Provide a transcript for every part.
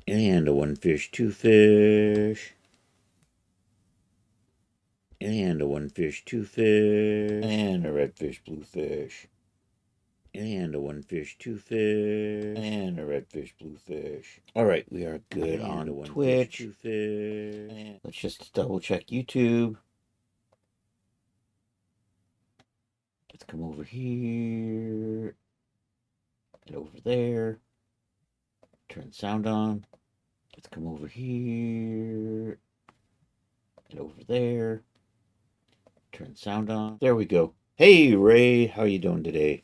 And a one fish, two fish. And a one fish, two fish. And a red fish, blue fish. And a one fish, two fish. And a red fish, blue fish. All right, we are good on Twitch. Fish, two fish. Let's just double check YouTube. Let's come over here. And over there. Turn sound on. Let's come over here. And over there. Turn sound on. There we go. Hey, Ray, how you doing today?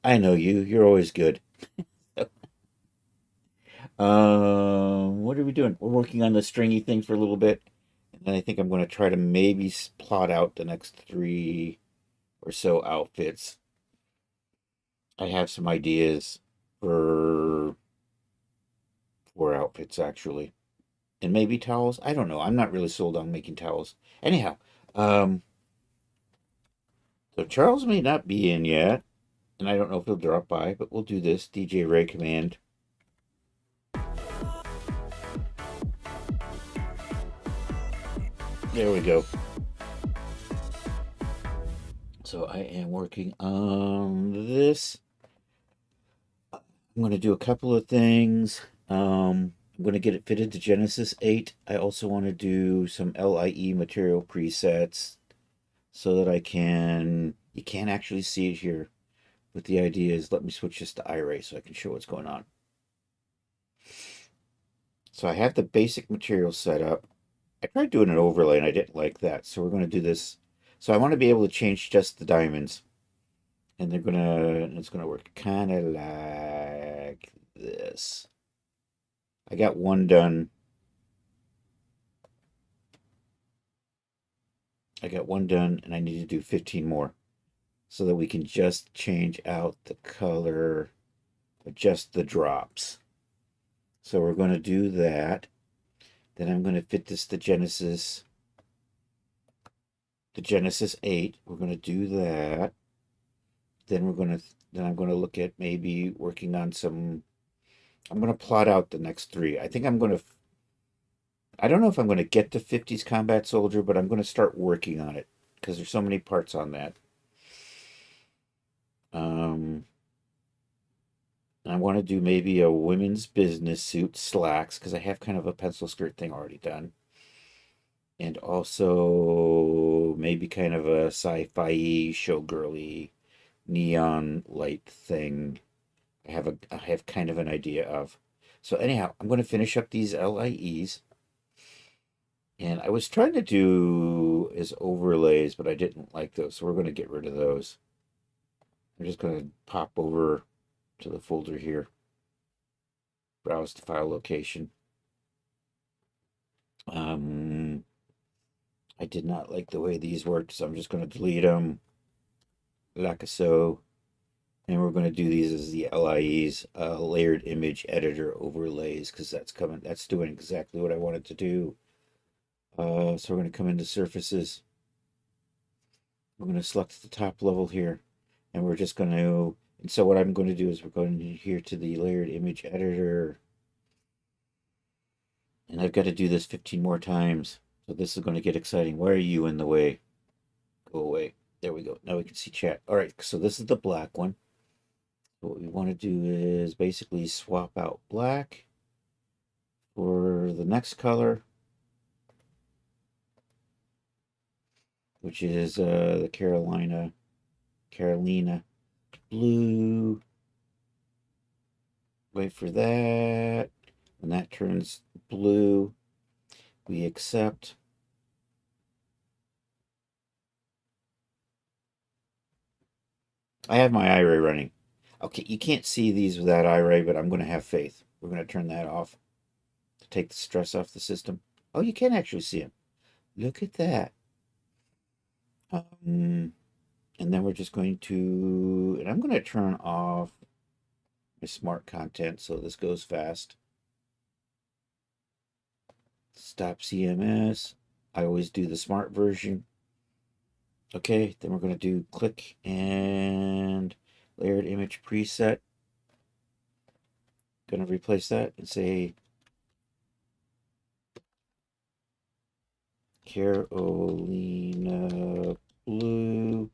I know you. You're always good. What are we doing? We're working on the stringy thing for a little bit. And then I think I'm going to try to maybe plot out the next 3 or so outfits. I have some ideas for 4 outfits, actually. And maybe towels. I don't know. I'm not really sold on making towels. Anyhow, so Charles may not be in yet. And I don't know if he'll drop by, but we'll do this. DJ Ray command. There we go. So I am working on this. I'm going to do a couple of things. I'm going to get it fitted to Genesis 8. I also want to do some LIE material presets so that I can... You can't actually see it here. But the idea is, let me switch this to iRay so I can show what's going on. So I have the basic material set up. I tried doing an overlay and I didn't like that. So we're going to do this. So I want to be able to change just the diamonds. And it's going to work kind of like this. I got one done. And I need to do 15 more so that we can just change out the color, adjust the drops. So we're going to do that. Then I'm going to fit this to Genesis 8. We're going to do that. Then I'm going to look at maybe working on some. I'm going to plot out the next 3. I think I don't know if I'm going to get to 50s Combat Soldier, but I'm going to start working on it because there's so many parts on that. I want to do maybe a women's business suit, slacks, because I have kind of a pencil skirt thing already done. And also maybe kind of a sci-fi showgirly neon light thing. I have kind of an idea of. So anyhow, I'm going to finish up these LIEs. And I was trying to do as overlays, but I didn't like those. So we're going to get rid of those. I'm just going to pop over to the folder here. Browse the file location. I did not like the way these worked, so I'm just going to delete them like so. And we're going to do these as the LIEs, layered image editor overlays, because that's doing exactly what I wanted to do. So we're going to come into surfaces. We're going to select the top level here, and we're just going to, and so what I'm going to do is we're going here to the layered image editor. And I've got to do this 15 more times. So this is going to get exciting. Why are you in the way? Go away. There we go. Now we can see chat. All right, so this is the black one. What we want to do is basically swap out black for the next color, which is the Carolina blue. Wait for that. When that turns blue, we accept. I have my iRay running. Okay, you can't see these without iRay, but I'm going to have faith. We're going to turn that off to take the stress off the system. Oh, you can actually see them. Look at that. And then we're just going to, and I'm going to turn off my smart content so this goes fast. Stop CMS. I always do the smart version. Okay, then we're going to do click and layered image preset. Going to replace that and say Carolina blue.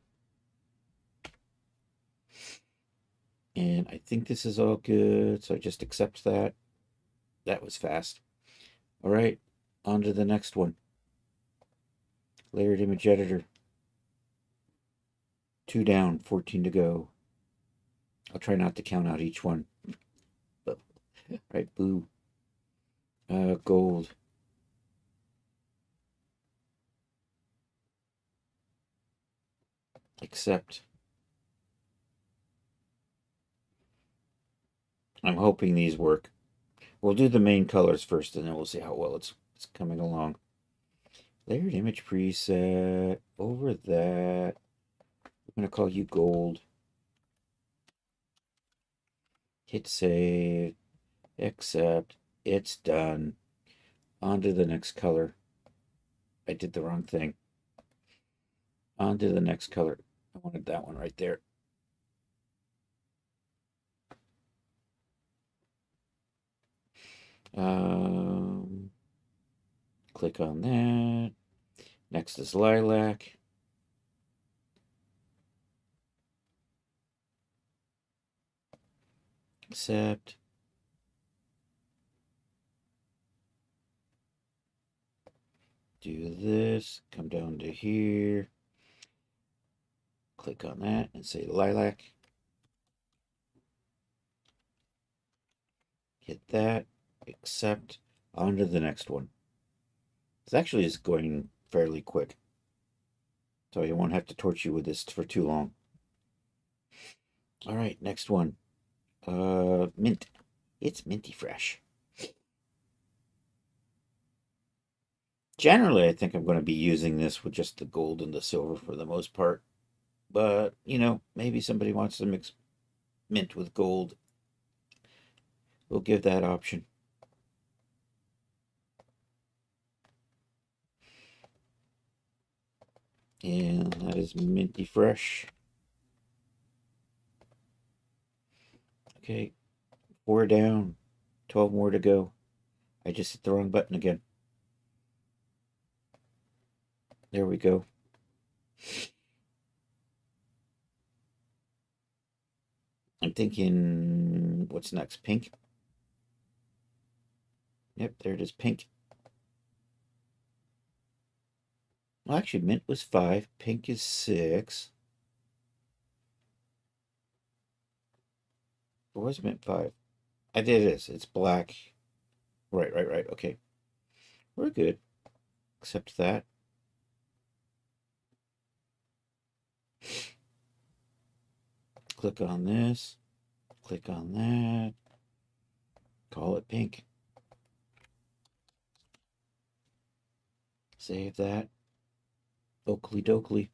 And I think this is all good, so I just accept that. That was fast. All right, on to the next one. Layered image editor. 2 down, 14 to go. I'll try not to count out each one. But, right, blue. Gold. Accept. I'm hoping these work. We'll do the main colors first, and then we'll see how well it's coming along. Layered image preset. Over that. I'm going to call you gold. Hit save. Accept. It's done. On to the next color. I did the wrong thing. On to the next color. I wanted that one right there. Click on that. Next is lilac. Accept. Do this. Come down to here. Click on that and say lilac. Hit that. Accept. On to the next one. This actually is going fairly quick, so you won't have to torture you with this for too long. All right, next one. Mint. It's minty fresh. Generally, I think I'm going to be using this with just the gold and the silver for the most part. But, maybe somebody wants to mix mint with gold. We'll give that option. And that is minty fresh. Okay, 4 down, 12 more to go. I just hit the wrong button again. There we go. I'm thinking, what's next? Pink? Yep, there it is, pink. Well, actually, mint was 5, pink is 6. Or was mint 5? I did it is. It's black. Right. Okay. We're good. Accept that. Click on this. Click on that. Call it pink. Save that. Oakley dokley.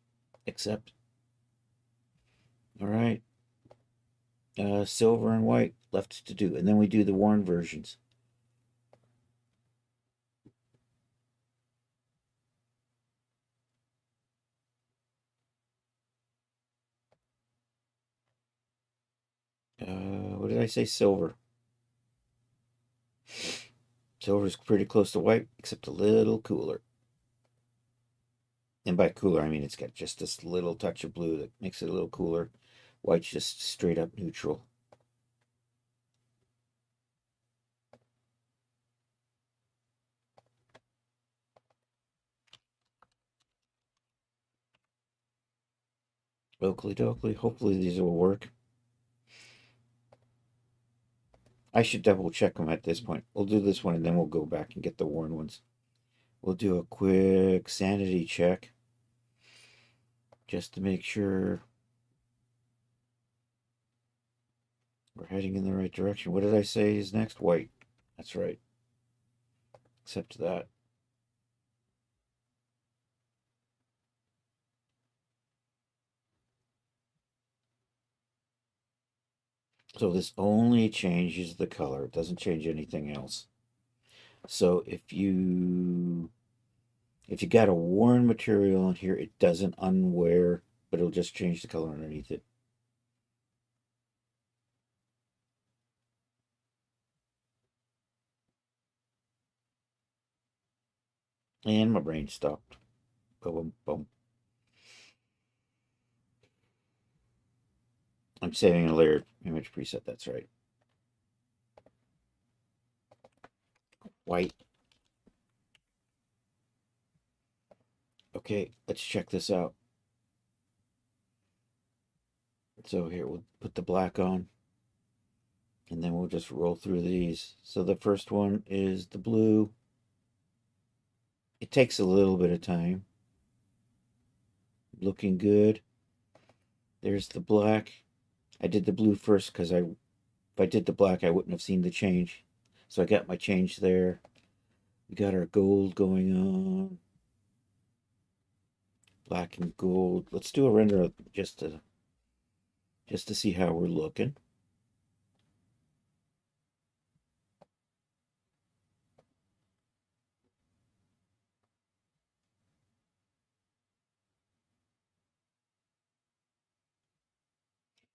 Accept. All right. Silver and white left to do. And then we do the worn versions. What did I say? Silver. Silver is pretty close to white, except a little cooler. And by cooler, I mean it's got just this little touch of blue that makes it a little cooler. White's just straight up neutral. Oakley dokley. Hopefully these will work. I should double check them at this point. We'll do this one and then we'll go back and get the worn ones. We'll do a quick sanity check just to make sure we're heading in the right direction. What did I say is next? White. That's right. Accept that. So this only changes the color. It doesn't change anything else. So if you got a worn material in here, it doesn't unwear, but it'll just change the color underneath it. And my brain stopped. Boom, boom. I'm saving a layered image preset, that's right. White. Okay, let's check this out. So here, we'll put the black on, and then we'll just roll through these. So the first one is the blue. It takes a little bit of time. Looking good. There's the black. I did the blue first because if I did the black, I wouldn't have seen the change. So I got my change there. We got our gold going on. Black and gold. Let's do a render just to see how we're looking.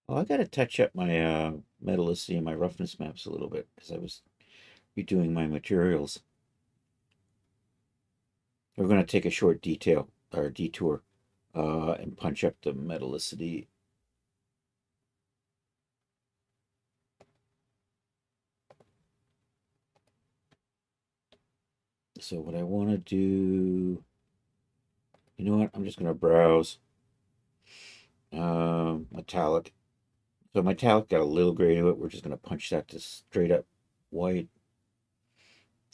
Oh, I got to touch up my metallicity and my roughness maps a little bit because I was redoing my materials. We're going to take a short detour and punch up the metallicity. So what I want to do, you know what? I'm just going to browse metallic. So metallic got a little gray to it. We're just going to punch that to straight up white.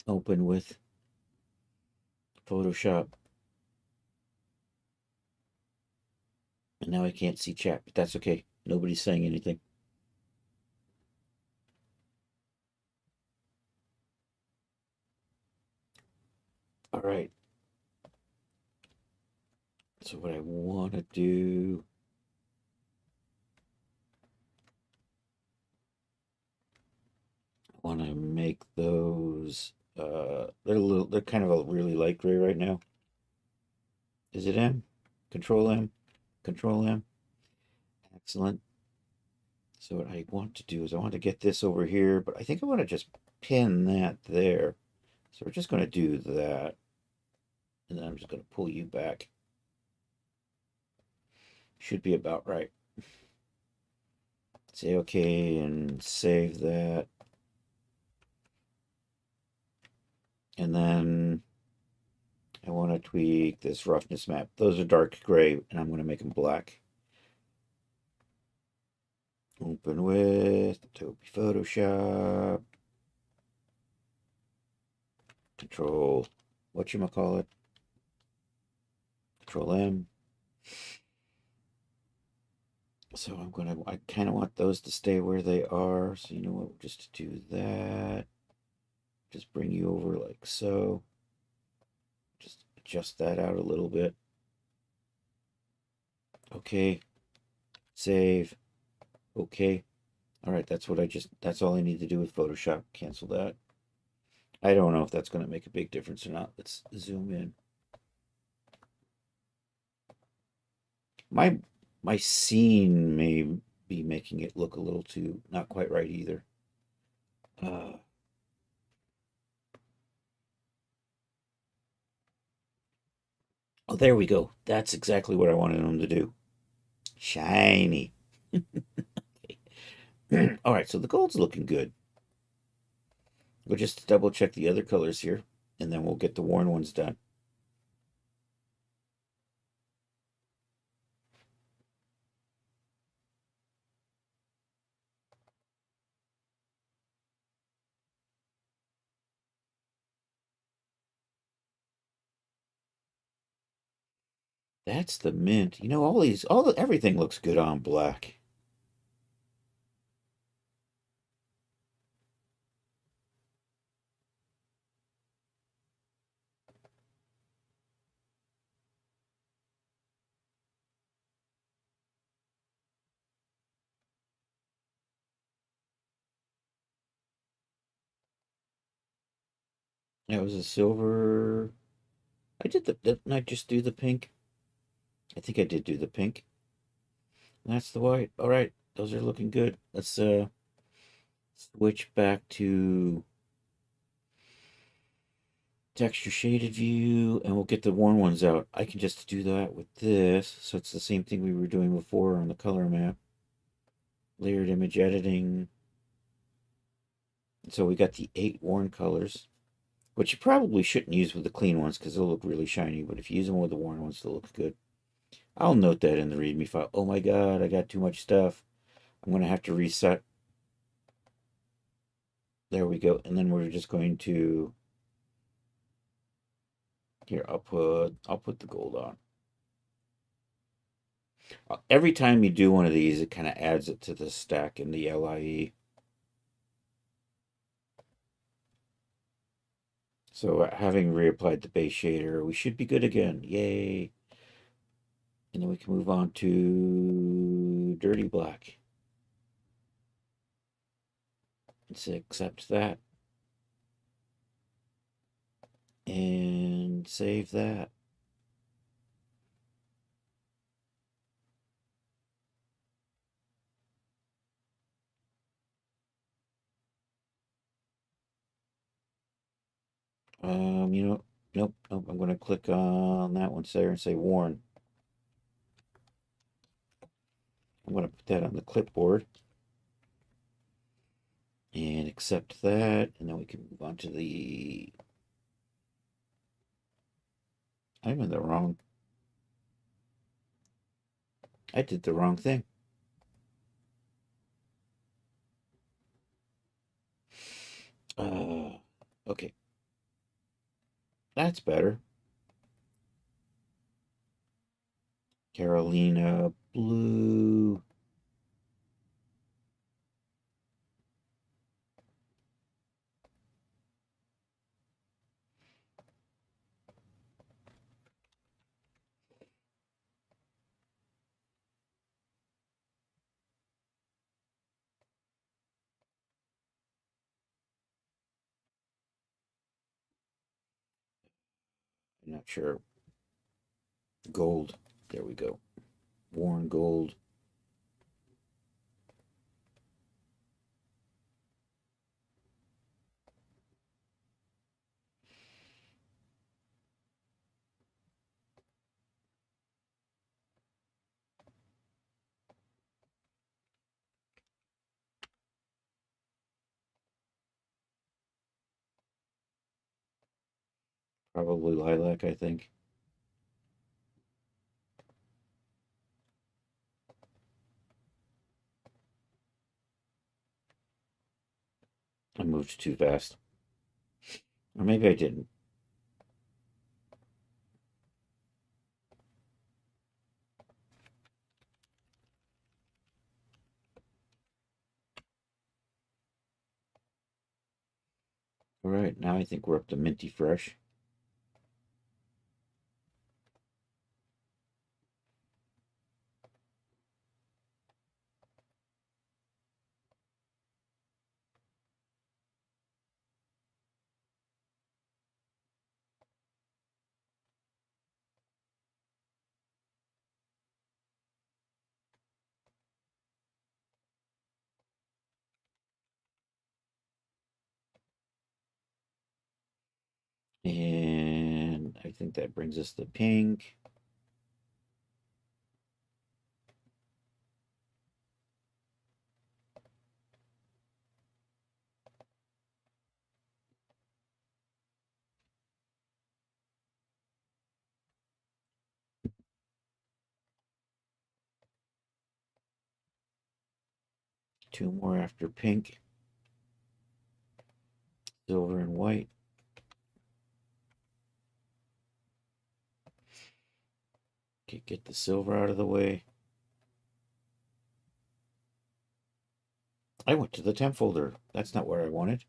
Open with Photoshop. And now I can't see chat, but that's okay. Nobody's saying anything. All right. So what I want to do, I want to make those. They're kind of a really light gray right now. Is it M? Control M. Control M. Excellent. So what I want to do is I want to get this over here, but I think I want to just pin that there. So we're just going to do that. And then I'm just going to pull you back. Should be about right. Say okay and save that. And then I want to tweak this roughness map. Those are dark gray, and I'm going to make them black. Open with Adobe Photoshop. Control, whatchamacallit? Control M. So I kind of want those to stay where they are. So you know what, just to do that, just bring you over like so. Just adjust that out a little bit. Okay, save, okay. All right, that's all I need to do with Photoshop. Cancel that. I don't know if that's going to make a big difference or not. Let's zoom in. My scene may be making it look a little too not quite right either. Uh, oh, there we go. That's exactly what I wanted them to do. Shiny. All right, so the gold's looking good. We'll just double check the other colors here, and then we'll get the worn ones done. That's the mint. You know, everything looks good on black. That was a silver. Didn't I just do the pink? I think I did do the pink. That's the white. All right, those are looking good. Let's switch back to texture shaded view, and we'll get the worn ones out. I can just do that with this, so it's the same thing we were doing before on the color map. Layered image editing. So we got the 8 worn colors, which you probably shouldn't use with the clean ones because they'll look really shiny, but if you use them with the worn ones, they'll look good. I'll note that in the README file. Oh my god, I got too much stuff. I'm going to have to reset. There we go. And then we're just going to... Here, I'll put the gold on. Every time you do one of these, it kind of adds it to the stack in the LIE. So having reapplied the base shader, we should be good again. Yay. And then we can move on to dirty black. Let's accept that. And save that. Nope. I'm going to click on that one there and say worn. I'm going to put that on the clipboard and accept that. And then we can move on to the... I'm in the wrong... I did the wrong thing. Okay. That's better. Carolina blue. I'm not sure. Gold. There we go. Worn gold. Probably lilac, I think. I moved too fast. Or maybe I didn't. All right, now I think we're up to minty fresh. And I think that brings us to pink. Two more after pink. Silver and white. Okay, get the silver out of the way. I went to the temp folder. That's not where I wanted.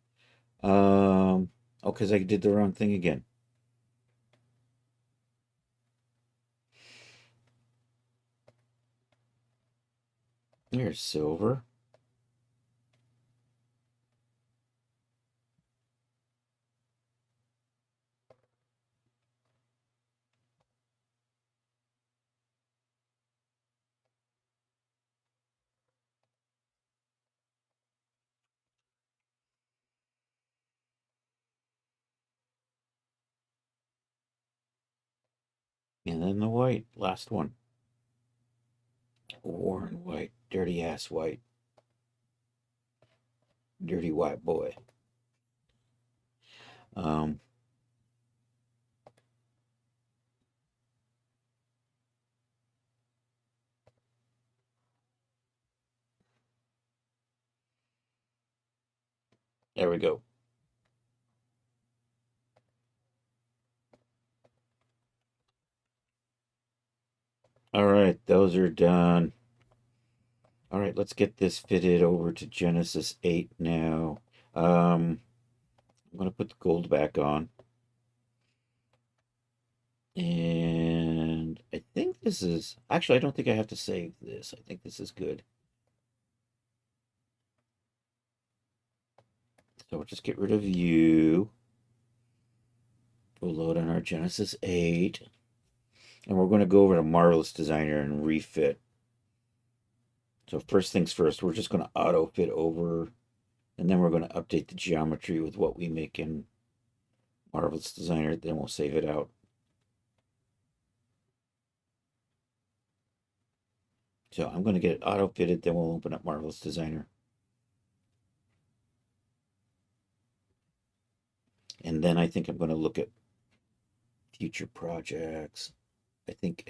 Oh, because I did the wrong thing again. There's silver. And then the white, last one. Warren White, dirty ass white. Dirty white boy. Um, there we go. All right, those are done. All right, let's get this fitted over to Genesis 8 now. I'm going to put the gold back on. And I think this is, actually, I don't think I have to save this. I think this is good. So we'll just get rid of you. We'll load on our Genesis 8. And we're going to go over to Marvelous Designer and refit. So first things first, we're just going to auto fit over. And then we're going to update the geometry with what we make in Marvelous Designer. Then we'll save it out. So I'm going to get it auto fitted. Then we'll open up Marvelous Designer. And then I think I'm going to look at future projects. I think.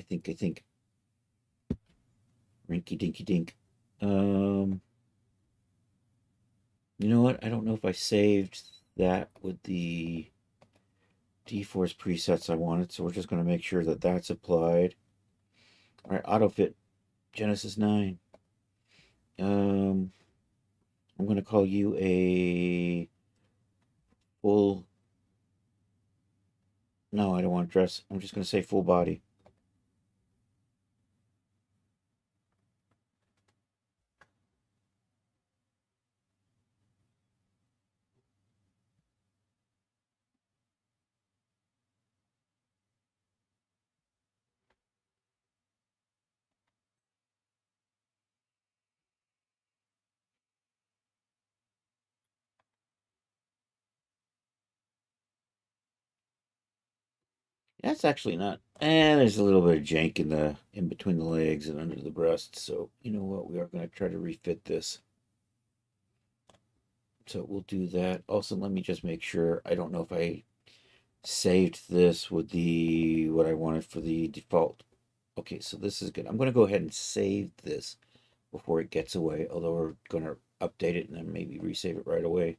Rinky dinky dink. You know what? I don't know if I saved that with the D-Force presets I wanted, so we're just going to make sure that that's applied. All right, auto fit Genesis 9. I'm going to call you a full. No, I don't want dress. I'm just going to say full body. That's actually not. And there's a little bit of jank in between the legs and under the breast. So you know what? We are going to try to refit this. So we'll do that. Also, let me just make sure. I don't know if I saved this with the what I wanted for the default. Okay, so this is good. I'm going to go ahead and save this before it gets away. Although we're going to update it and then maybe resave it right away.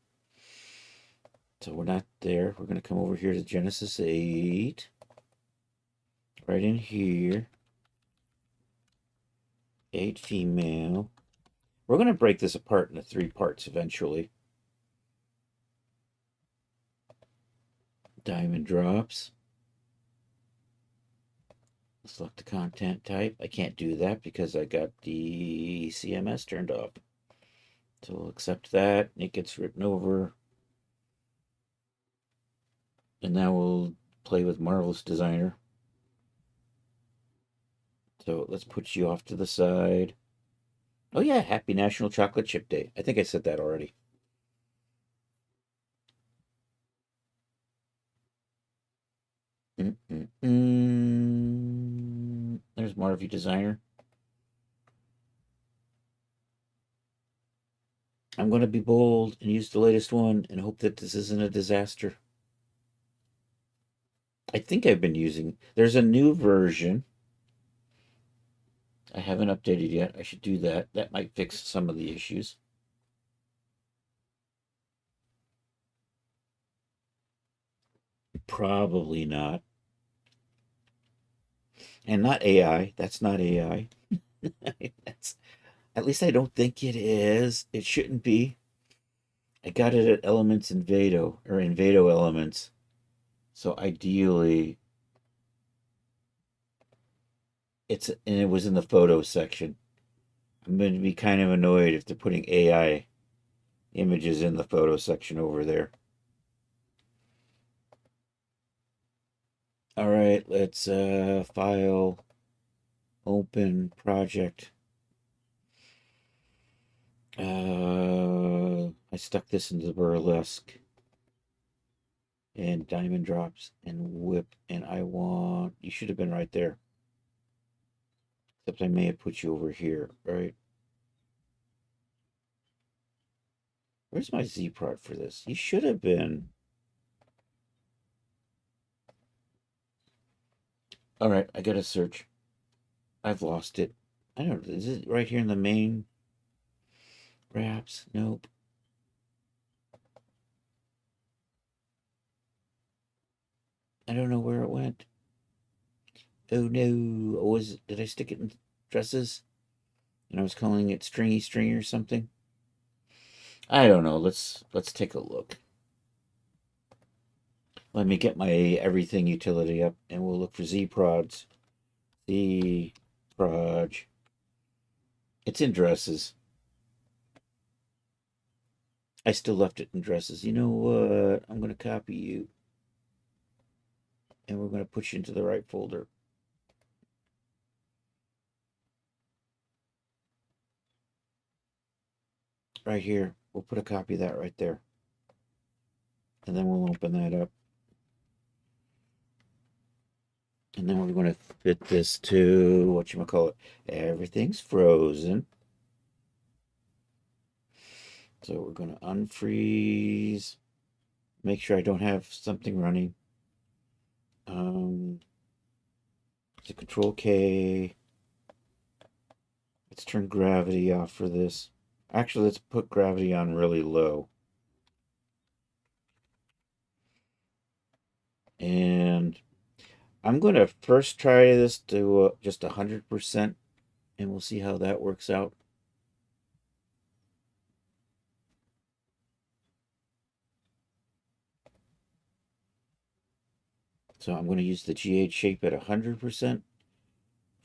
So we're not there. We're going to come over here to Genesis 8. Right in here. 8 female. We're going to break this apart into 3 parts eventually. Diamond drops. Select the content type. I can't do that because I got the CMS turned off. So we'll accept that. It gets written over. And now we'll play with Marvelous Designer. So let's put you off to the side. Oh yeah, happy National Chocolate Chip Day. I think I said that already. There's Marvy Designer. I'm going to be bold and use the latest one and hope that this isn't a disaster. I think I've been using. There's a new version. I haven't updated yet. I should do that. That might fix some of the issues. Probably not. And not AI. That's not AI. That's, at least I don't think it is. It shouldn't be. I got it at Elements Envato or Envato Elements. So ideally, it was in the photo section. I'm going to be kind of annoyed if they're putting AI images in the photo section over there. All right, let's file, open project. I stuck this into the burlesque. and diamond drops and whip. And I want, you should have been right there. Except I may have put you over here, right? Where's my Z prod for this? You should have been. All right, I gotta search. I've lost it. I don't know. Is it right here in the main wraps? Nope. I don't know where it went. Oh no. Did I stick it in dresses? And I was calling it stringy string or something? I don't know. Let's take a look. Let me get my everything utility up and we'll look for Z prods. Z prod. It's in dresses. I still left it in dresses. You know what? I'm going to copy you. And we're going to push you into the right folder. Right here. We'll put a copy of that right there. And then we'll open that up. And then we're going to fit this to, whatchamacallit, everything's frozen. So we're going to unfreeze. Make sure I don't have something running. So Control K. Let's turn gravity off for this. Actually, let's put gravity on really low. And I'm going to first try this to just 100%, and we'll see how that works out. So I'm going to use the GH shape at 100%.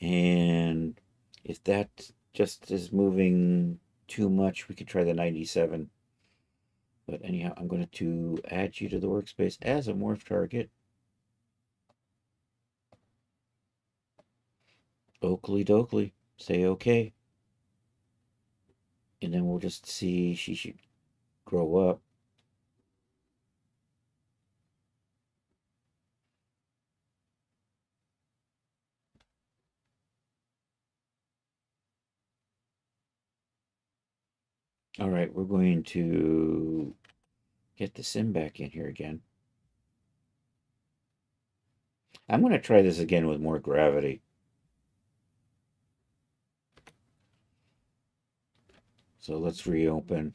And if that just is moving too much, we could try the 97. But anyhow, I'm going to add you to the workspace as a morph target. Oakley dokley. Say okay. And then we'll just see she should grow up. All right, we're going to get the sim back in here again. I'm going to try this again with more gravity. So let's reopen.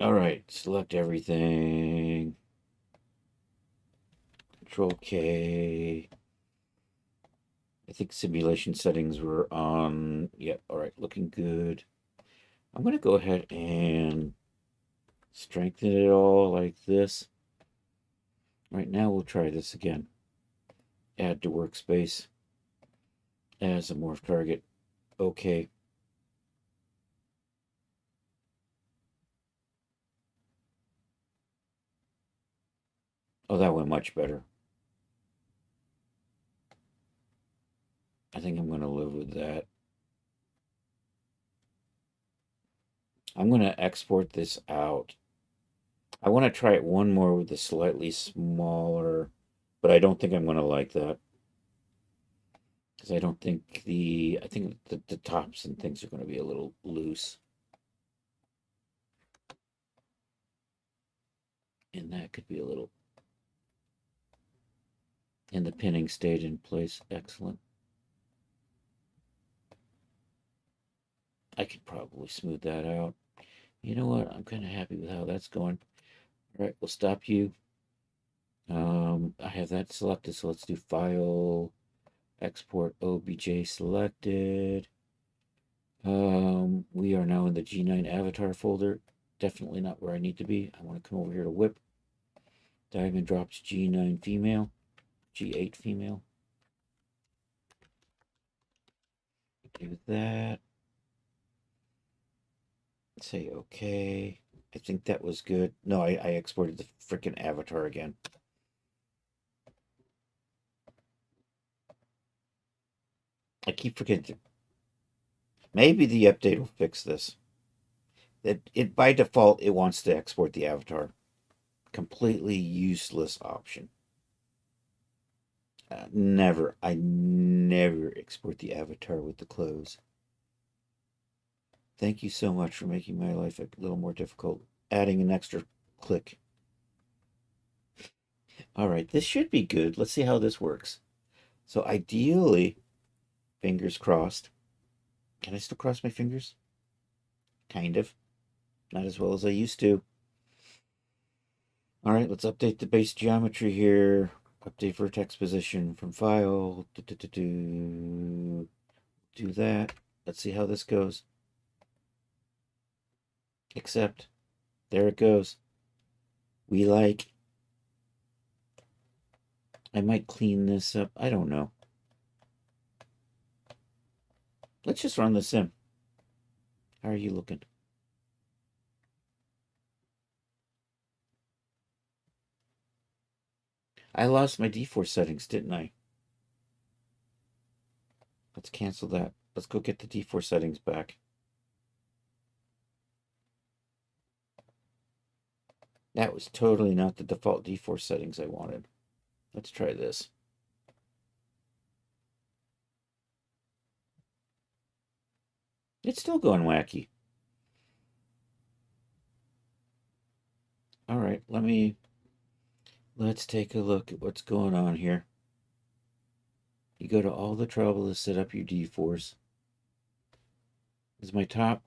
All right, select everything. Control K. I think simulation settings were on. Yep, all right, looking good. I'm going to go ahead and strengthen it all like this. Right now, we'll try this again. Add to workspace as a morph target. Okay. Oh, that went much better. I think I'm going to live with that. I'm going to export this out. I want to try it one more with the slightly smaller, but I don't think I'm going to like that. Because I don't think I think the tops and things are going to be a little loose. And that could be a little, and the pinning stayed in place. Excellent. I could probably smooth that out. You know what? I'm kind of happy with how that's going. All right, we'll stop you. I have that selected, so let's do File, Export OBJ selected. We are now in the G9 avatar folder. Definitely not where I need to be. I want to come over here to whip. Diamond drops G9 female, G8 female. Do that. Say okay. I think that was good. No, I exported the freaking avatar again. I keep forgetting. Maybe the update will fix this. It by default it wants to export the avatar. Completely useless option. I never export the avatar with the clothes. Thank you so much for making my life a little more difficult. Adding an extra click. All right, this should be good. Let's see how this works. So ideally, fingers crossed. Can I still cross my fingers? Kind of. Not as well as I used to. All right, let's update the base geometry here. Update vertex position from file. Do that. Let's see how this goes. Accept. There it goes. We like. I might clean this up. I don't know. Let's just run the sim. How are you looking? I lost my D-Force settings, didn't I? Let's cancel that. Let's go get the D-Force settings back. That was totally not the default D-Force settings I wanted. Let's try this. It's still going wacky. All right, let's take a look at what's going on here. You go to all the trouble to set up your D-Force. Is my top?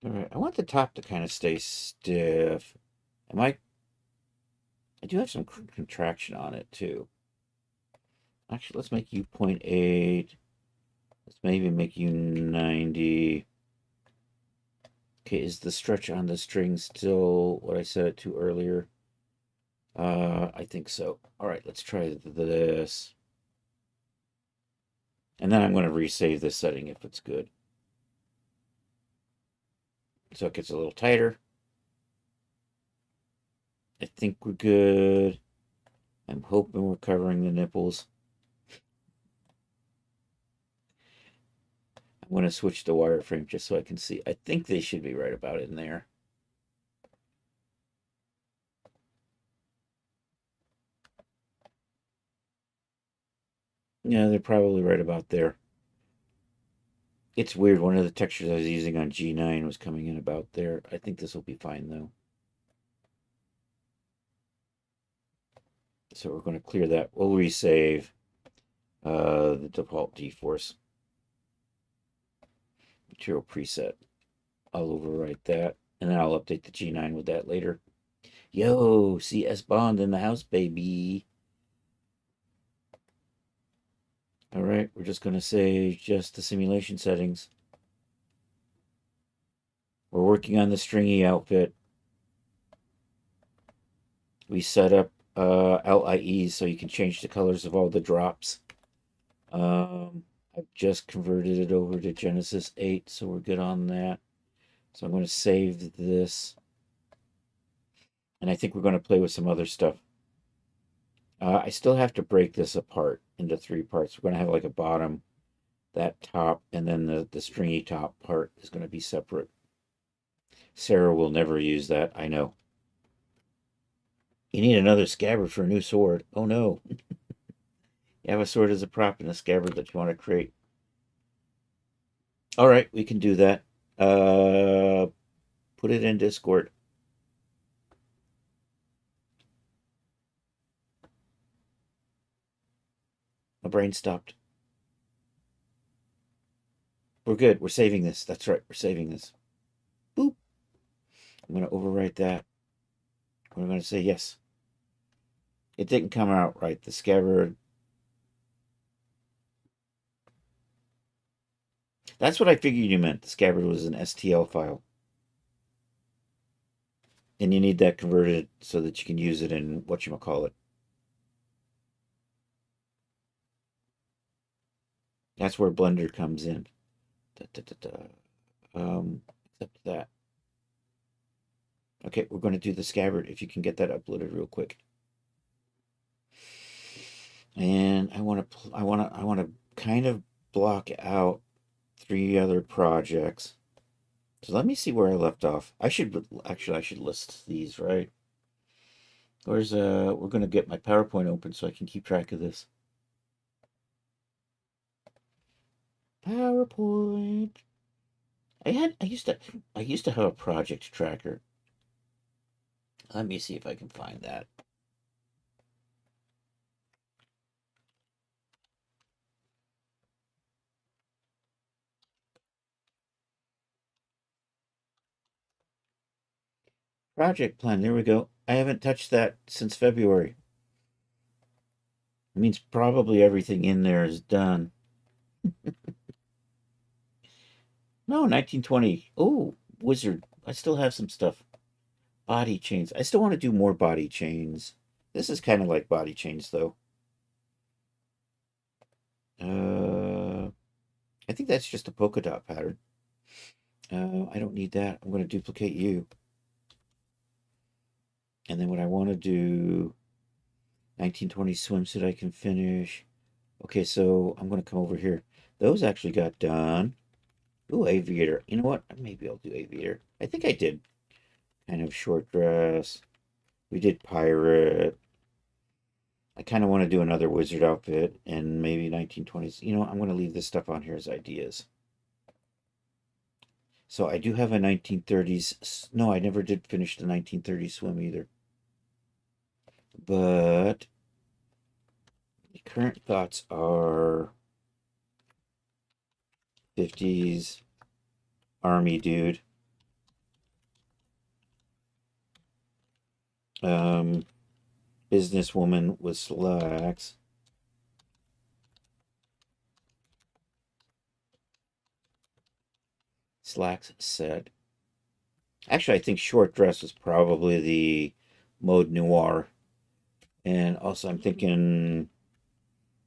All right, I want the top to kind of stay stiff. I do have some contraction on it too. Actually, let's make you 0.8. Let's maybe make you 90. Okay, is the stretch on the string still what I set it to earlier? I think so. All right, let's try this. And then I'm going to resave this setting if it's good. So it gets a little tighter. I think we're good. I'm hoping we're covering the nipples. I'm going to switch the wireframe just so I can see. I think they should be right about in there. Yeah, they're probably right about there. It's weird. One of the textures I was using on G9 was coming in about there. I think this will be fine, though. So we're going to clear that. We'll resave the default D-Force material preset. I'll overwrite that, and then I'll update the G9 with that later. Yo, CS Bond in the house, baby. All right, we're just going to say just the simulation settings. We're working on the stringy outfit. We set up LIEs so you can change the colors of all the drops. I've just converted it over to Genesis 8, so we're good on that. So I'm going to save this. And I think we're going to play with some other stuff. I still have to break this apart into 3 parts. We're going to have like a bottom, that top, and then the stringy top part is going to be separate. Sarah will never use that, I know. You need another scabbard for a new sword. Oh no. You have a sword as a prop and a scabbard that you want to create. All right, we can do that. Put it in Discord. My brain stopped. We're good. We're saving this. That's right. We're saving this. Boop. I'm going to overwrite that. We're going to say yes. It didn't come out right. The scabbard. That's what I figured you meant. The scabbard was an STL file. And you need that converted so that you can use it in whatchamacallit. That's where Blender comes in. Da, da, da, da. Except that. Okay, we're going to do the scabbard if you can get that uploaded real quick. And I want to kind of block out 3 other projects. So let me see where I left off. I should list these, right? We're going to get my PowerPoint open so I can keep track of this. PowerPoint. I used to have a project tracker. Let me see if I can find that. Project plan. There we go. I haven't touched that since February. It means probably everything in there is done. No, 1920. Oh, wizard. I still have some stuff. Body chains. I still want to do more body chains. This is kind of like body chains, though. I think that's just a polka dot pattern. I don't need that. I'm going to duplicate you. And then what I want to do, 1920 swimsuit I can finish. Okay, so I'm going to come over here. Those actually got done. Ooh, aviator. You know what? Maybe I'll do aviator. I think I did kind of short dress. We did pirate. I kind of want to do another wizard outfit and maybe 1920s. You know, I'm going to leave this stuff on here as ideas. So I do have a 1930s. No, I never did finish the 1930s swim either. But the current thoughts are 50s army dude. Businesswoman with slacks. Slacks set. Actually, I think short dress was probably the mode noir. And also, I'm thinking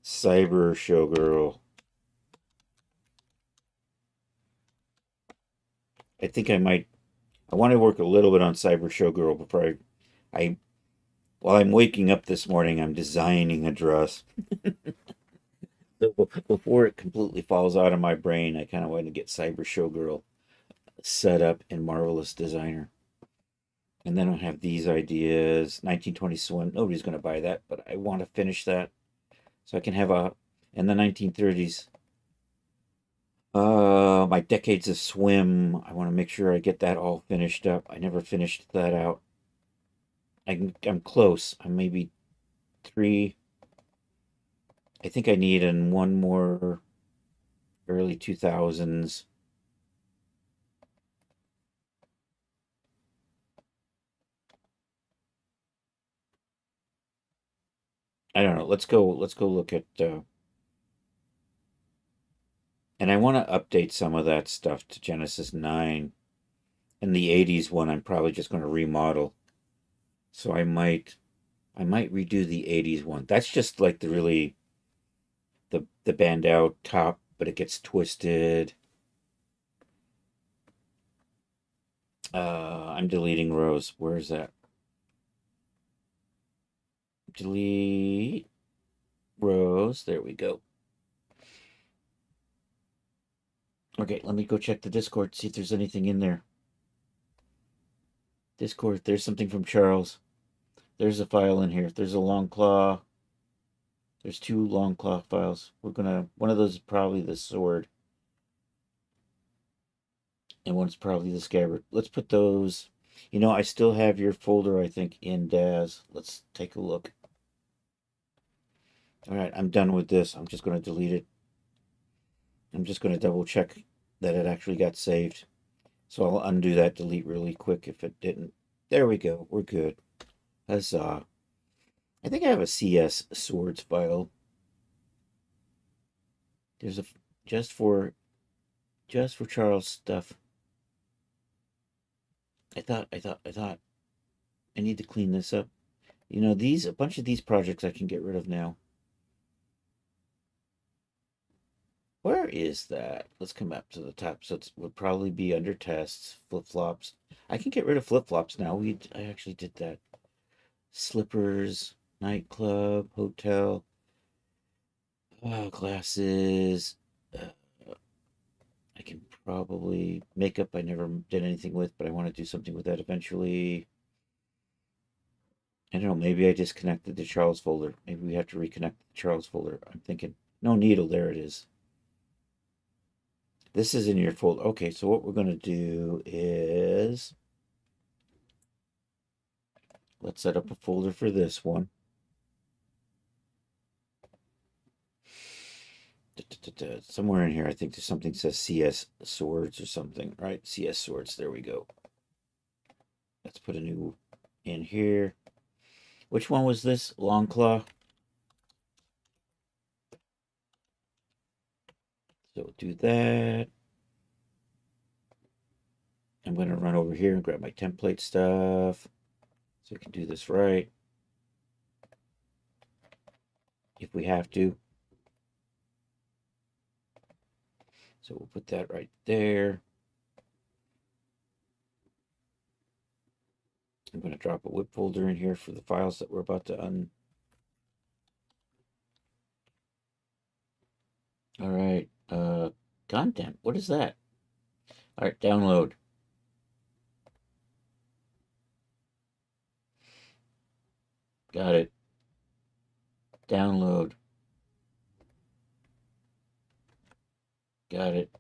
cyber showgirl. I think I want to work a little bit on cyber showgirl before while I'm waking up this morning, I'm designing a dress. So before it completely falls out of my brain, I kind of want to get cyber showgirl set up in Marvelous Designer. And then I have these ideas. 1920 swim. Nobody's going to buy that, but I want to finish that. So I can have in the 1930s. My decades of swim. I want to make sure I get that all finished up. I never finished that out. I'm close. I'm maybe 3. I think I need one more early 2000s. I don't know. Let's go look at and I want to update some of that stuff to Genesis 9. And the 80s one I'm probably just going to remodel. So I might redo the 80s one. That's just like the band out top, but it gets twisted. I'm deleting rows. Where is that? Delete rows. There we go. Okay, let me go check the Discord, see if there's anything in there. Discord, there's something from Charles. There's a file in here. There's a Longclaw. There's 2 Longclaw files. One of those is probably the sword. And one's probably the scabbard. Let's put those. You know, I still have your folder, I think, in Daz. Let's take a look. All right, I'm done with this. I'm just going to delete it. I'm just going to double check that it actually got saved. So I'll undo that delete really quick if it didn't. There we go. We're good. Huzzah. I think I have a CS swords file. There's a just for Charles stuff. I thought I need to clean this up. You know, a bunch of these projects I can get rid of now. is that? Let's come up to the top. So it would probably be under tests, flip-flops. I can get rid of flip-flops now. I actually did that. Slippers, nightclub, hotel, glasses. Uh, I can probably makeup. I never did anything with, but I want to do something with that eventually. I don't know. Maybe I disconnected the Charles folder. Maybe we have to reconnect the Charles folder. I'm thinking, no needle. There it is. This is in your folder. Okay, so what we're going to do is let's set up a folder for this one. Somewhere in here, I think there's something that says CS Swords or something, right? CS Swords. There we go. Let's put a new in here. Which one was this? Longclaw. So we'll do that. I'm going to run over here and grab my template stuff so we can do this right if we have to. So we'll put that right there. I'm going to drop a whip folder in here for the files that we're about to All right. Content. What is that? All right, download. Got it. Download. Got it.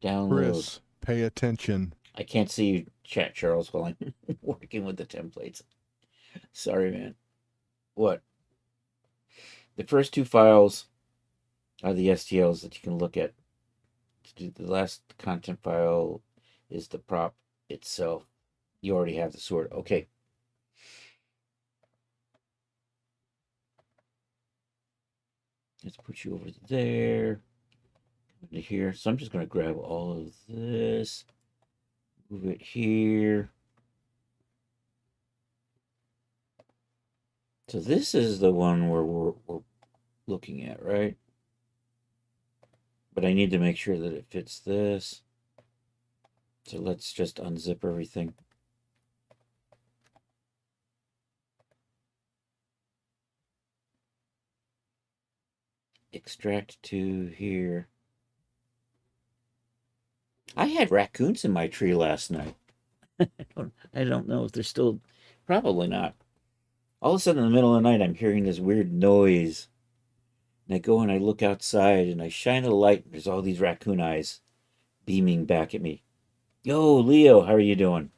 Download. Chris, pay attention. I can't see you chat, Charles, while I'm working with the templates. Sorry, man. What? The first two files are the STLs that you can look at. The last content file is the prop itself. You already have the sword. Okay. Let's put you over there. Into here. So I'm just going to grab all of this. Move it here. So this is the one where we're looking at, right? But I need to make sure that it fits this. So let's just unzip everything. Extract to here. I had raccoons in my tree last night. I don't know if they're still, probably not. All of a sudden in the middle of the night, I'm hearing this weird noise. And I go and I look outside and I shine a light. And there's all these raccoon eyes beaming back at me. Yo, Leo, how are you doing?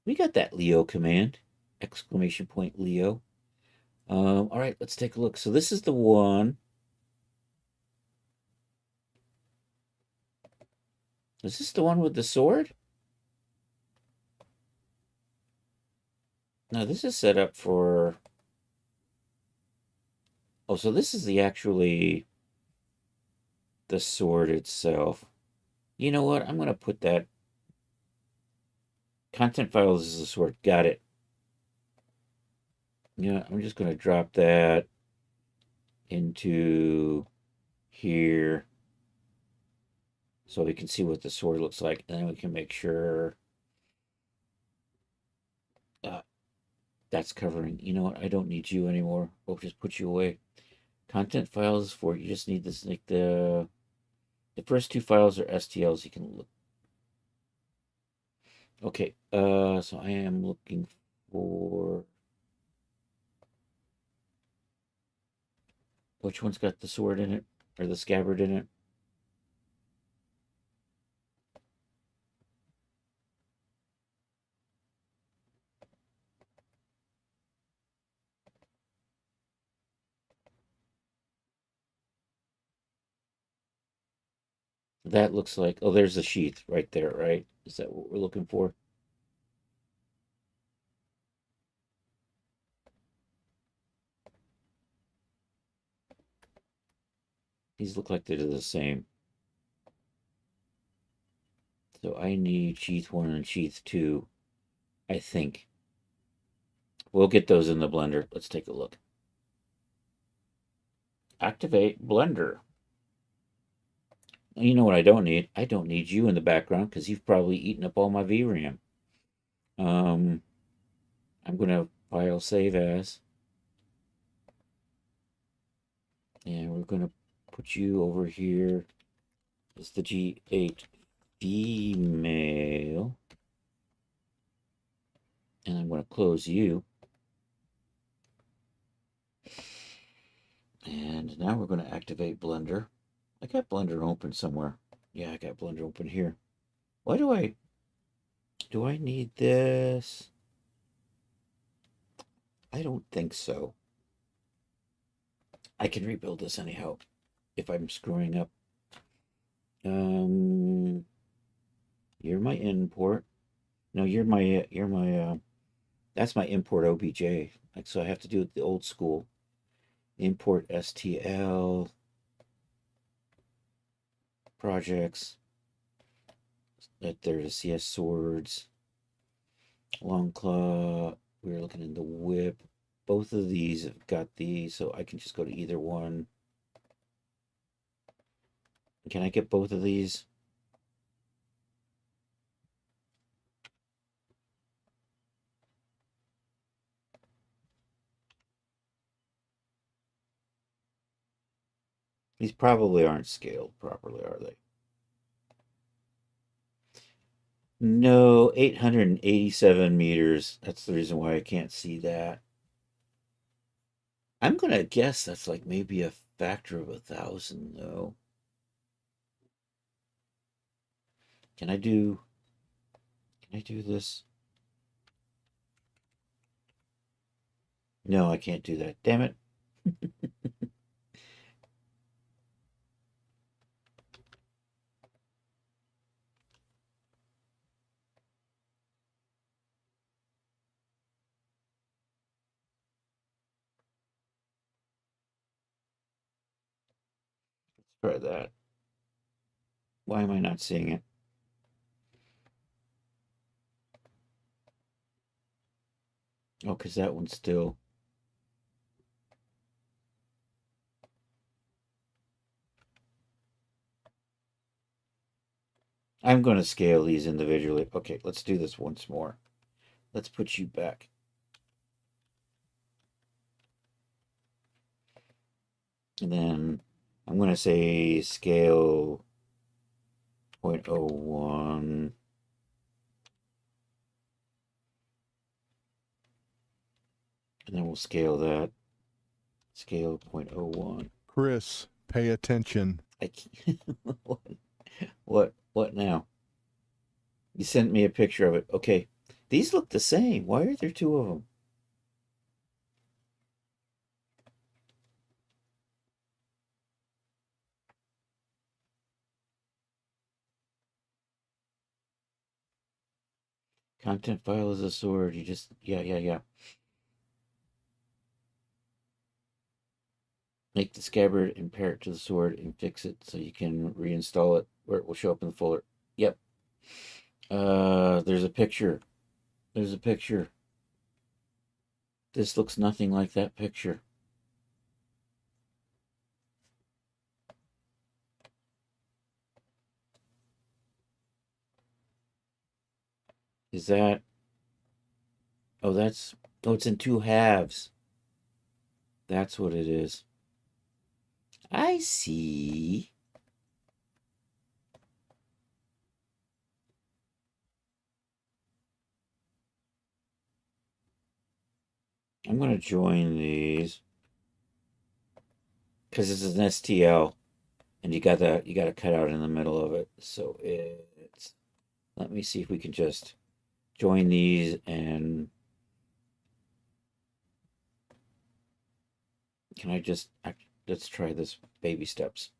We got that Leo command. Exclamation point Leo. All right, let's take a look. So this is the one. Is this the one with the sword? No, this is set up for... Oh, so this is actually the sword itself. You know what? I'm going to put that... Content files is the sword. Got it. Yeah, I'm just going to drop that into here so we can see what the sword looks like. And then we can make sure that's covering. You know what? I don't need you anymore. We'll just put you away. Content files for... You just need this, like the first two files are STLs. You can look. Okay, so I am looking for... Which one's got the sword in it? Or the scabbard in it? That looks like... Oh, there's the sheath right there, right? Is that what we're looking for? These look like they're the same. So I need sheath 1 and sheath 2, I think. We'll get those in the blender. Let's take a look. activate Blender. You know what I don't need? I don't need you in the background because you've probably eaten up all my VRAM. I'm gonna file save as, and we're gonna put you over here as the G8 female, and I'm gonna close you. And now we're gonna activate Blender. I got Blender open somewhere. Yeah, I got Blender open here. Why do I need this? I don't think so. I can rebuild this anyhow if I'm screwing up. You're my import. No, that's my import OBJ. Like, so I have to do it the old school. Import STL projects. That there's CS swords. Long claw. We're looking in the whip. Both of these have got these, so I can just go to either one. Can I get both of these? These probably aren't scaled properly, are they? No, 887 meters. That's the reason why I can't see that. I'm gonna guess that's like maybe a factor of 1,000, though. Can I do this? No, I can't do that. Damn it. Let's try that. Why am I not seeing it? Oh, because that one's still. I'm going to scale these individually. Okay, let's do this once more. Let's put you back. And then I'm going to say scale 0.01. And then we'll scale that. Scale 0.01. Chris, pay attention. I can't. What now? You sent me a picture of it. Okay. These look the same. Why are there two of them? Content file is a sword. You just, yeah. Make the scabbard and pair it to the sword and fix it so you can reinstall it where it will show up in the folder. Yep. There's a picture. There's a picture. This looks nothing like that picture. Is that? Oh, that's. Oh, it's in two halves. That's what it is. I see. I'm gonna join these because this is an STL, and you gotta cut out in the middle of it. So it's. Let me see if we can just join these and. Can I just. Let's try this baby steps.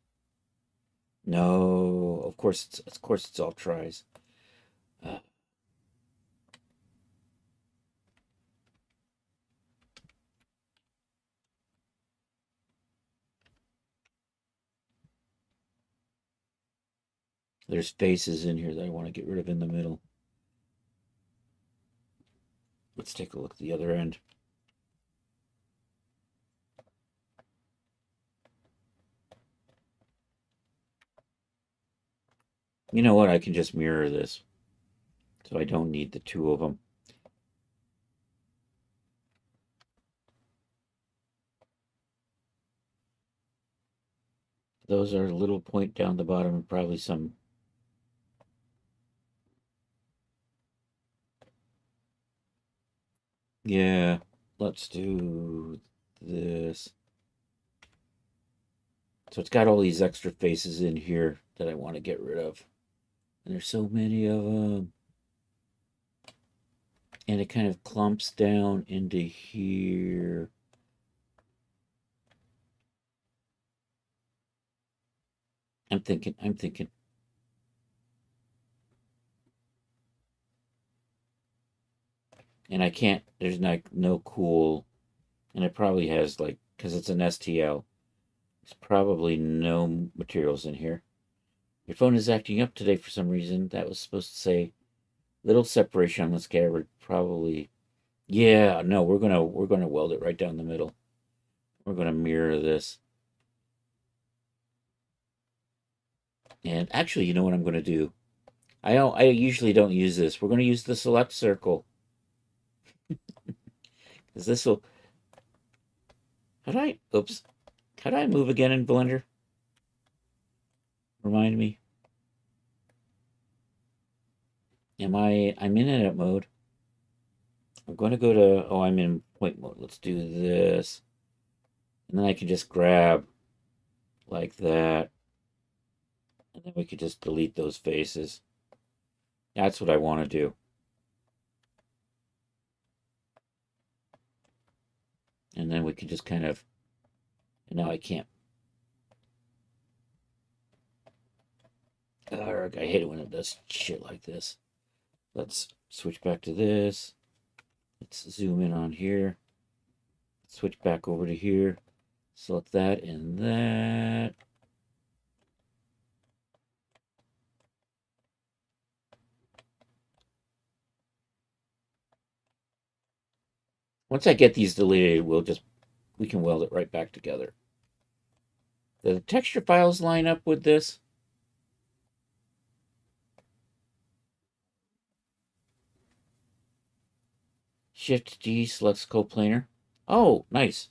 No, of course it's all tries. Uh, there's faces in here that I want to get rid of in the middle. Let's take a look at the other end. You know what? I can just mirror this. So I don't need the two of them. Those are a little point down the bottom and probably some. Yeah, let's do this. So it's got all these extra faces in here that I want to get rid of. And there's so many of them. And it kind of clumps down into here. I'm thinking. And I can't, there's like no cool, and it probably has like, because it's an STL, there's probably no materials in here. Your phone is acting up today for some reason. That was supposed to say little separation on the scabbard. Probably, yeah. No, we're gonna weld it right down the middle. We're gonna mirror this. And actually, you know what I'm gonna do? I usually don't use this. We're gonna use the select circle because this will. How do I? Oops. How do I move again in Blender? Remind me. I'm in edit mode. I'm going to go to, oh, I'm in point mode. Let's do this. And then I can just grab like that. And then we could just delete those faces. That's what I want to do. And then we can just kind of, and now I can't. Arrgh, I hate it when it does shit like this. Let's switch back to this. Let's zoom in on here. Switch back over to here. Select that and that. Once I get these deleted, we can weld it right back together. Do the texture files line up with this? Shift G selects coplanar. Oh, nice.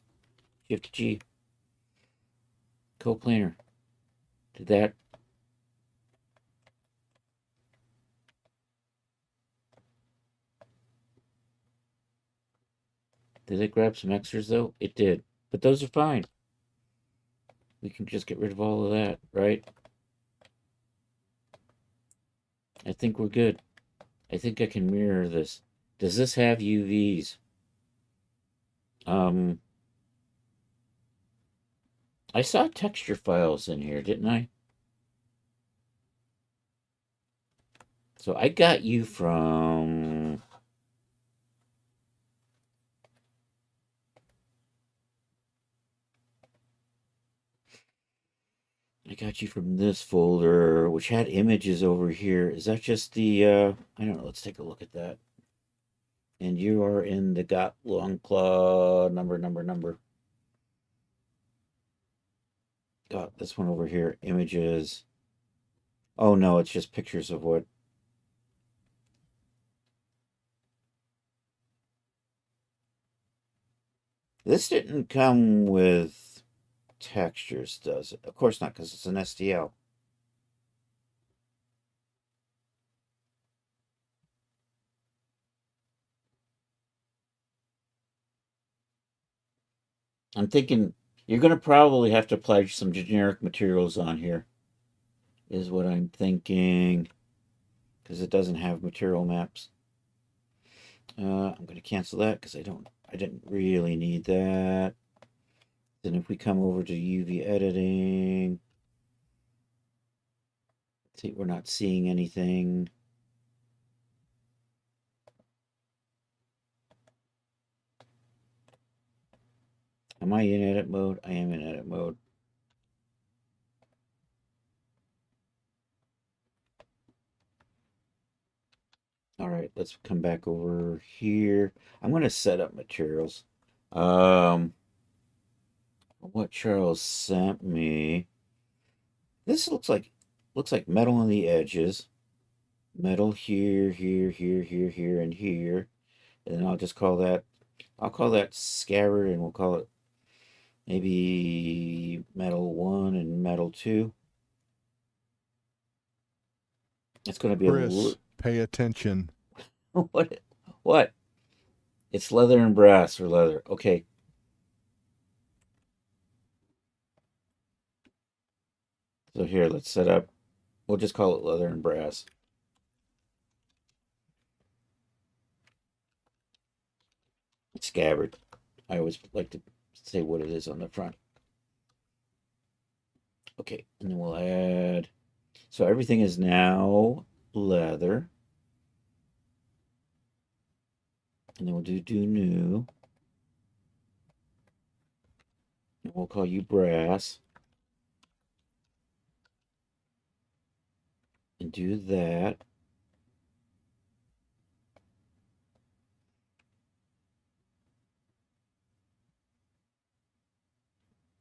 Shift G. Coplanar. Did that. Did it grab some extras though? It did. But those are fine. We can just get rid of all of that, right? I think we're good. I think I can mirror this. Does this have UVs? I saw texture files in here, didn't I? So I got you from. I got you from this folder, which had images over here. Is that just the, I don't know, let's take a look at that. And you are in the got long claw number. Got this one over here, images. Oh no, it's just pictures of what. This didn't come with textures, does it? Of course not, because it's an STL. I'm thinking you're going to probably have to apply some generic materials on here, is what I'm thinking, because it doesn't have material maps. I'm going to cancel that because I didn't really need that. Then if we come over to UV editing, see, we're not seeing anything. Am I in edit mode? I am in edit mode. All right, let's come back over here. I'm going to set up materials. What Charles sent me. This looks like looks like metal on the edges. Metal here, here, here, here, here, and here. And then I'll call that scabbard, and we'll call it maybe metal 1 and metal 2. It's going to be Chris, pay attention. what? What? It's leather and brass or leather. Okay. So here, let's set up. We'll just call it leather and brass. Scabbard. I always like to say what it is on the front. Okay, and then we'll add. So everything is now leather. And then we'll do new. And we'll call you brass. And do that.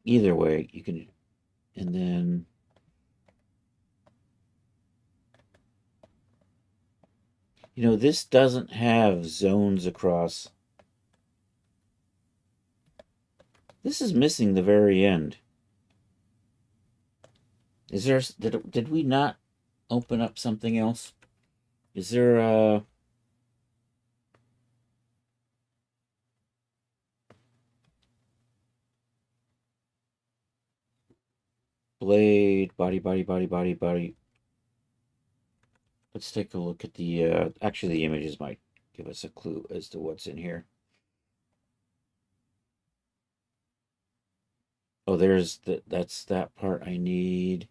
Either way, you can. And then this doesn't have zones across. This is missing the very end. Is there, did we not open up something else? Is there a blade, body? Let's take a look at the, actually the images might give us a clue as to what's in here. Oh, that's that part I need.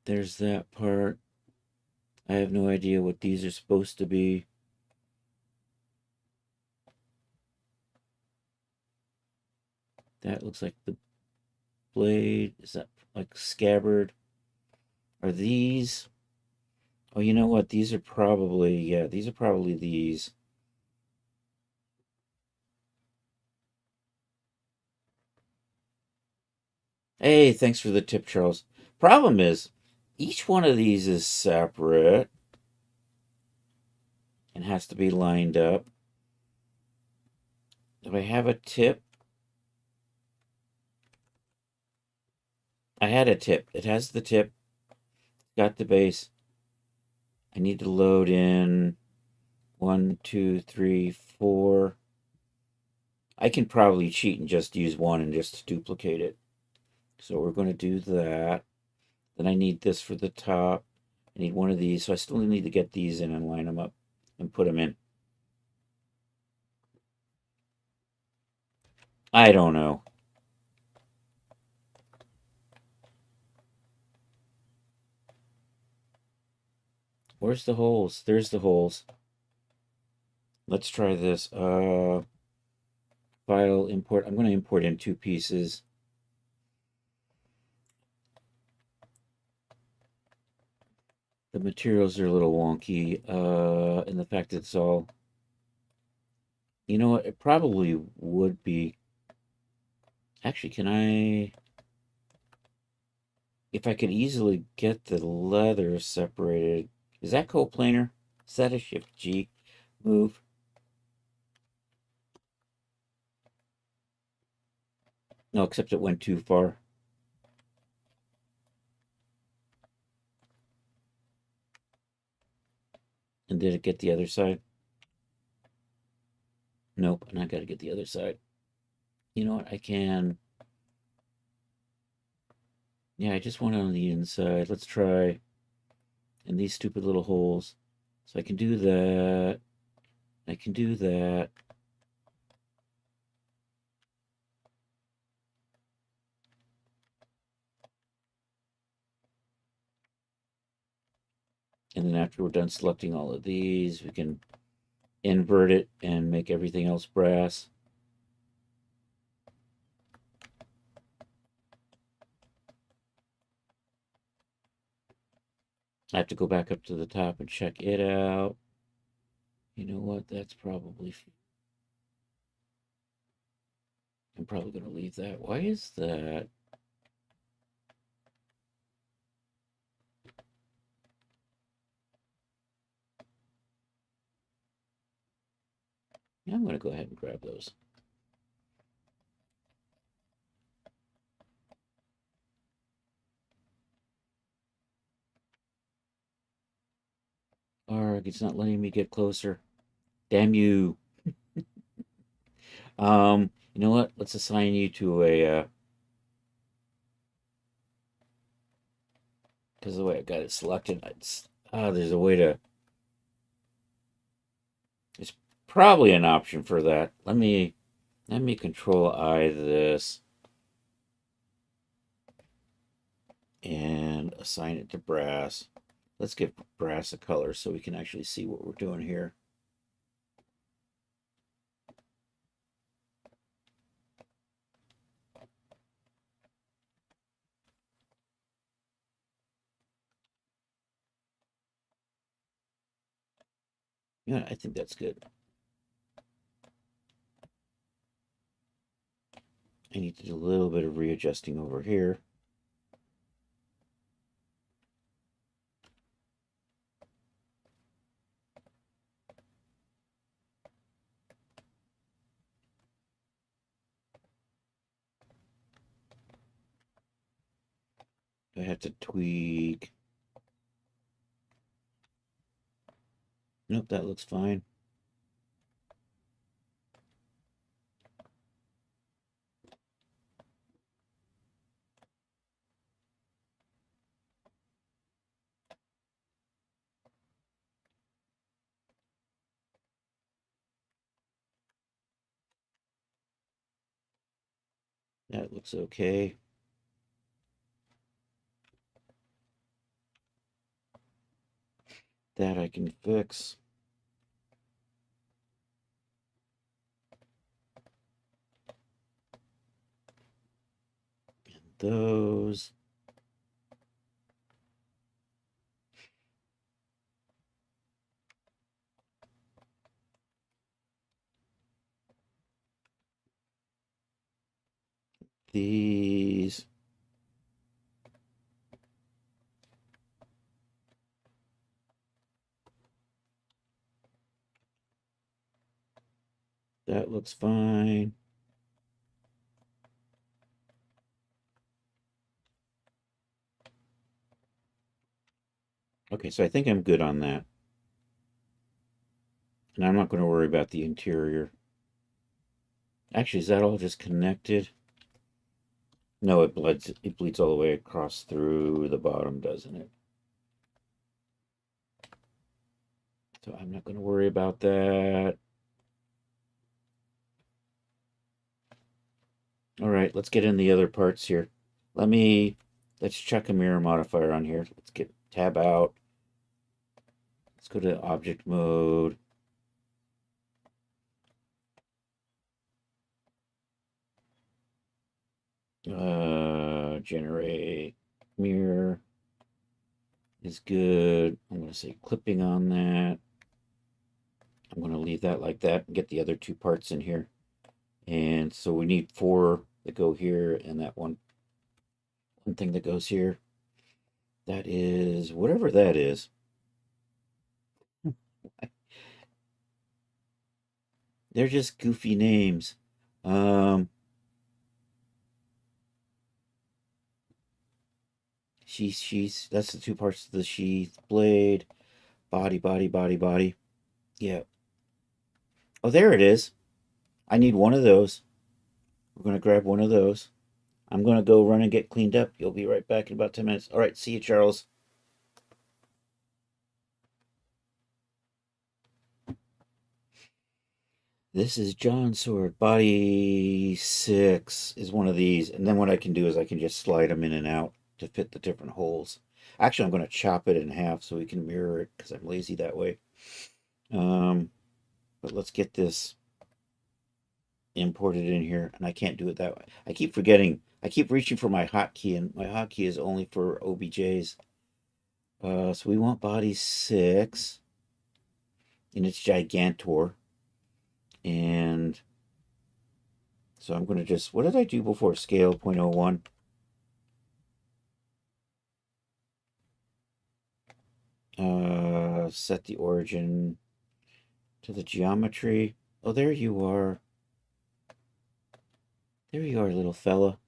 There's that part. I have no idea what these are supposed to be. That looks like the blade. Is that like scabbard? Are these? Oh, you know what? These are probably, yeah, these are probably these. Hey, thanks for the tip, Charles. Problem is, each one of these is separate and has to be lined up. If I have a tip, I had a tip. It has the tip, got the base. I need to load in 1, 2, 3, 4. I can probably cheat and just use one and just duplicate it. So we're going to do that. Then I need this for the top. I need one of these. So I still need to get these in and line them up and put them in. I don't know. Where's the holes? There's the holes. Let's try this. File import. I'm going to import in 2 pieces. The materials are a little wonky. And the fact that it's all. You know what? It probably would be. Actually, can I. If I could easily get the leather separated. Is that coplanar? Is that a Shift G move? No, except it went too far. And did it get the other side? Nope, and I got to get the other side. You know what? I can. Yeah, I just want it on the inside. Let's try. And these stupid little holes. So I can do that. I can do that. And then after we're done selecting all of these, we can invert it and make everything else brass. I have to go back up to the top and check it out. You know what? That's probably. I'm probably going to leave that. Why is that? Yeah, I'm going to go ahead and grab those. Arg, it's not letting me get closer. Damn you. You know what? Let's assign you to a, because the way I got it selected, there's a way to, it's probably an option for that. Let me control I this and assign it to brass. Let's give brass a color so we can actually see what we're doing here. Yeah, I think that's good. I need to do a little bit of readjusting over here. I have to tweak. Nope, that looks fine. That looks okay. That I can fix. And those. These. That looks fine. Okay, so I think I'm good on that. And I'm not going to worry about the interior. Actually, is that all just connected? No, it bleeds all the way across through the bottom, doesn't it? So I'm not going to worry about that. All right, let's get in the other parts here. Let's check a mirror modifier on here. Let's get tab out. Let's go to object mode. Generate mirror is good. I'm going to say clipping on that. I'm going to leave that like that and get the other two parts in here. And so we need 4 that go here and that one thing that goes here. That is whatever that is. They're just goofy names. Um, she's that's the 2 parts of the sheath, blade, body, body, body, body. Yeah. Oh, there it is. I need one of those. We're gonna grab one of those. I'm gonna go run and get cleaned up. You'll be right back in about 10 minutes. All right, see you, Charles. This is John's sword. Body 6 is one of these. And then what I can do is I can just slide them in and out to fit the different holes. Actually, I'm going to chop it in half so we can mirror it because I'm lazy that way. But let's get this imported in here. And I can't do it that way. I keep forgetting. I keep reaching for my hotkey, and my hotkey is only for OBJs. So we want body 6. And it's Gigantor. And so I'm going to just, what did I do before? Scale 0.01. Set the origin to the geometry. Oh, there you are. There you are, little fella.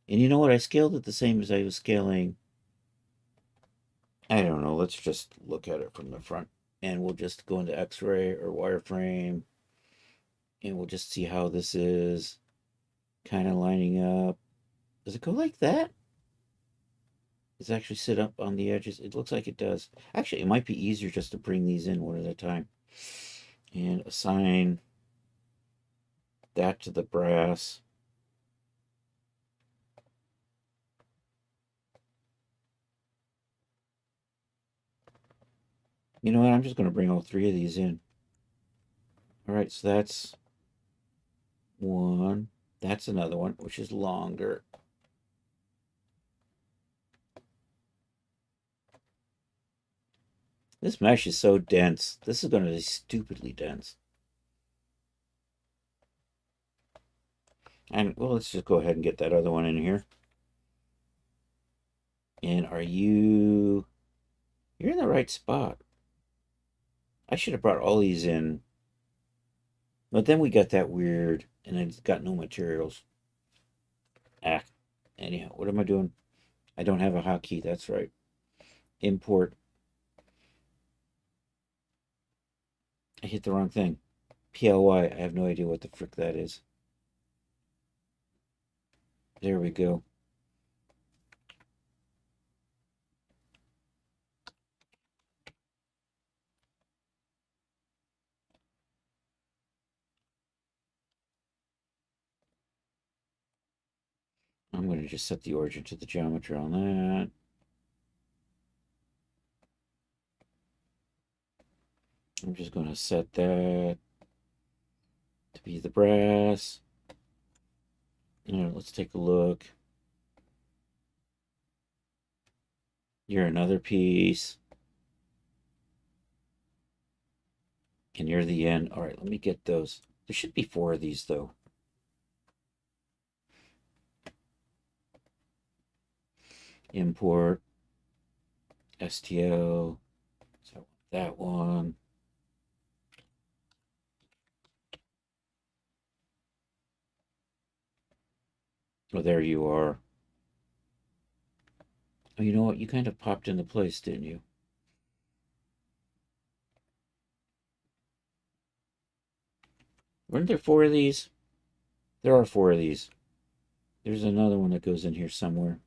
And you know what? I scaled it the same as I was scaling. I don't know. Let's just look at it from the front. And we'll just go into X-ray or wireframe. And we'll just see how this is kind of lining up. Does it go like that? Does it actually sit up on the edges? It looks like it does. Actually, it might be easier just to bring these in one at a time. And assign that to the brass. You know what? I'm just going to bring all three of these in. All right, so that's one. That's another one, which is longer. This mesh is so dense. This is going to be stupidly dense. And, well, let's just go ahead and get that other one in here. And are you... You're in the right spot. I should have brought all these in. But then we got that weird, and it's got no materials. Ah. Anyhow, what am I doing? I don't have a hotkey, that's right. Import. I hit the wrong thing. PLY, I have no idea what the frick that is. There we go. I'm going to just set the origin to the geometry on that. I'm just going to set that to be the brass. All right, let's take a look. You're another piece. And you're the end. All right, let me get those. There should be 4 of these, though. Import. STL. So that one. Oh, there you are. Oh, you know what? You kind of popped into place, didn't you? Weren't there 4 of these? There are 4 of these. There's another one that goes in here somewhere.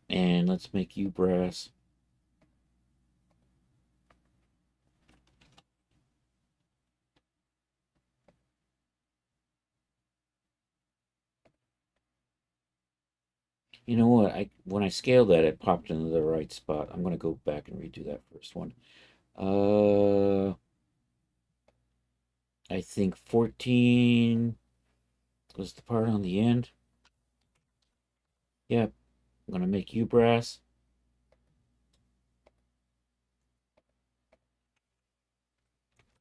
And let's make you brass. You know what? When I scaled that, it popped into the right spot. I'm going to go back and redo that first one. I think 14 was the part on the end. Yep. I'm going to make you brass.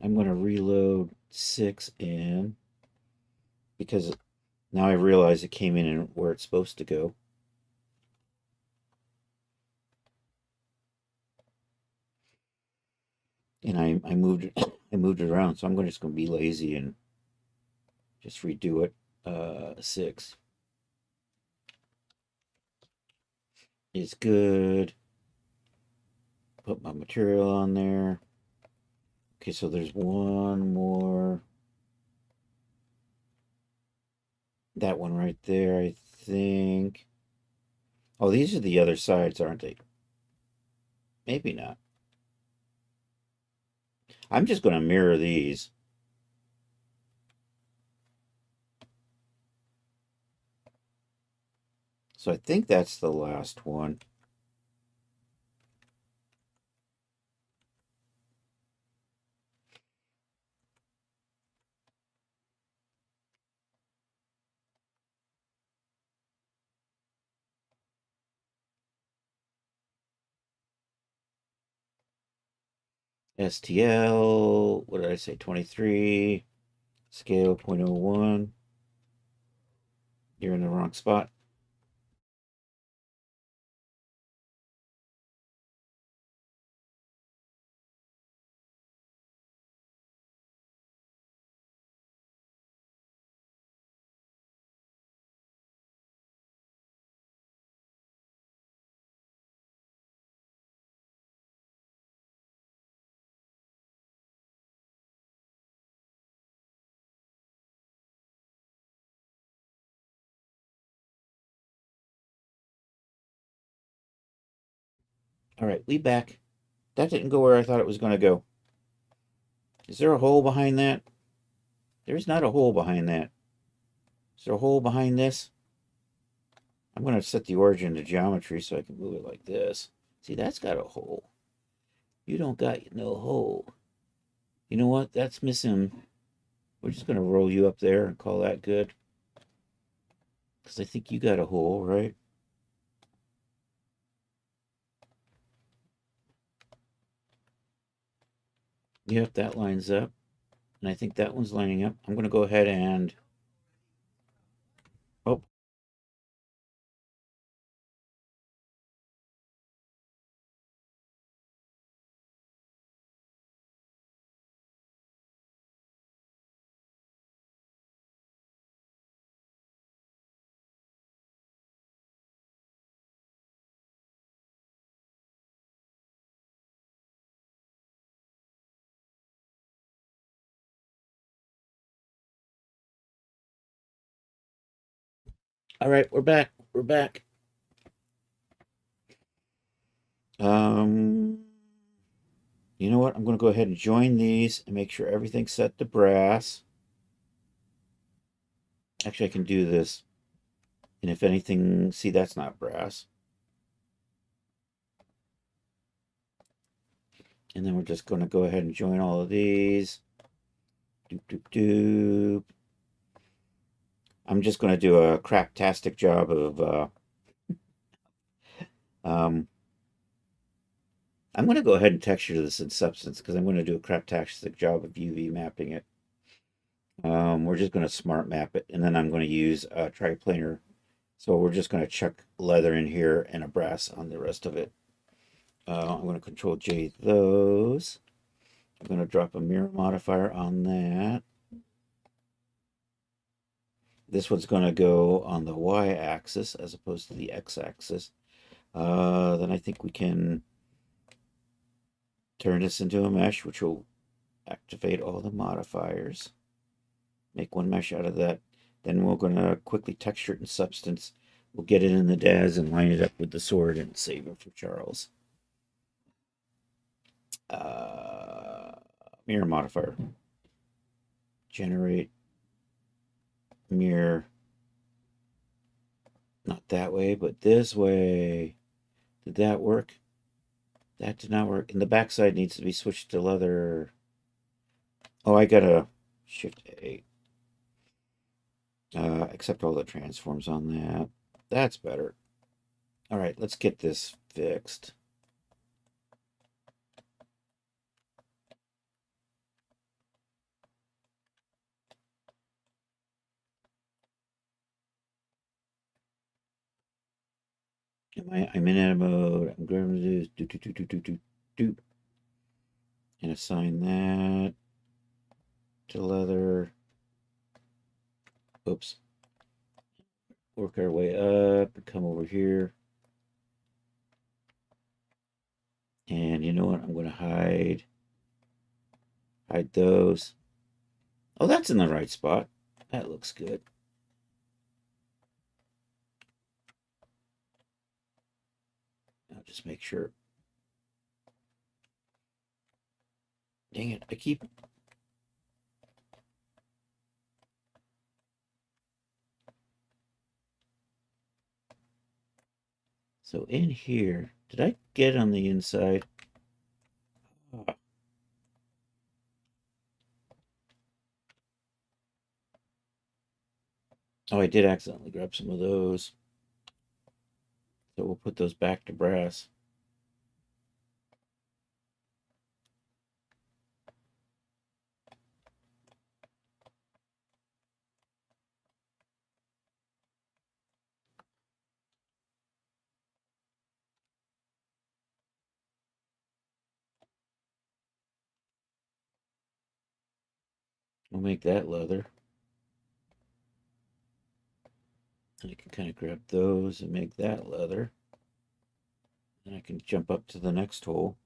I'm going to reload 6 in because now I realize it came in where it's supposed to go. And I moved it I moved it around, so I'm just going to be lazy and just redo it. 6 is good. Put my material on there. Okay, so there's one more. That one right there, I think. Oh, these are the other sides, aren't they? Maybe not. I'm just going to mirror these. So I think that's the last one. STL, what did I say? 23, scale 0.01. You're in the wrong spot. All right, we back. That didn't go where I thought it was going to go. Is there a hole behind that? There's not a hole behind that. Is there a hole behind this? I'm going to set the origin to geometry so I can move it like this. See, that's got a hole. You don't got no hole. You know what? That's missing. We're just going to roll you up there and call that good. Because I think you got a hole, right? Yep, that lines up. And I think that one's lining up. I'm going to go ahead and... Oh, all right, we're back. We're back. Um, you know what? I'm going to go ahead and join these and make sure everything's set to brass. Actually, I can do this. And if anything, see, that's not brass. And then we're just going to go ahead and join all of these. Doop, doop, doop. I'm just going to do a craptastic job of, I'm going to go ahead and texture this in Substance because I'm going to do a craptastic job of UV mapping it. We're just going to smart map it, and then I'm going to use a triplanar. So we're just going to chuck leather in here and a brass on the rest of it. I'm going to Control J those. I'm going to drop a mirror modifier on that. This one's going to go on the y-axis as opposed to the x-axis. Then I think we can turn this into a mesh, which will activate all the modifiers. Make one mesh out of that. Then we're going to quickly texture it in Substance. We'll get it in the DAS and line it up with the sword and save it for Charles. Mirror modifier. Generate mirror. Not that way, but this way. Did that work? That did not work. And the backside needs to be switched to leather. Oh, I gotta Shift A. Accept all the transforms on that. That's better. All right, let's get this fixed. I'm in edit mode. I'm going to do and assign that to leather. Oops. Work our way up and come over here. And you know what? I'm going to hide those. Oh, that's in the right spot. That looks good. I'll just make sure. Dang it, I keep... So in here, did I get on the inside? Oh. Oh, I did accidentally grab some of those. So we'll put those back to brass. We'll make that leather. And I can kind of grab those and make that leather. And I can jump up to the next hole.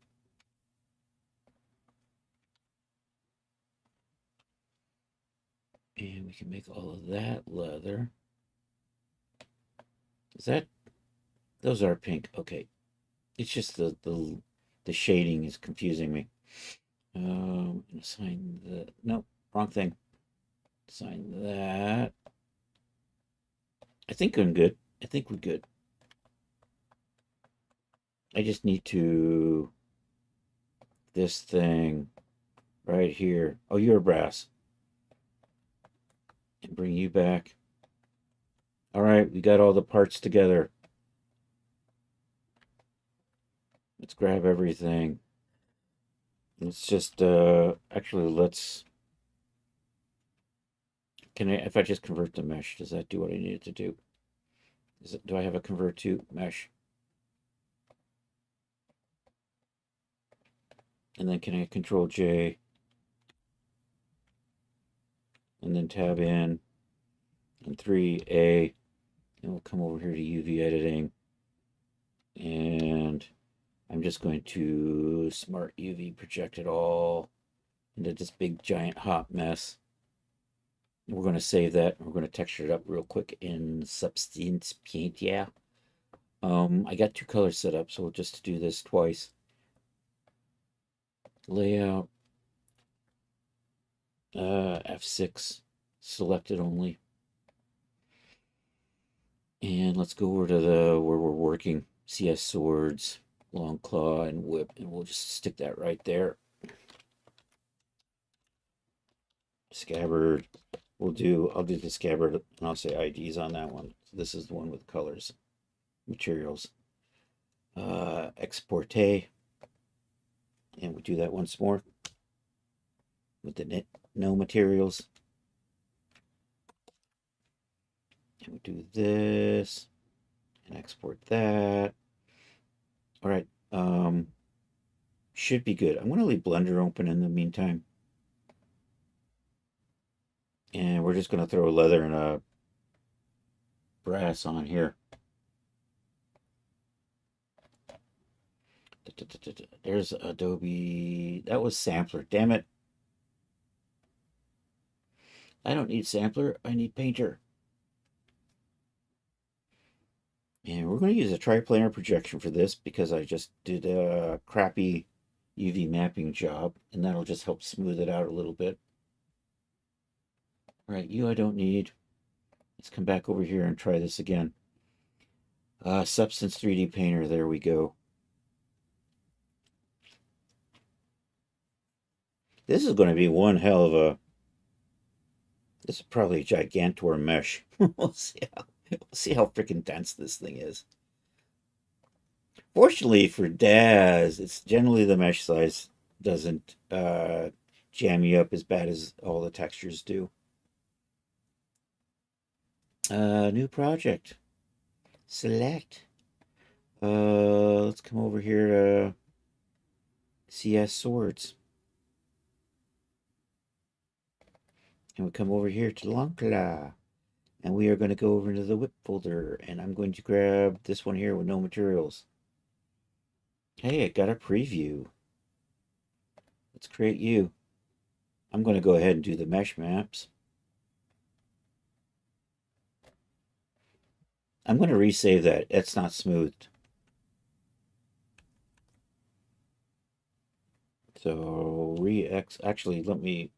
And we can make all of that leather. Is that... Those are pink. Okay. It's just the shading is confusing me. Assign the no wrong thing. Assign that. I think I'm good. I think we're good. I just need to this thing right here. Oh, you're brass. And bring you back. All right, we got all the parts together. Let's grab everything. Let's just actually let's can I if I just convert to mesh, does that do what I need it to do? Do I have a convert to mesh? And then can I control J and then tab in and 3A and we'll come over here to UV editing and I'm just going to smart UV project it all into this big giant hot mess. We're going to save that. We're going to texture it up real quick in Substance Paint. Yeah. I got two colors set up, so we'll just do this twice. Layout. F6. Selected only. And let's go over to the where we're working. CS swords, long claw, and whip, and we'll just stick that right there. Scabbard. I'll do the scabbard and I'll say IDs on that one. So this is the one with colors. Materials. Exporte. And we'll do that once more with the no materials. And we'll do this and export that. All right. Should be good. I'm going to leave Blender open in the meantime. And we're just going to throw a leather and a brass on here. There's Adobe. That was Sampler. Damn it. I don't need Sampler. I need Painter. And we're going to use a triplanar projection for this because I just did a crappy UV mapping job. And that'll just help smooth it out a little bit. All right, you I don't need. Let's come back over here and try this again. Substance 3D Painter. There we go. This is going to be one hell of a. This is probably a Gigantor mesh. We'll see how freaking dense this thing is. Fortunately for Daz, it's generally the mesh size doesn't jam you up as bad as all the textures do. New project. Select. Let's come over here to CS Swords. And we come over here to L'Encre. And we are going to go over into the whip folder. And I'm going to grab this one here with no materials. Hey, it got a preview. Let's create you. I'm going to go ahead and do the mesh maps. I'm going to resave that. It's not smoothed. So actually let me,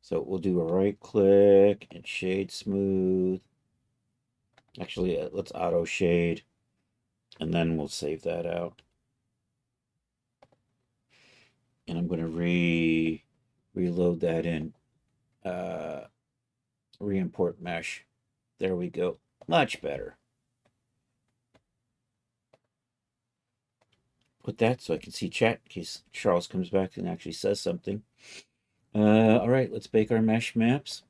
so we'll do a right click and shade smooth. Actually, let's auto shade and then we'll save that out. And I'm going to reload that in re-import mesh. There we go. Much better. Put that so I can see chat in case Charles comes back and actually says something. All right, let's bake our mesh maps.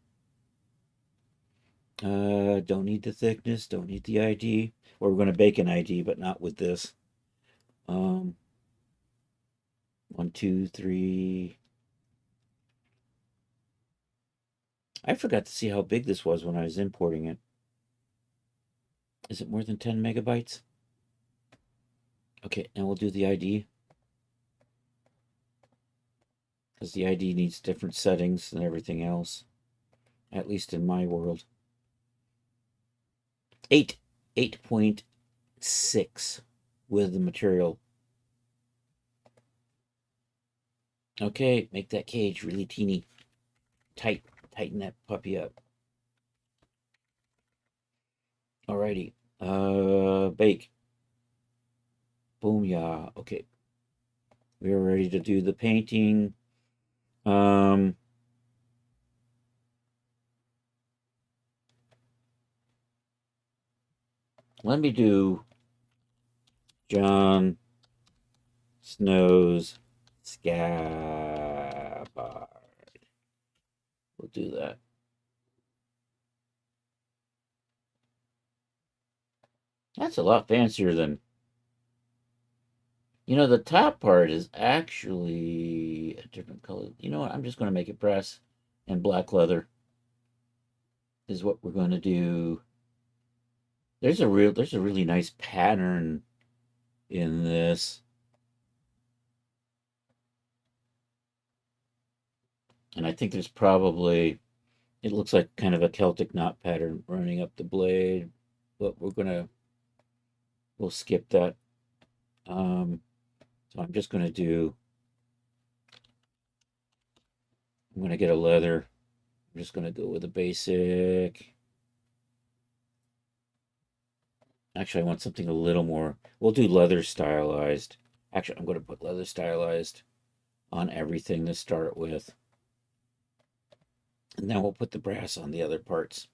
Don't need the thickness, don't need the ID. Or we're going to bake an ID, but not with this. 1, 2, 3. I forgot to see how big this was when I was importing it. Is it more than 10 megabytes? Okay, and we'll do the ID. Because the ID needs different settings than everything else. At least in my world. 8.6 with the material Okay, make that cage really teeny. Tight. Tighten that puppy up. Alrighty. Bake. Boom, yeah. Okay. We are ready to do the painting. Um, Let me do Jon Snow's scabbard. We'll do that. That's a lot fancier than. You know, the top part is actually a different color. You know what? I'm just going to make it brass and black leather is what we're going to do. There's a really nice pattern in this. And I think there's probably, it looks like kind of a Celtic knot pattern running up the blade, but we'll skip that. So I'm just going to I'm going to get a leather. I'm just going to go with a basic. Actually, I want something a little more. We'll do leather stylized. Actually, I'm going to put leather stylized on everything to start with. And then we'll put the brass on the other parts.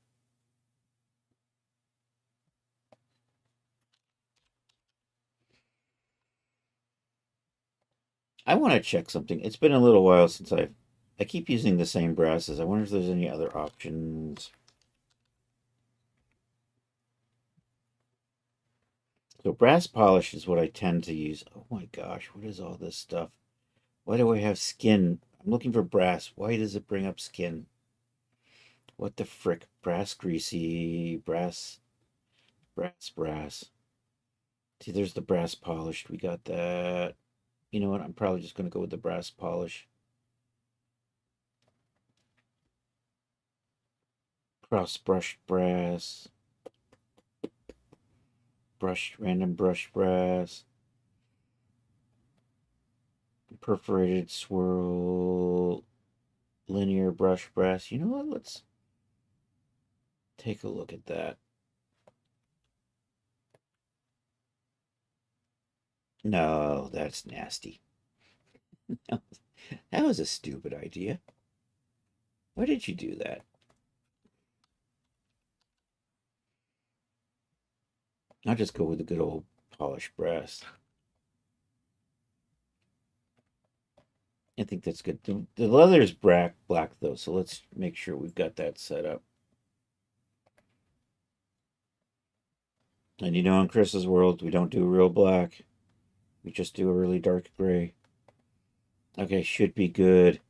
I want to check something. It's been a little while since I keep using the same brasses. I wonder if there's any other options. So brass polish is what I tend to use. Oh my gosh, what is all this stuff? Why do I have skin? I'm looking for brass. Why does it bring up skin? What the frick? Brass greasy, brass. See, there's the brass polished. We got that. You know what? I'm probably just going to go with the brass polish. Cross brushed brass. Random brush brass. Perforated swirl. Linear brush brass. You know what? Let's take a look at that. No, that's nasty. That was a stupid idea. Why did you do that? I'll just go with the good old polished brass. I think that's good. The leather is black though, so let's make sure we've got that set up. And you know, in Chris's world, we don't do real black. We just do a really dark gray. Okay, should be good.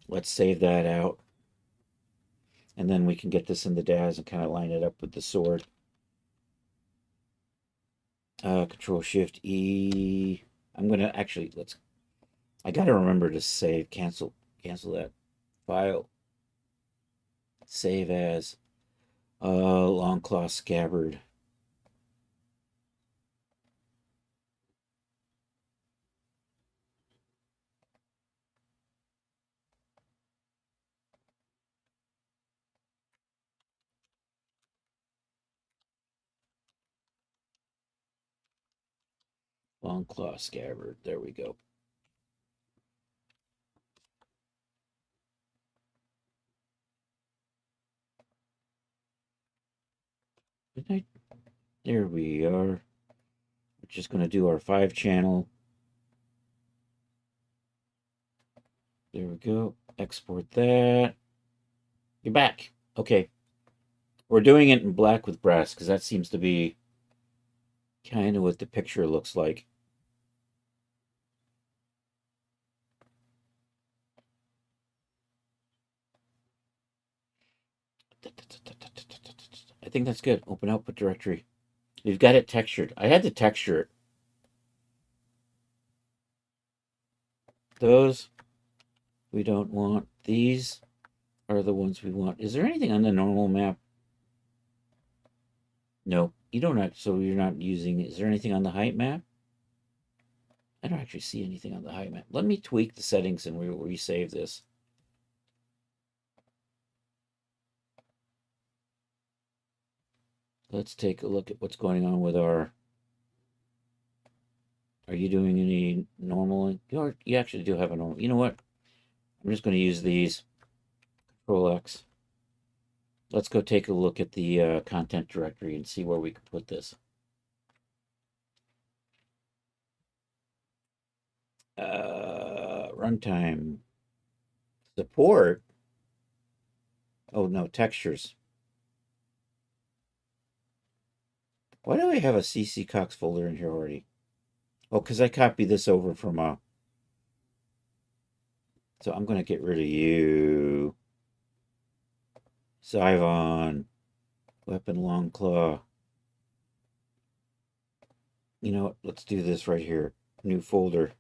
Let's save that out. And then we can get this in the DAS and kind of line it up with the sword. Control Shift E. I'm gonna actually I gotta remember to save, cancel that file. Save as Longclaw Scabbard. Longclaw Scabbard. There we go. There we are. We're just going to do our 5-channel. There we go. Export that. You're back. Okay. We're doing it in black with brass because that seems to be kind of what the picture looks like. I think that's good. Open output directory. We've got it textured. I had to texture it. Those we don't want. These are the ones we want. Is there anything on the normal map? No, you don't have, so you're not using. Is there anything on the height map? I don't actually see anything on the high map. Let me tweak the settings and resave this. Let's take a look at what's going on with our. Are you doing any normal? You actually do have a normal. You know what? I'm just going to use these. Control X. Let's go take a look at the content directory and see where we can put this. Runtime support. Oh no, textures. Why do I have a CC Cox folder in here already? Oh, because I copied this over from a. So I'm going to get rid of you. Zivon. Weapon Longclaw. You know what? Let's do this right here. New folder.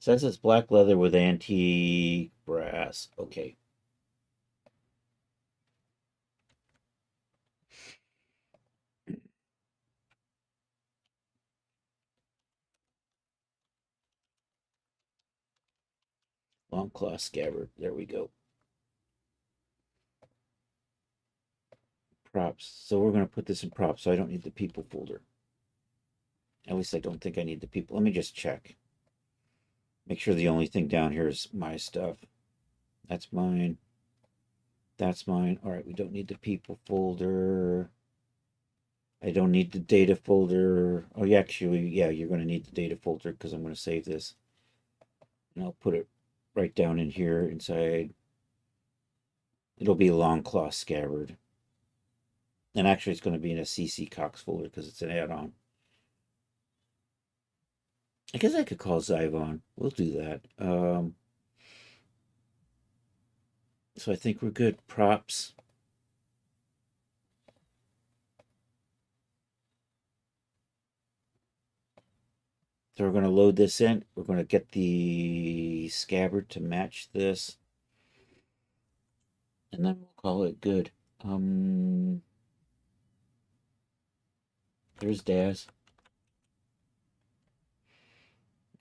Says it's black leather with antique brass. Okay. Longclaw scabbard. There we go. Props. So we're going to put this in props, so I don't need the people folder. At least I don't think I need the people. Let me just check. Make sure the only thing down here is my stuff. That's mine. That's mine. All right, we don't need the people folder. I don't need the data folder. Oh, yeah, actually, yeah, you're going to need the data folder because I'm going to save this. And I'll put it right down in here inside. It'll be Longclaw Scabbard. And actually, it's going to be in a CC Cox folder because it's an add-on. I guess I could call Zivon. We'll do that. So I think we're good. Props. So we're going to load this in. We're going to get the scabbard to match this. And then we'll call it good. There's Daz.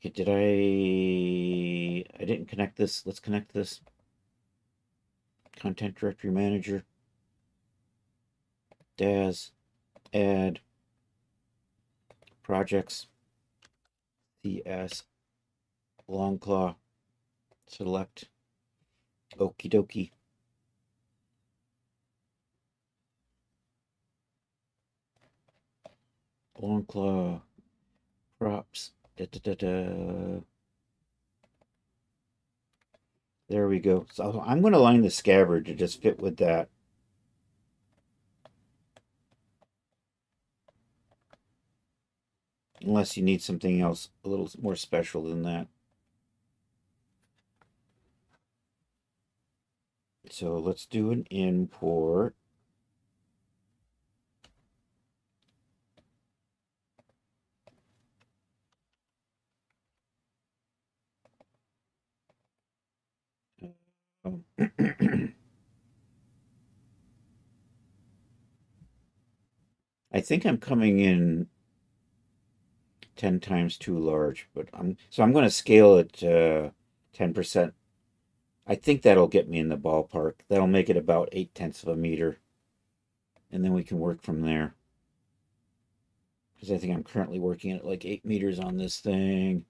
Okay, did I didn't connect this. Let's connect this. Content Directory Manager. Daz. Add. Projects. CS. Longclaw. Select. Okie dokie. Longclaw. Props. Da, da, da, da. There we go. So I'm going to line the scabbard to just fit with that. Unless you need something else a little more special than that. So let's do an import. I think I'm coming in 10 times too large, but I'm going to scale it 10%. I think that'll get me in the ballpark. That'll make it about 8/10 of a meter. And then we can work from there. Because I think I'm currently working at like 8 meters on this thing.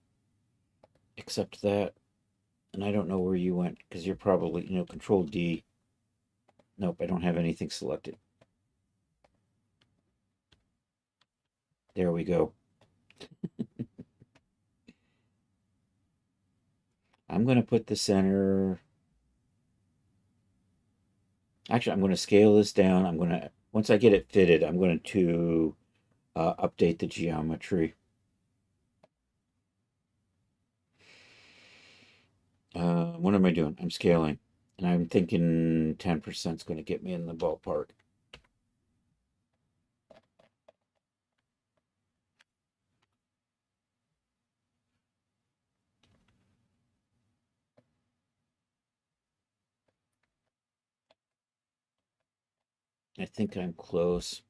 Except that. And I don't know where you went because you're probably, Control D. Nope, I don't have anything selected. There we go. I'm going to put the center. Actually, I'm going to scale this down. Once I get it fitted, I'm going to update the geometry. What am I doing? I'm scaling. And I'm thinking 10% is going to get me in the ballpark. I think I'm close.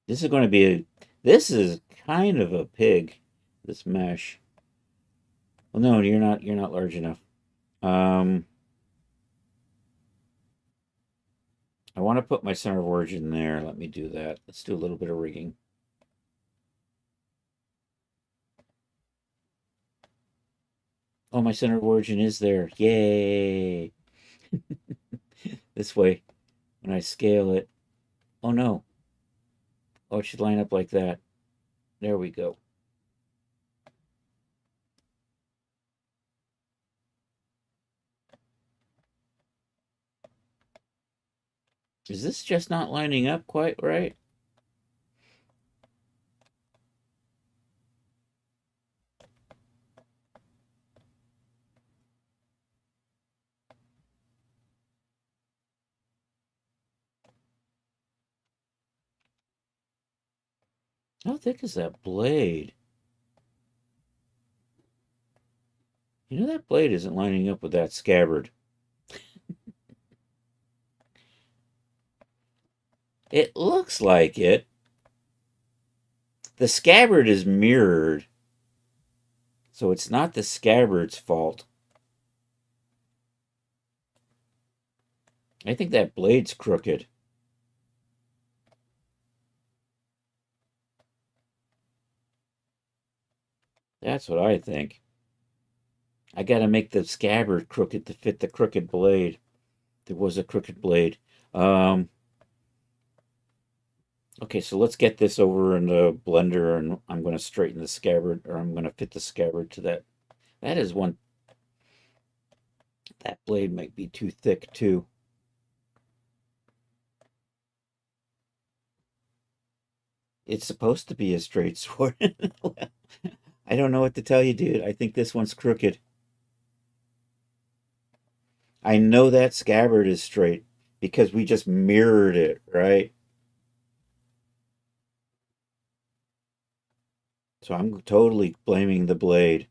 This is going to be this is kind of a pig, this mesh. Well, no, you're not large enough. Um, I want to put my center of origin there. Let me do that. Let's do a little bit of rigging. Oh, my center of origin is there. Yay! This way, when I scale it. Oh no. Oh, it should line up like that. There we go. Is this just not lining up quite right? How thick is that blade? You know, that blade isn't lining up with that scabbard. It looks like it. The scabbard is mirrored, so it's not the scabbard's fault. I think that blade's crooked. That's what I think. I gotta make the scabbard crooked to fit the crooked blade. There was a crooked blade. Um, okay, so let's get this over in the blender, and I'm gonna straighten the scabbard, or I'm gonna fit the scabbard to that. That is one. That blade might be too thick too. It's supposed to be a straight sword. I don't know what to tell you, dude. I think this one's crooked. I know that scabbard is straight because we just mirrored it, right? So I'm totally blaming the blade.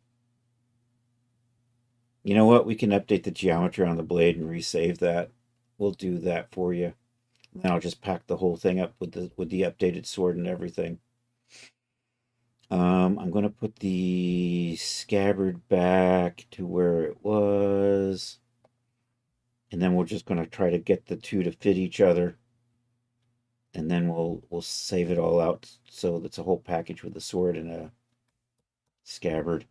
You know what? We can update the geometry on the blade and resave that. We'll do that for you. Then I'll just pack the whole thing up with the updated sword and everything. I'm gonna put the scabbard back to where it was, and then we're just gonna try to get the two to fit each other, and then we'll save it all out so that's a whole package with a sword and a scabbard.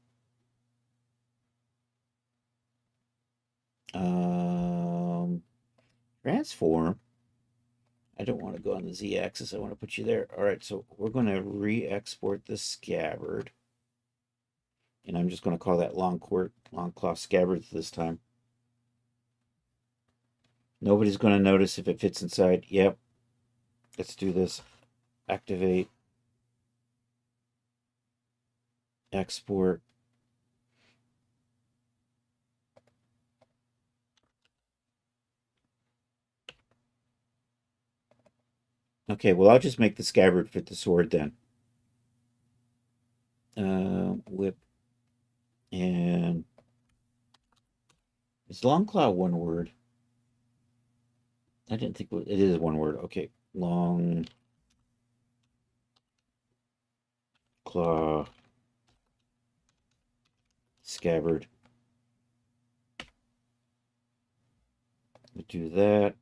Um, Transform. I don't want to go on the z-axis. I want to put you there. All right, so we're going to re-export the scabbard, and I'm just going to call that long claw scabbard this time. Nobody's going to notice if it fits inside. Yep. Let's do this. Activate. Export. Okay, well, I'll just make the scabbard fit the sword then. Whip. And is long claw one word? I didn't think it is one word. Okay, long claw scabbard. We'll do that.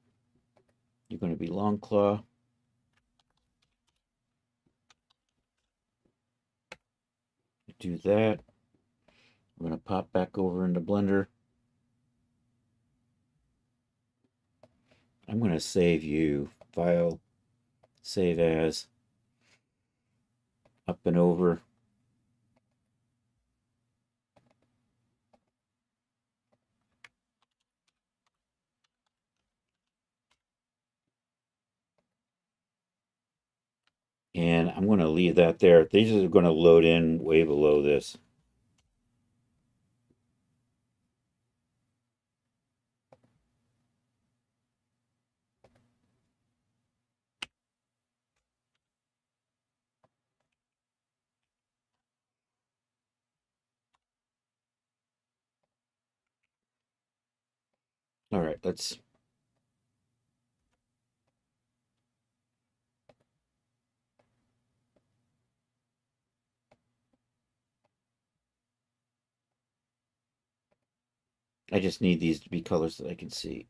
You're going to be long claw. Do that. I'm going to pop back over into Blender. I'm going to save you. File, save as, up and over. And I'm going to leave that there. These are going to load in way below this. All right, let's. I just need these to be colors that I can see.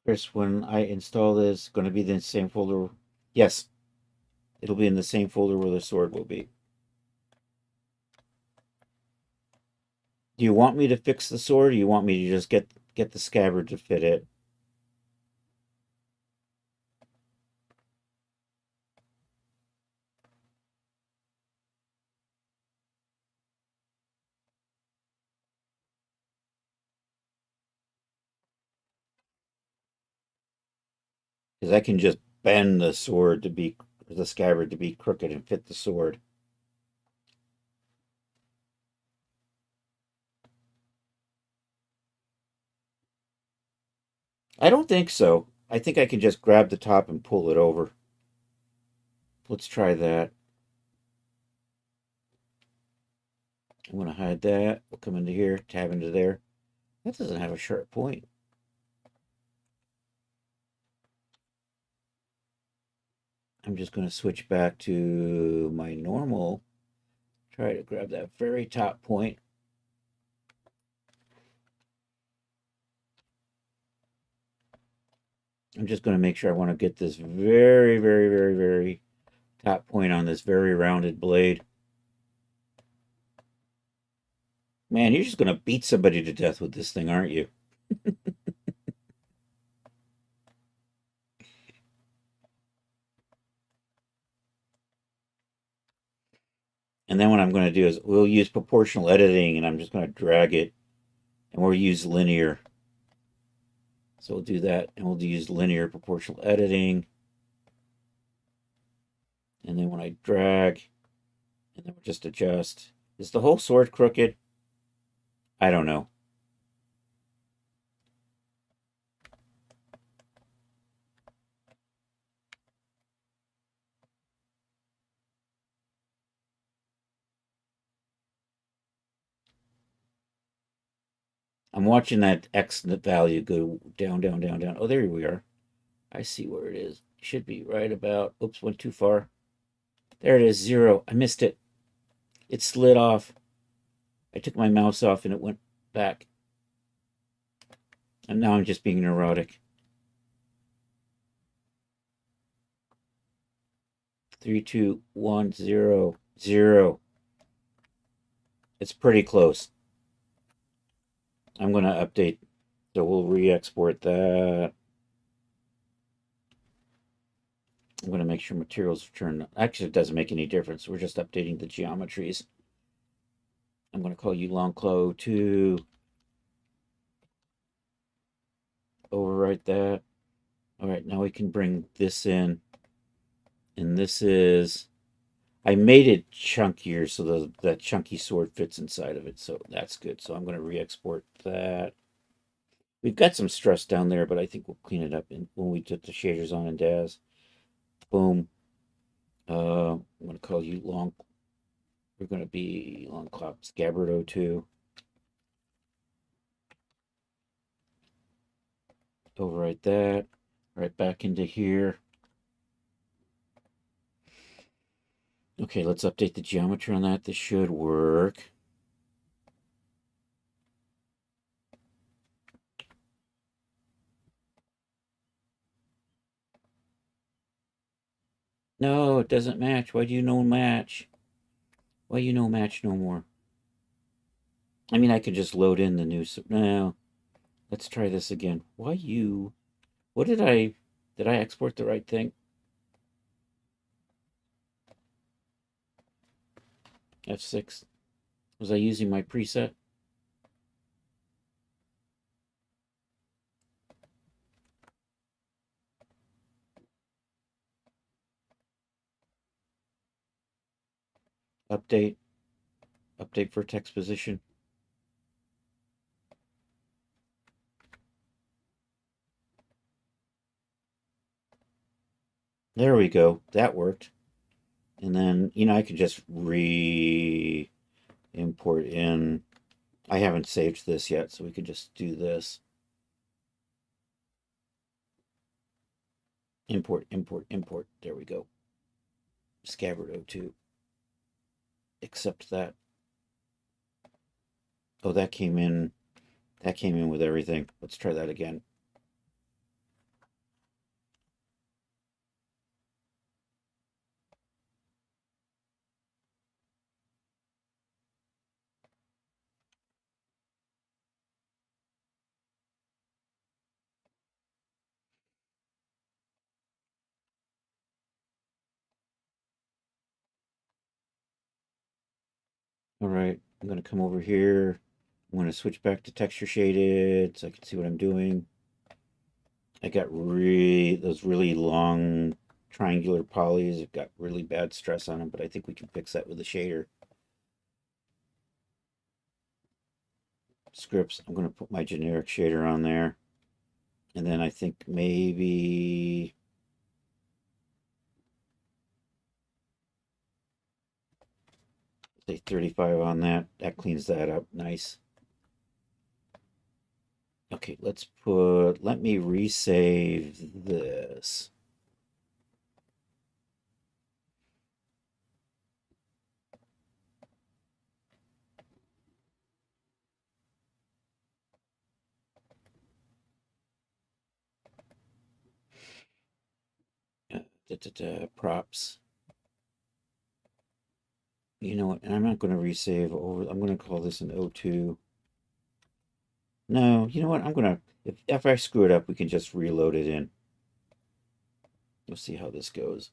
Chris, when I install this, going to be in the same folder. Yes, it'll be in the same folder where the sword will be. Do you want me to fix the sword, or do you want me to just get the scabbard to fit it? Because I can just bend the sword to be the scabbard to be crooked and fit the sword. I don't think so. I think I can just grab the top and pull it over. Let's try that. I'm going to hide that. We'll come into here, tab into there. That doesn't have a sharp point. I'm just going to switch back to my normal. Try to grab that very top point. I'm just going to make sure I want to get this very, very, very, very top point on this very rounded blade. Man, you're just going to beat somebody to death with this thing, aren't you? And then what I'm going to do is we'll use proportional editing, and I'm just going to drag it, and we'll use linear. So we'll do that, and we'll use linear proportional editing. And then when I drag, and then we'll just adjust. Is the whole sword crooked? I don't know. I'm watching that X value go down, down, down, down. Oh, there we are. I see where it is. It should be right about. Oops, went too far. There it is, 0. I missed it. It slid off. I took my mouse off and it went back. And now I'm just being neurotic. 3, 2, 1, 0, 0. It's pretty close. I'm going to update. So we'll re-export that. I'm going to make sure materials return. Actually, it doesn't make any difference. We're just updating the geometries. I'm going to call you Longclaw 2. Overwrite that. All right, now we can bring this in. And this is, I made it chunkier so that chunky sword fits inside of it. So that's good. So I'm going to re-export that. We've got some stress down there, but I think we'll clean it up when we put the shaders on in DAZ. Boom. I'm going to call you Long. We're going to be Longclaw Scabbard 02. Overwrite that. Right back into here. Okay, let's update the geometry on that. This should work. No, it doesn't match. Why do you no match? Why you no match no more? I mean, I could just load in the new. No, let's try this again. Why you? What did I export the right thing? F6. Was I using my preset? Update. Update for text position. There we go. That worked. And then, you know, I could just import in. I haven't saved this yet, so we could just do this. Import, import, import. There we go. Scabbard 02. Accept that. Oh, that came in. That came in with everything. Let's try that again. All right, I'm going to come over here. I'm going to switch back to texture shaded so I can see what I'm doing. I got those really long triangular polys. I've got really bad stress on them, but I think we can fix that with the shader. Scripts, I'm going to put my generic shader on there. And then I think maybe say 35 on that. That cleans that up nice. Okay, let me resave this. Props. You know what? And I'm not going to resave over. I'm going to call this an O2. No, you know what? I'm going to, if I screw it up, we can just reload it in. We'll see how this goes.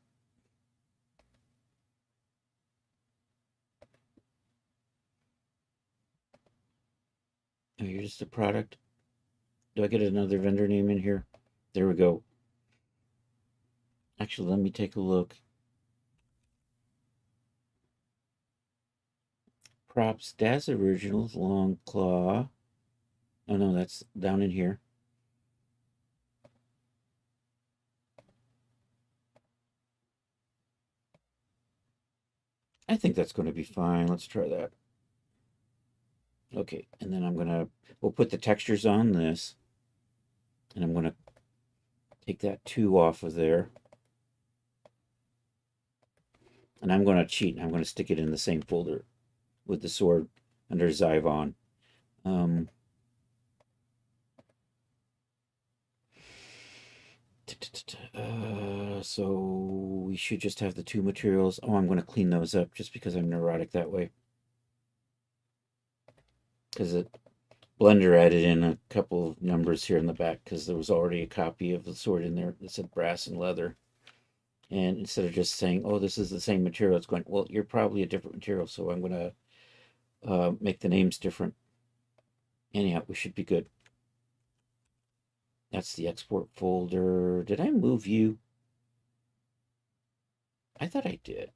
Oh, you're just a product. Do I get another vendor name in here? There we go. Actually, let me take a look. Props, Daz Originals, Long Claw. Oh no, that's down in here. I think that's going to be fine. Let's try that. Okay, and then we'll put the textures on this. And I'm going to take that 2 off of there. And I'm going to cheat. I'm going to stick it in the same folder with the sword under Zyvon. So we should just have the 2 materials. Oh, I'm going to clean those up just because I'm neurotic that way. Because Blender added in a couple of numbers here in the back because there was already a copy of the sword in there that said brass and leather. And instead of just saying, oh, this is the same material, it's going, well, you're probably a different material, so I'm going to make the names different. Anyhow, we should be good. That's the export folder. Did I move you? I thought I did.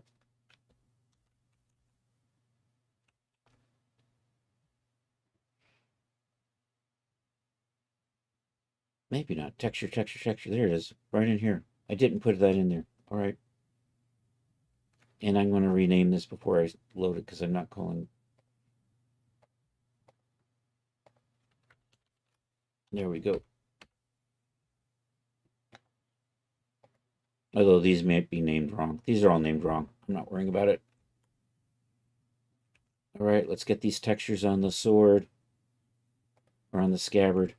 Maybe not. Texture, texture, texture. There it is. Right in here. I didn't put that in there. All right. And I'm going to rename this before I load it because I'm not calling. There we go. Although these may be named wrong. These are all named wrong. I'm not worrying about it. All right, let's get these textures on the sword or on the scabbard.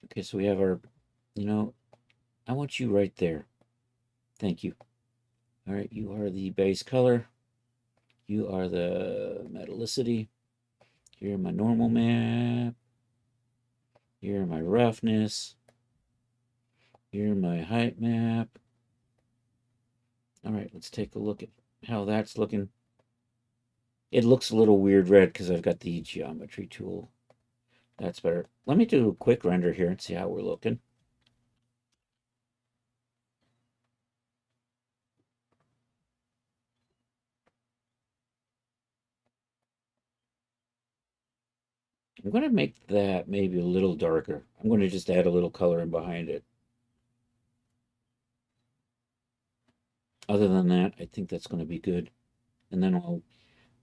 Okay, so we have our, I want you right there. Thank you. All right, you are the base color. You are the metallicity. You're my normal map. You're my roughness. You're my height map. All right, let's take a look at how that's looking. It looks a little weird red because I've got the geometry tool. That's better. Let me do a quick render here and see how we're looking. I'm going to make that maybe a little darker. I'm going to just add a little color in behind it. Other than that, I think that's going to be good. And then I'll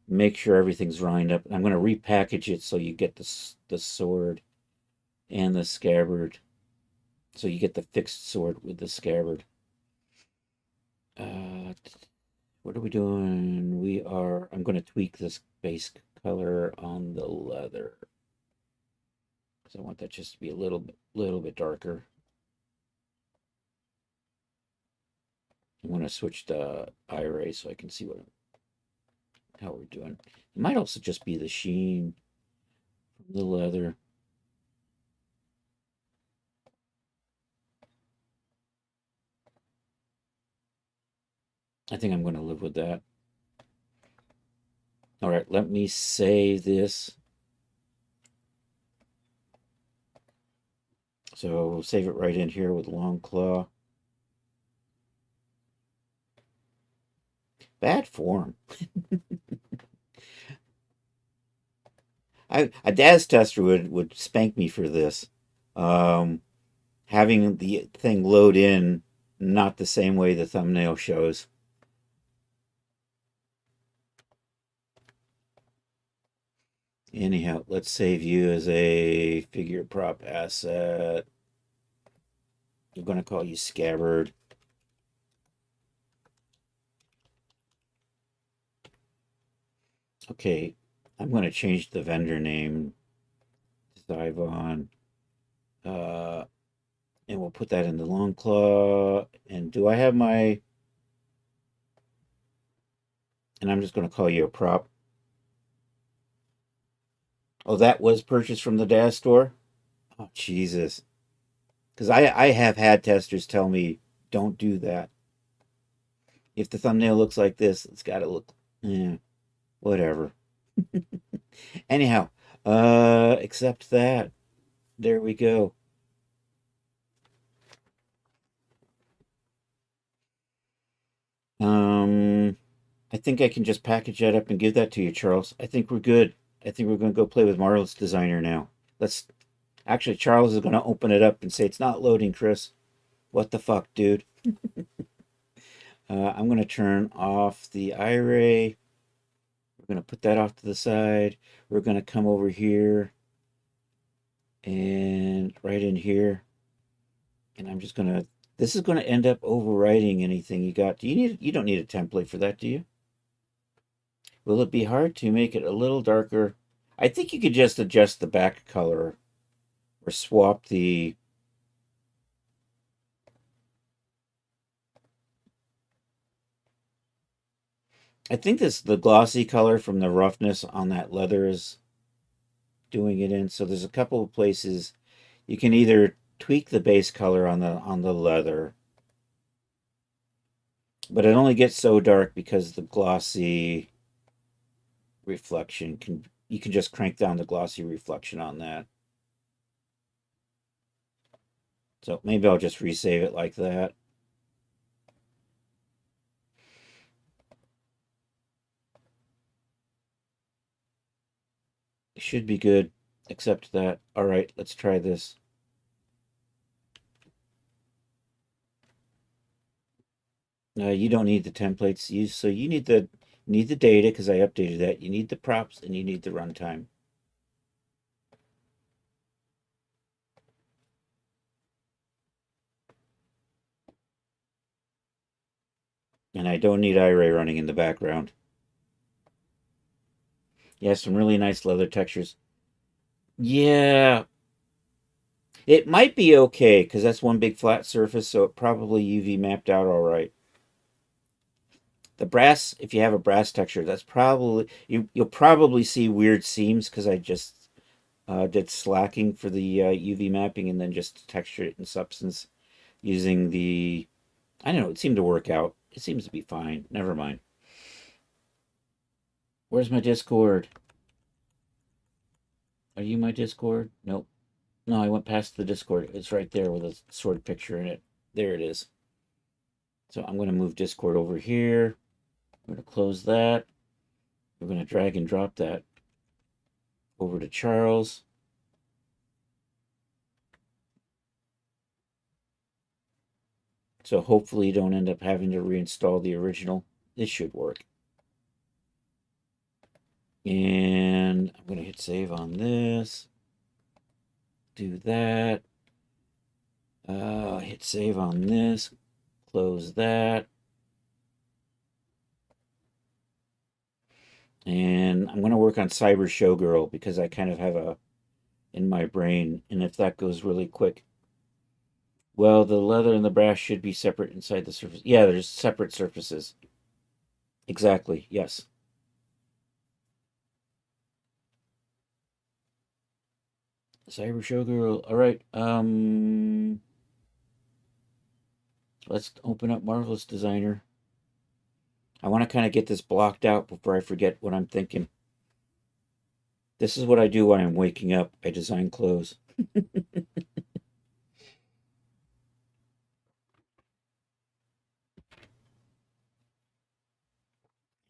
make sure everything's lined up. I'm going to repackage it so you get the sword and the scabbard. So you get the fixed sword with the scabbard. Uh, what are we doing? I'm going to tweak this base color on the leather. Because I want that just to be a little bit darker. I'm going to switch to Iray so I can see how we're doing. It might also just be the sheen from the leather. I think I'm going to live with that. All right, let me save this. So we'll save it right in here with Longclaw. Bad form. A DAS tester would spank me for this. Um, Having the thing load in not the same way the thumbnail shows. Anyhow, let's save you as a figure prop asset. I'm going to call you Scabbard. Okay, I'm going to change the vendor name to Zivon. And we'll put that in the Longclaw. And do I have my... And I'm just going to call you a prop. Oh, that was purchased from the DAS store? Oh, Jesus. Because I have had testers tell me, don't do that. If the thumbnail looks like this, it's got to look... whatever. Anyhow, accept that. There we go. I think I can just package that up and give that to you, Charles. I think we're good. I think we're going to go play with Marvel's Designer now. Let's... Actually, Charles is going to open it up and say, it's not loading, Chris. What the fuck, dude? I'm going to turn off the Iray. We're going to put that off to the side. We're going to come over here and right in here. And I'm just going to... This is going to end up overwriting anything you got. You don't need a template for that, do you? Will it be hard to make it a little darker? I think you could just adjust the back color or swap the... I think the glossy color from the roughness on that leather is doing it in. So there's a couple of places you can either tweak the base color on the leather, but it only gets so dark because the glossy reflection you can just crank down the glossy reflection on that. So maybe I'll just resave it like that. It should be good, except that. All right, let's try this. You don't need the templates. So you need the data because I updated that. You need the props and you need the runtime. And I don't need Iray running in the background. Yeah, some really nice leather textures. Yeah, it might be okay because that's one big flat surface, so it probably UV mapped out all right. The brass, if you have a brass texture, that's probably you'll probably see weird seams because I just did slacking for the UV mapping and then just textured it in substance using the... I don't know, it seemed to work out. It seems to be fine. Never mind. Where's my Discord? Are you my Discord? Nope. No, I went past the Discord. It's right there with a sword picture in it. There it is. So I'm going to move Discord over here. I'm going to close that. We're going to drag and drop that over to Charles. So hopefully you don't end up having to reinstall the original. This should work. And I'm going to hit save on this. Do that. Hit save on this. Close that. And I'm going to work on Cyber Showgirl because I kind of have a in my brain. And if that goes really quick, well, the leather and the brass should be separate inside the surface. Yeah, there's separate surfaces. Exactly. Yes. Cyber Showgirl. All right. Let's open up Marvelous Designer. I want to kind of get this blocked out before I forget what I'm thinking. This is what I do when I'm waking up. I design clothes.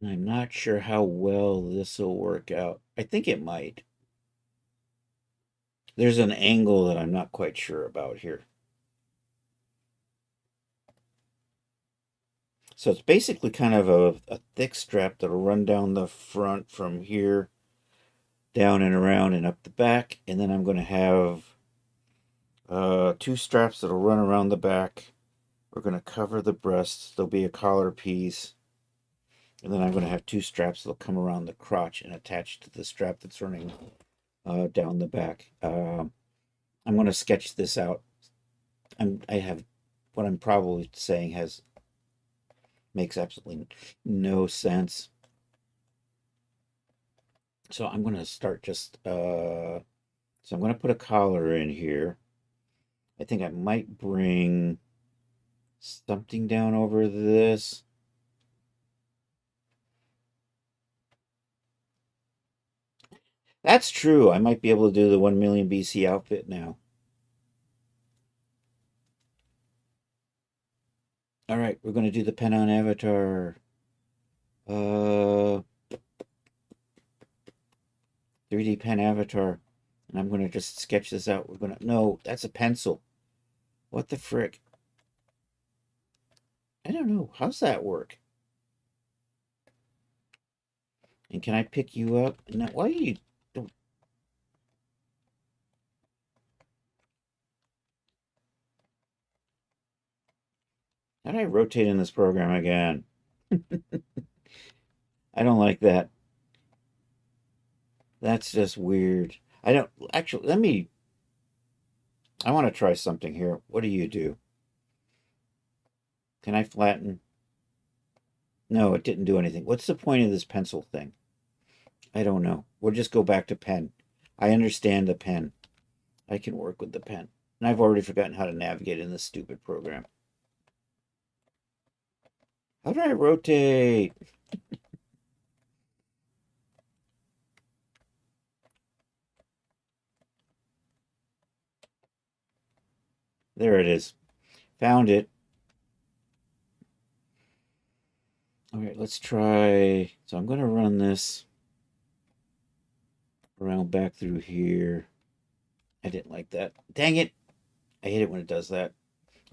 And I'm not sure how well this will work out. I think it might. There's an angle that I'm not quite sure about here. So it's basically kind of a thick strap that'll run down the front from here, down and around and up the back. And then I'm going to have two straps that'll run around the back. We're going to cover the breasts. There'll be a collar piece. And then I'm going to have two straps that'll come around the crotch and attach to the strap that's running down the back. I'm going to sketch this out. I have what I'm probably saying makes absolutely no sense. So I'm going to start just, so I'm going to put a collar in here. I think I might bring something down over this. That's true. I might be able to do the 1 million BC outfit now. All right, we're going to do the pen on avatar. 3D pen avatar. And I'm going to just sketch this out. No, that's a pencil. What the frick? I don't know. How's that work? And can I pick you up? No, why are you... Don't... How do I rotate in this program again? I don't like that. That's just weird. I don't... Actually, let me... I want to try something here. What do you do? Can I flatten? No, it didn't do anything. What's the point of this pencil thing? I don't know. We'll just go back to pen. I understand the pen. I can work with the pen. And I've already forgotten how to navigate in this stupid program. How do I rotate? There it is. Found it. All right, let's try. So I'm going to run this around back through here. I didn't like that. Dang it. I hate it when it does that.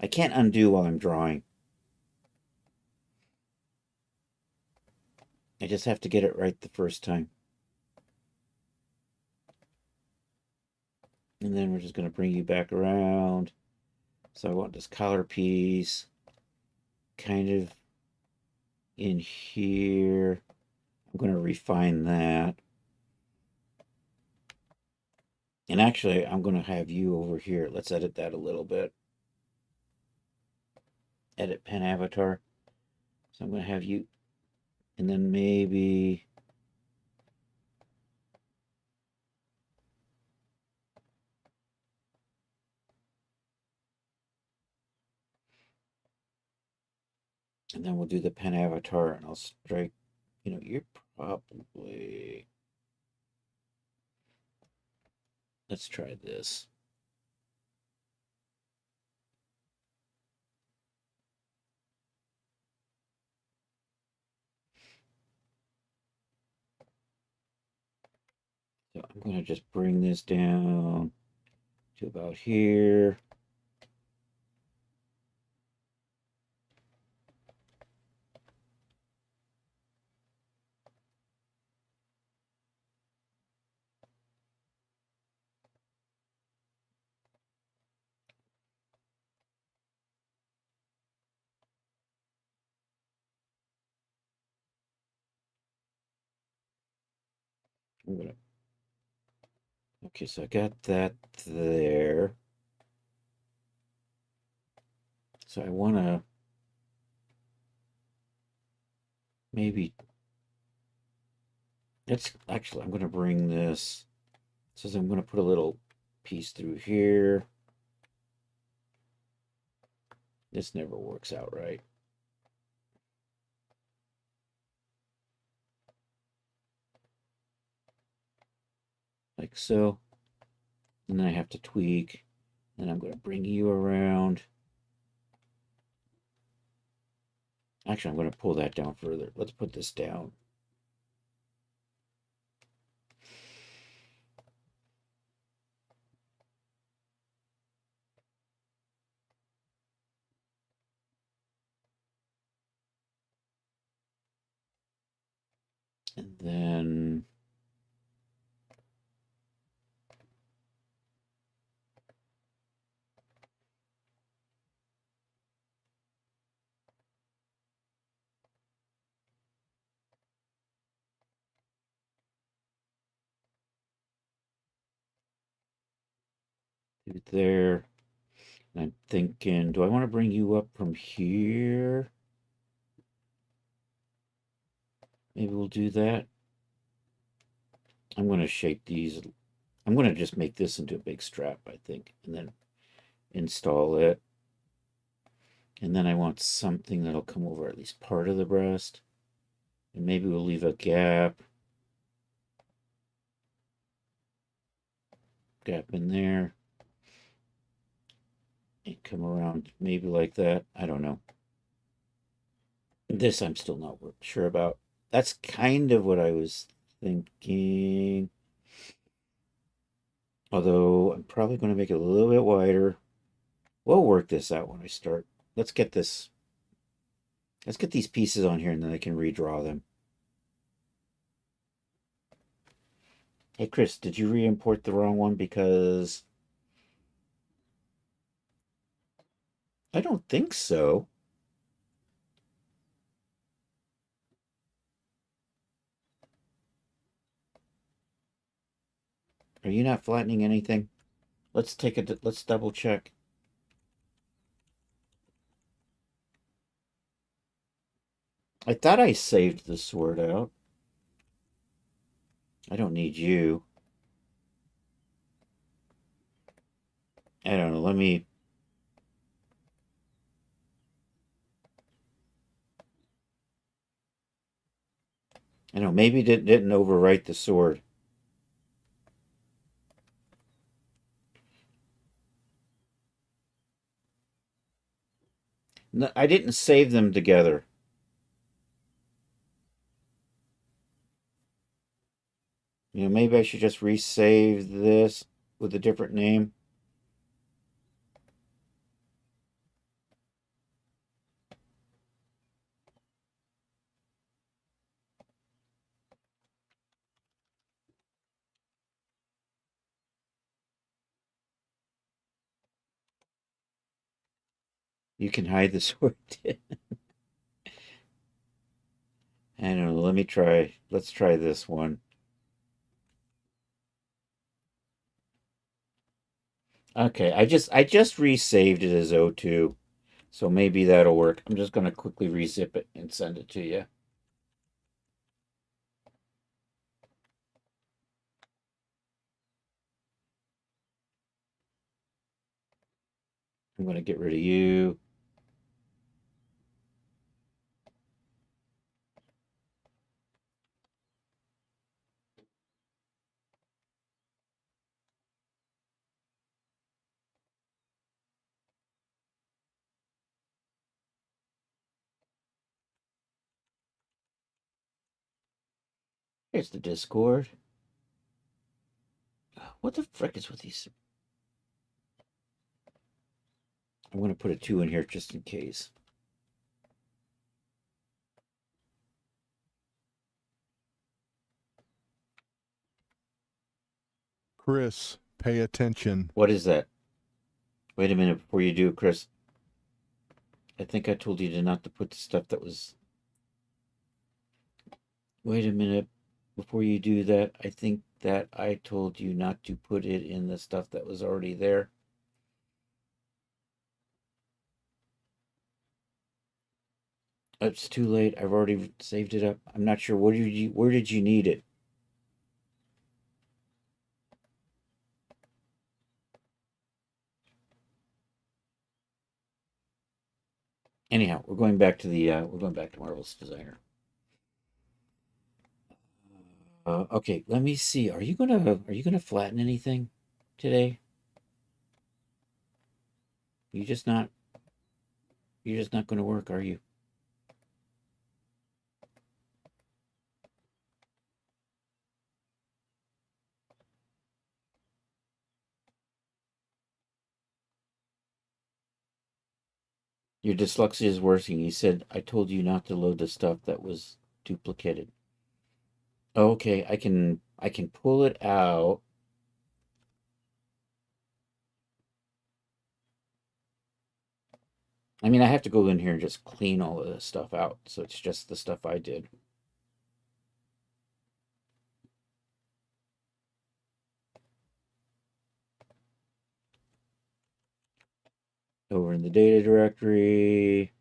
I can't undo while I'm drawing. I just have to get it right the first time. And then we're just going to bring you back around. So I want this collar piece kind of in here. I'm going to refine that. And actually, I'm going to have you over here. Let's edit that a little bit. Edit pen avatar. So I'm going to have you, and then maybe and then we'll do the pen avatar, and I'll strike, you're probably, let's try this. So I'm going to just bring this down to about here. I'm gonna. Okay, so I got that there. So I want to maybe. That's actually, I'm going to bring this. So I'm going to put a little piece through here. This never works out right. Like so. And then I have to tweak. And I'm going to bring you around. Actually, I'm going to pull that down further. Let's put this down. And then there. And I'm thinking, do I want to bring you up from here? Maybe we'll do that. I'm going to shape these. I'm going to just make this into a big strap, I think, and then install it. And then I want something that'll come over at least part of the breast. And maybe we'll leave a gap in there. And come around maybe like that. I don't know. This I'm still not sure about. That's kind of what I was thinking. Although I'm probably going to make it a little bit wider. We'll work this out when I start. Let's get this. Let's get these pieces on here and then I can redraw them. Hey, Chris, did you re-import the wrong one? Because I don't think so. Are you not flattening anything? Let's let's double check. I thought I saved the sword out. I don't need you. I don't know. Let me. I know. Maybe it didn't overwrite the sword. No, I didn't save them together. Maybe I should just resave this with a different name. You can hide the sword. I don't know. Let me try. Let's try this one. Okay, I just resaved it as O2, so maybe that'll work. I'm just gonna quickly rezip it and send it to you. I'm gonna get rid of you. Here's the Discord. What the frick is with these? I'm gonna put a 2 in here just in case. Chris, pay attention. What is that? Wait a minute before you do, Chris. I think I told you to not to put the stuff that was. Wait a minute. before you do that, I think that I told you not to put it in the stuff that was already there. It's too late. I've already saved it up. I'm not sure. Where did you need it? Anyhow, we're going back to Marvel's Designer. Okay, let me see. Are you gonna flatten anything today? You just not you're just not gonna work, are you? Your dyslexia is worsening. He said I told you not to load the stuff that was duplicated. Okay, I can pull it out. I mean, I have to go in here and just clean all of this stuff out, so it's just the stuff I did. Over in the data directory.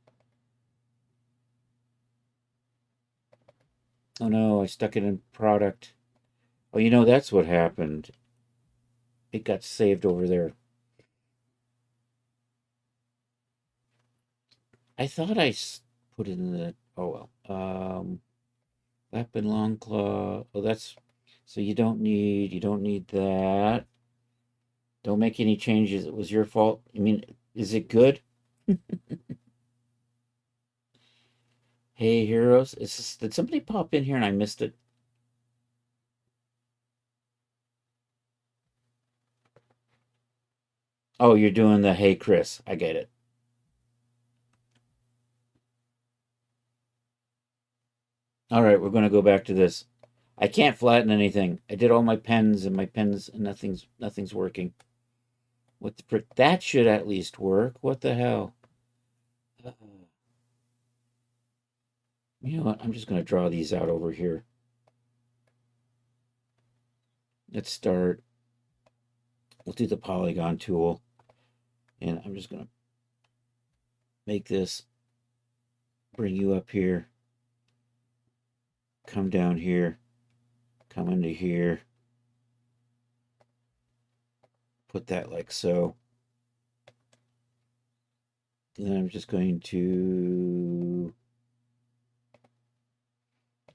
Oh no, I stuck it in product. Oh, that's what happened. It got saved over there. I thought put it in the. Oh well. Weapon long claw. Oh, that's so you don't need that. Don't make any changes. It was your fault. I mean, is it good? Hey, heroes. Did somebody pop in here and I missed it? Oh, you're doing the hey, Chris. I get it. All right, we're gonna go back to this. I can't flatten anything. I did all my pens and nothing's working. What the frick? That should at least work. What the hell? Uh, you know what? I'm just gonna draw these out over here. Let's start. We'll do the polygon tool, and I'm just gonna make this. Bring you up here. Come down here. Come into here. Put that like so. And then I'm just going to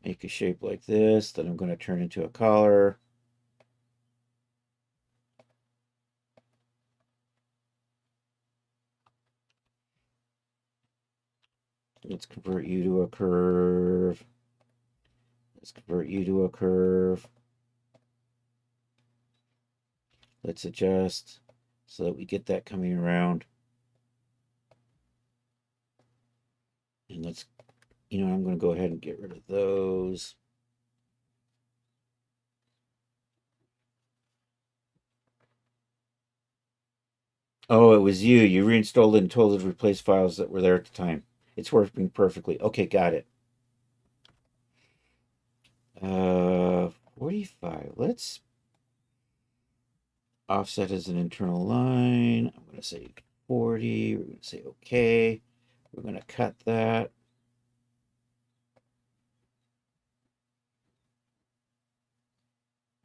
make a shape like this that I'm going to turn into a collar. Let's convert you to a curve. Let's convert you to a curve. Let's adjust so that we get that coming around. And I'm going to go ahead and get rid of those. Oh, it was you. You reinstalled it and told it to replace files that were there at the time. It's working perfectly. Okay, got it. 45. Let's offset as an internal line. I'm going to say 40. We're going to say okay. We're going to cut that.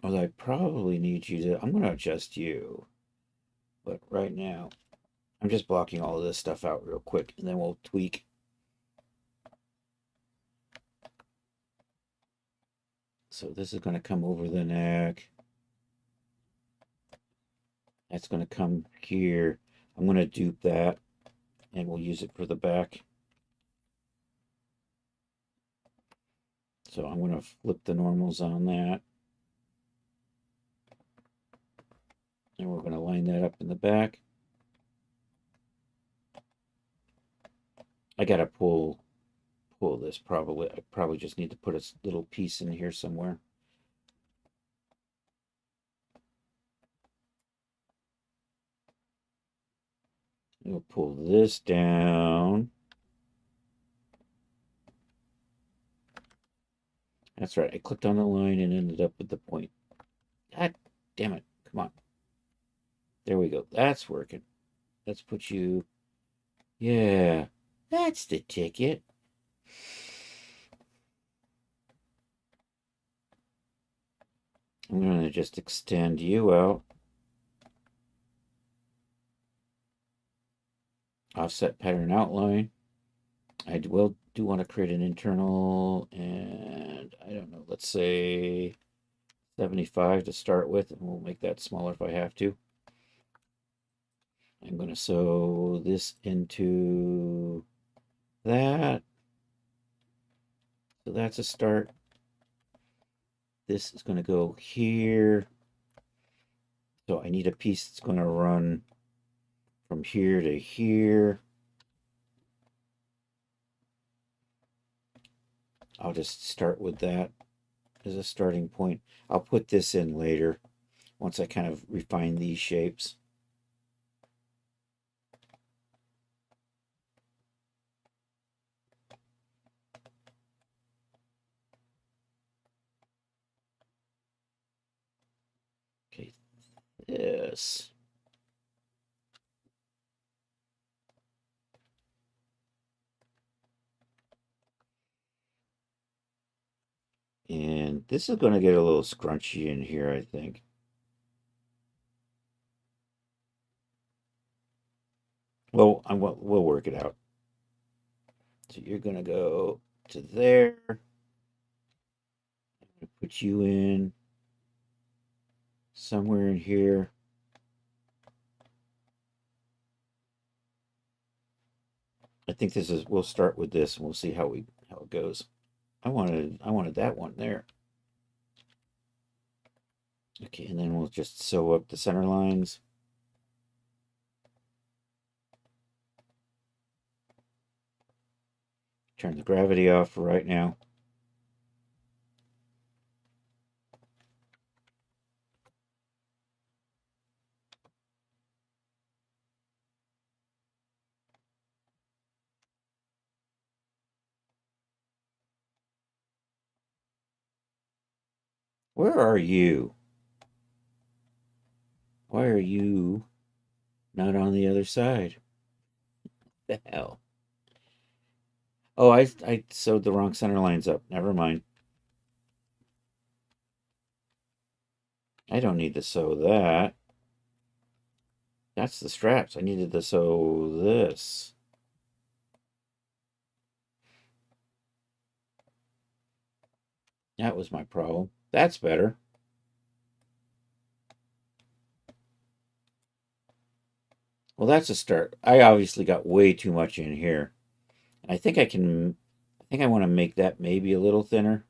Although I probably need you to, I'm going to adjust you. But right now, I'm just blocking all of this stuff out real quick and then we'll tweak. So this is going to come over the neck. That's going to come here. I'm going to dupe that and we'll use it for the back. So I'm going to flip the normals on that. And we're going to line that up in the back. I got to pull this probably. I probably just need to put a little piece in here somewhere. We'll pull this down. That's right. I clicked on the line and ended up with the point. God damn it. Come on. There we go. That's working. Let's put you. Yeah. That's the ticket. I'm going to just extend you out. Offset pattern outline. I will do want to create an internal, and I don't know, let's say 75 to start with, and we'll make that smaller if I have to. I'm going to sew this into that. So that's a start. This is going to go here. So I need a piece that's going to run from here to here. I'll just start with that as a starting point. I'll put this in later once I kind of refine these shapes. Okay, this. And this is going to get a little scrunchy in here, I think. Well, we'll work it out. So you're going to go to there. I'm going to put you in somewhere in here. I think this is. We'll start with this, and we'll see how it goes. I wanted that one there. Okay, and then we'll just sew up the center lines. Turn the gravity off for right now. Where are you? Why are you not on the other side? The hell? Oh, I sewed the wrong center lines up. Never mind. I don't need to sew that. That's the straps. I needed to sew this. That was my problem. That's better. Well, that's a start. I obviously got way too much in here. I think I want to make that maybe a little thinner.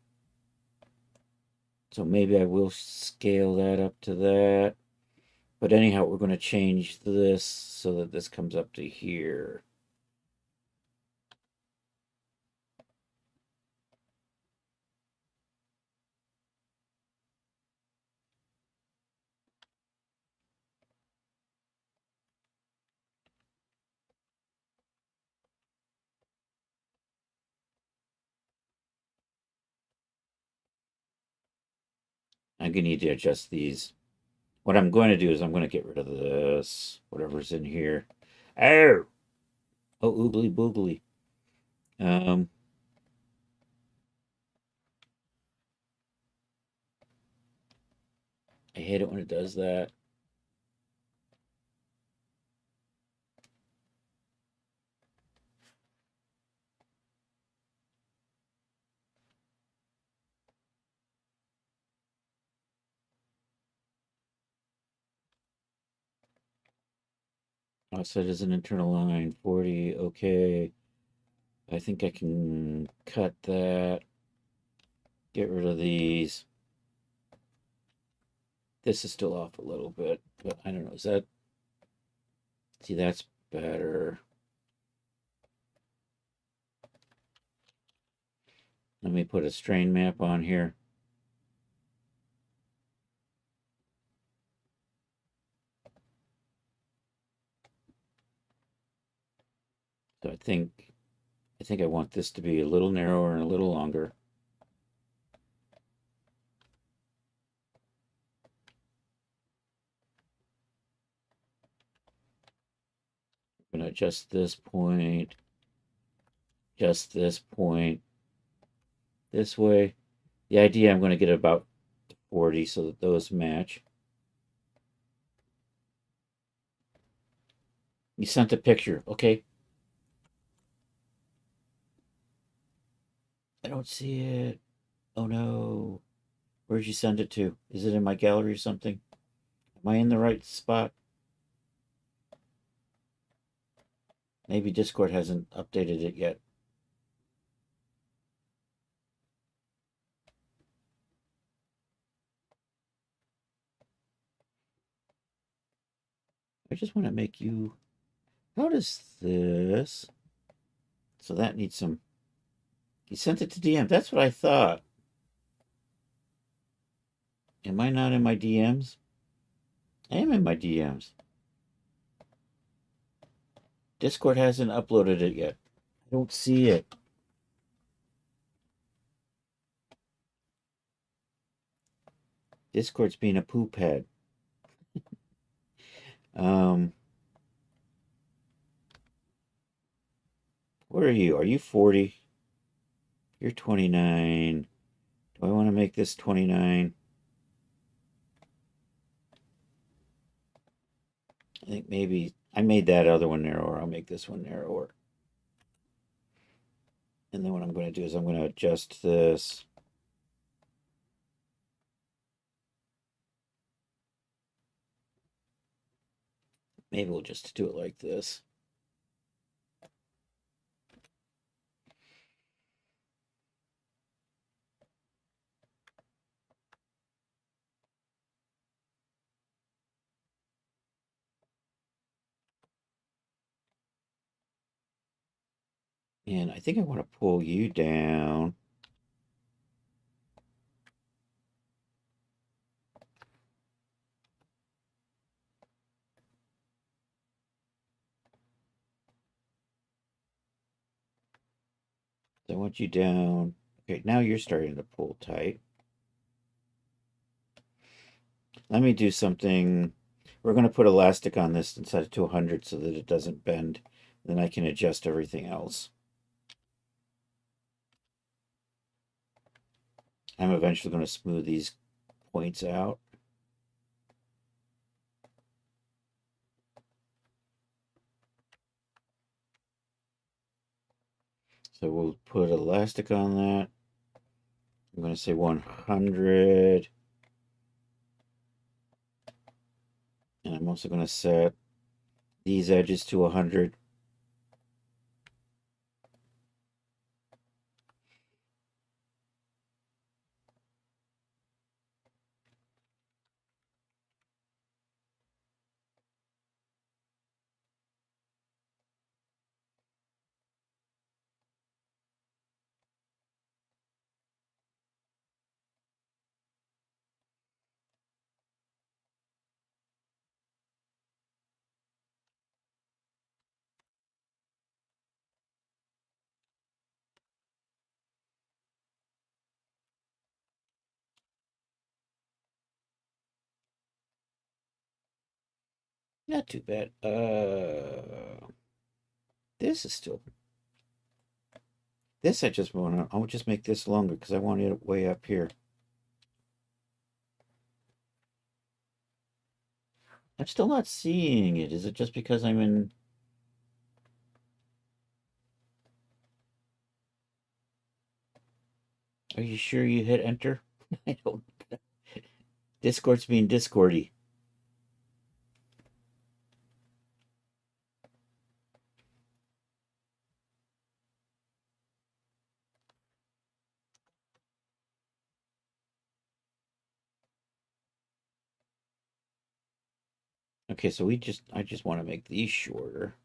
So maybe I will scale that up to that. But anyhow, we're going to change this so that this comes up to here. I'm going to need to adjust these. What I'm going to do is I'm going to get rid of this, whatever's in here. Oh! Oh, oogly boogly. Um, I hate it when it does that. Offset is an internal line, 40, okay. I think I can cut that. Get rid of these. This is still off a little bit, but I don't know. Is that... See, that's better. Let me put a strain map on here. So I think I want this to be a little narrower and a little longer. to adjust this point, adjust this point this way. The idea, I'm going to get about 40 so that those match. You sent a picture, okay? I don't see it. Oh no. Where'd you send it to? Is it in my gallery or something? Am I in the right spot? Maybe Discord hasn't updated it yet. I just want to make you... How does this... So that needs some... You sent it to DM. That's what I thought. Am I not in my DMs? I am in my DMs. Discord hasn't uploaded it yet. I don't see it. Discord's being a poop head. Where are you? Are you 40? You're 29. Do I want to make this 29? I think maybe I made that other one narrower. I'll make this one narrower. And then what I'm going to do is I'm going to adjust this. Maybe we'll just do it like this. And I think I want to pull you down. I want you down. Okay, now you're starting to pull tight. Let me do something. We're going to put elastic on this and set it to 100 so that it doesn't bend. Then I can adjust everything else. I'm eventually going to smooth these points out. So we'll put elastic on that. I'm going to say 100. And I'm also going to set these edges to 100. Not too bad. This is still... This I just want to... I'll just make this longer because I want it way up here. I'm still not seeing it. Is it just because I'm in... Are you sure you hit enter? I don't... Discord's being Discordy. Okay, so I just want to make these shorter.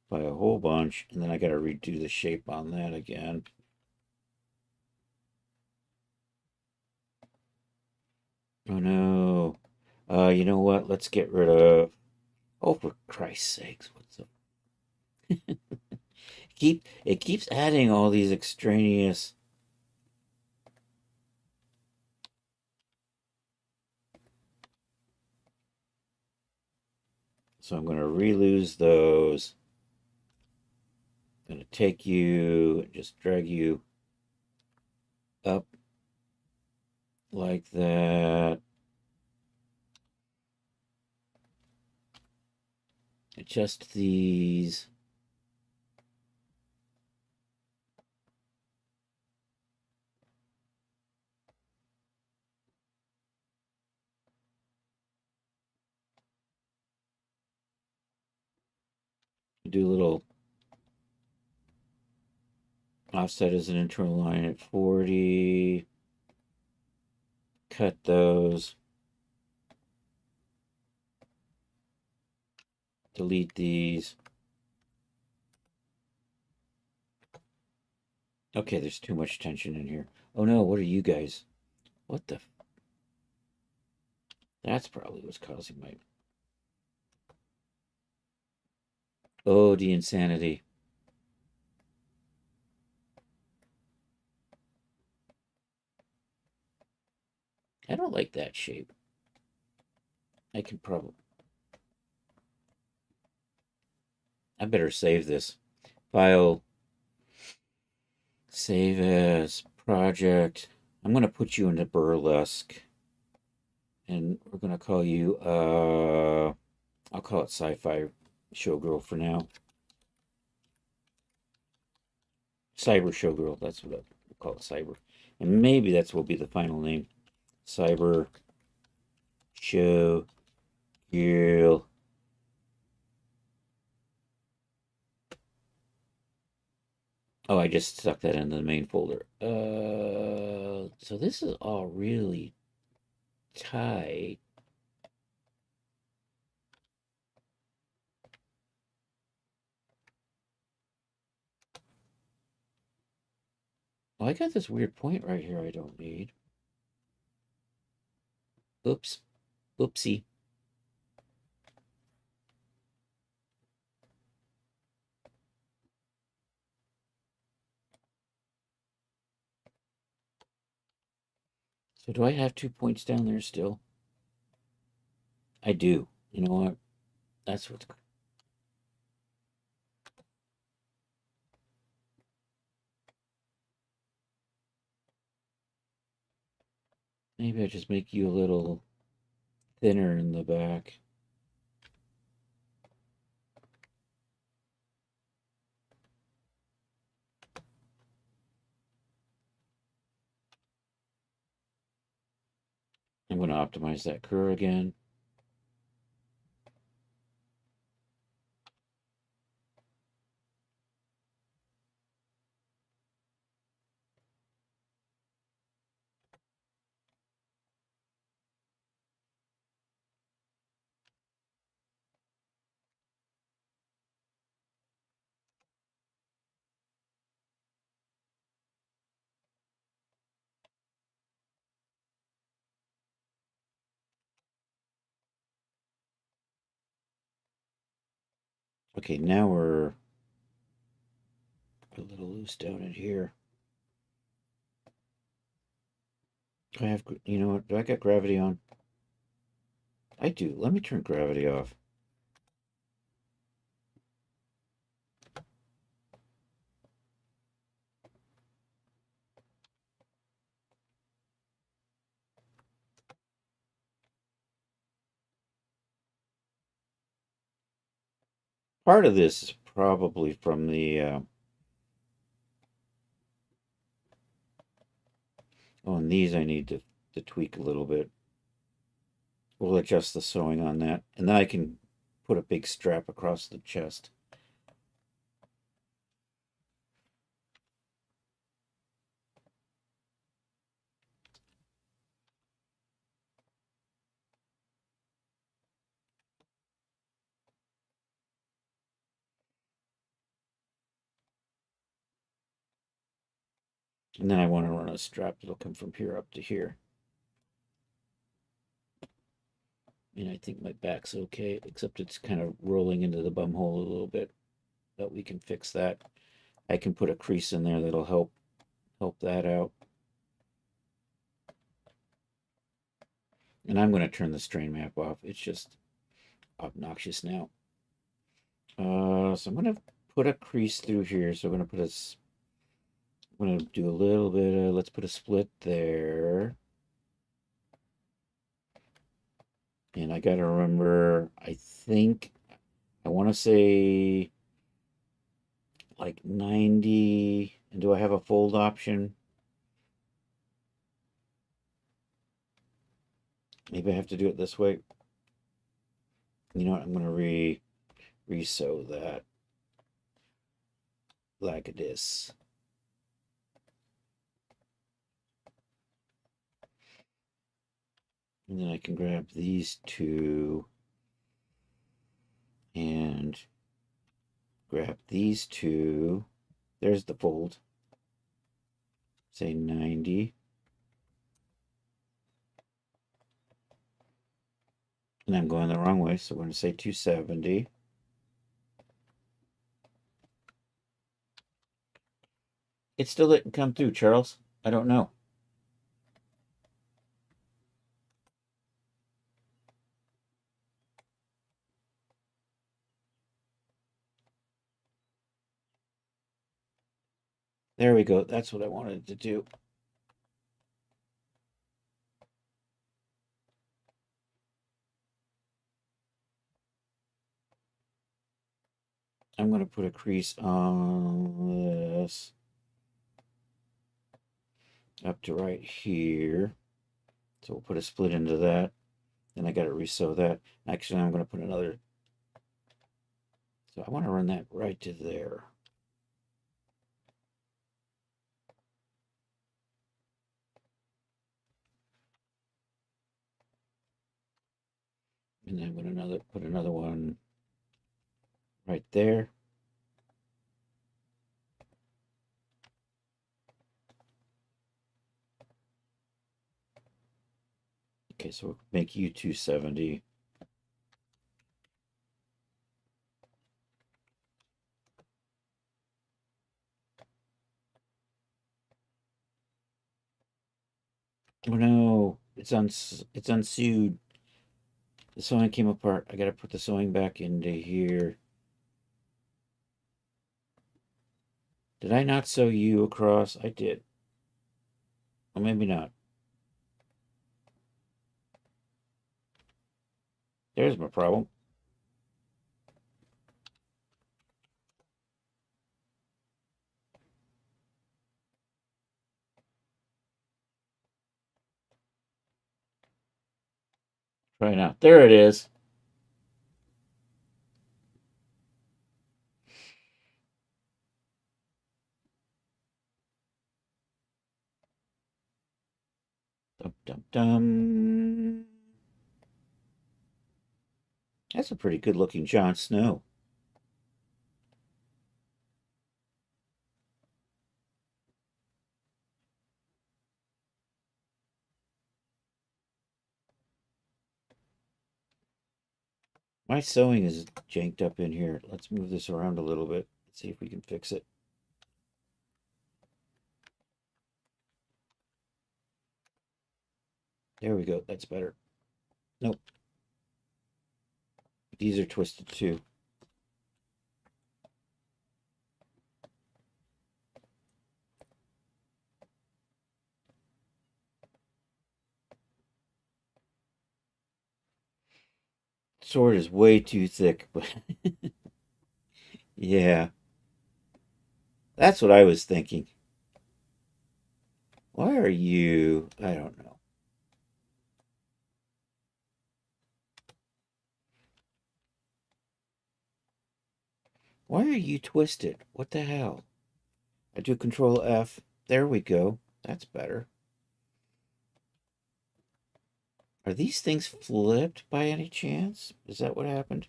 By a whole bunch, and then I got to redo the shape on that again. Oh no. You know what? Let's get rid of... Oh, for Christ's sakes, what's up? It keeps adding all these extraneous... So I'm going to relose those. I'm going to take you and just drag you up like that. Adjust these. Do a little offset as an internal line at 40. Cut those. Delete these. Okay, there's too much tension in here. Oh no, what are you guys? What the? That's probably what's causing my... Oh, the insanity. I don't like that shape. I can probably... I better save this. File. Save as project. I'm going to put you into burlesque. And we're going to call you, I'll call it Sci-Fi Showgirl for now. Cyber Showgirl, that's what I'll call it, Cyber. And maybe that's what will be the final name. Cyber Showgirl. Oh, I just stuck that into the main folder. So this is all really tight. Oh, I got this weird point right here I don't need. Oops. Oopsie. So do I have 2 points down there still? I do. You know what? That's what's... Maybe I just make you a little thinner in the back. I'm going to optimize that curve again. Okay, now we're a little loose down in here. Do I have, you know what? Do I got gravity on? I do. Let me turn gravity off. Part of this is probably from the... oh, and these I need to tweak a little bit. We'll adjust the sewing on that. And then I can put a big strap across the chest. And then I want to run a strap that'll come from here up to here. And I think my back's okay, except it's kind of rolling into the bum hole a little bit. But we can fix that. I can put a crease in there that'll help that out. And I'm going to turn the strain map off. It's just obnoxious now. So I'm gonna put a crease through here. So I'm gonna put I'm gonna do a little bit of, let's put a split there. And I gotta remember, I think I want to say like 90. And do I have a fold option? Maybe I have to do it this way. You know what? I'm gonna re-sew that like this. And then I can grab these two and grab these two. There's the fold. Say 90. And I'm going the wrong way, so we're going to say 270. It still didn't come through, Charles. I don't know. There we go. That's what I wanted to do. I'm going to put a crease on this up to right here. So we'll put a split into that. Then I got to re-sew that. Actually, I'm going to put another. So I want to run that right to there. And then I'm going to put another one right there. Okay, so we'll make you 270. Oh no, it's unsewed. The sewing came apart. I gotta put the sewing back into here. Did I not sew you across? I did. Or maybe not. There's my problem. Try now. There it is. Dum dum dum. That's a pretty good looking Jon Snow. My sewing is janked up in here. Let's move this around a little bit. See if we can fix it. There we go. That's better. Nope. These are twisted too. Sword is way too thick, but yeah. That's what I was thinking. Why are you? I don't know. Why are you twisted? What the hell? I do Control F. There we go. That's better. Are these things flipped by any chance? Is that what happened?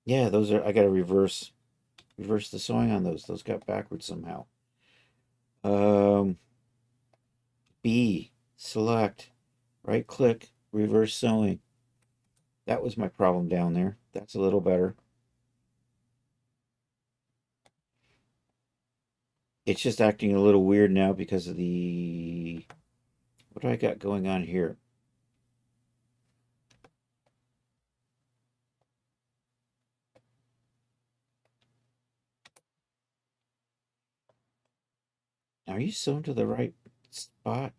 Yeah, those are. I got to reverse the sewing on those. Those got backwards somehow. Um, B, select, right click, reverse sewing. That was my problem down there. That's a little better. It's just acting a little weird now because of the, what do I got going on here? Are you sewn to the right spot?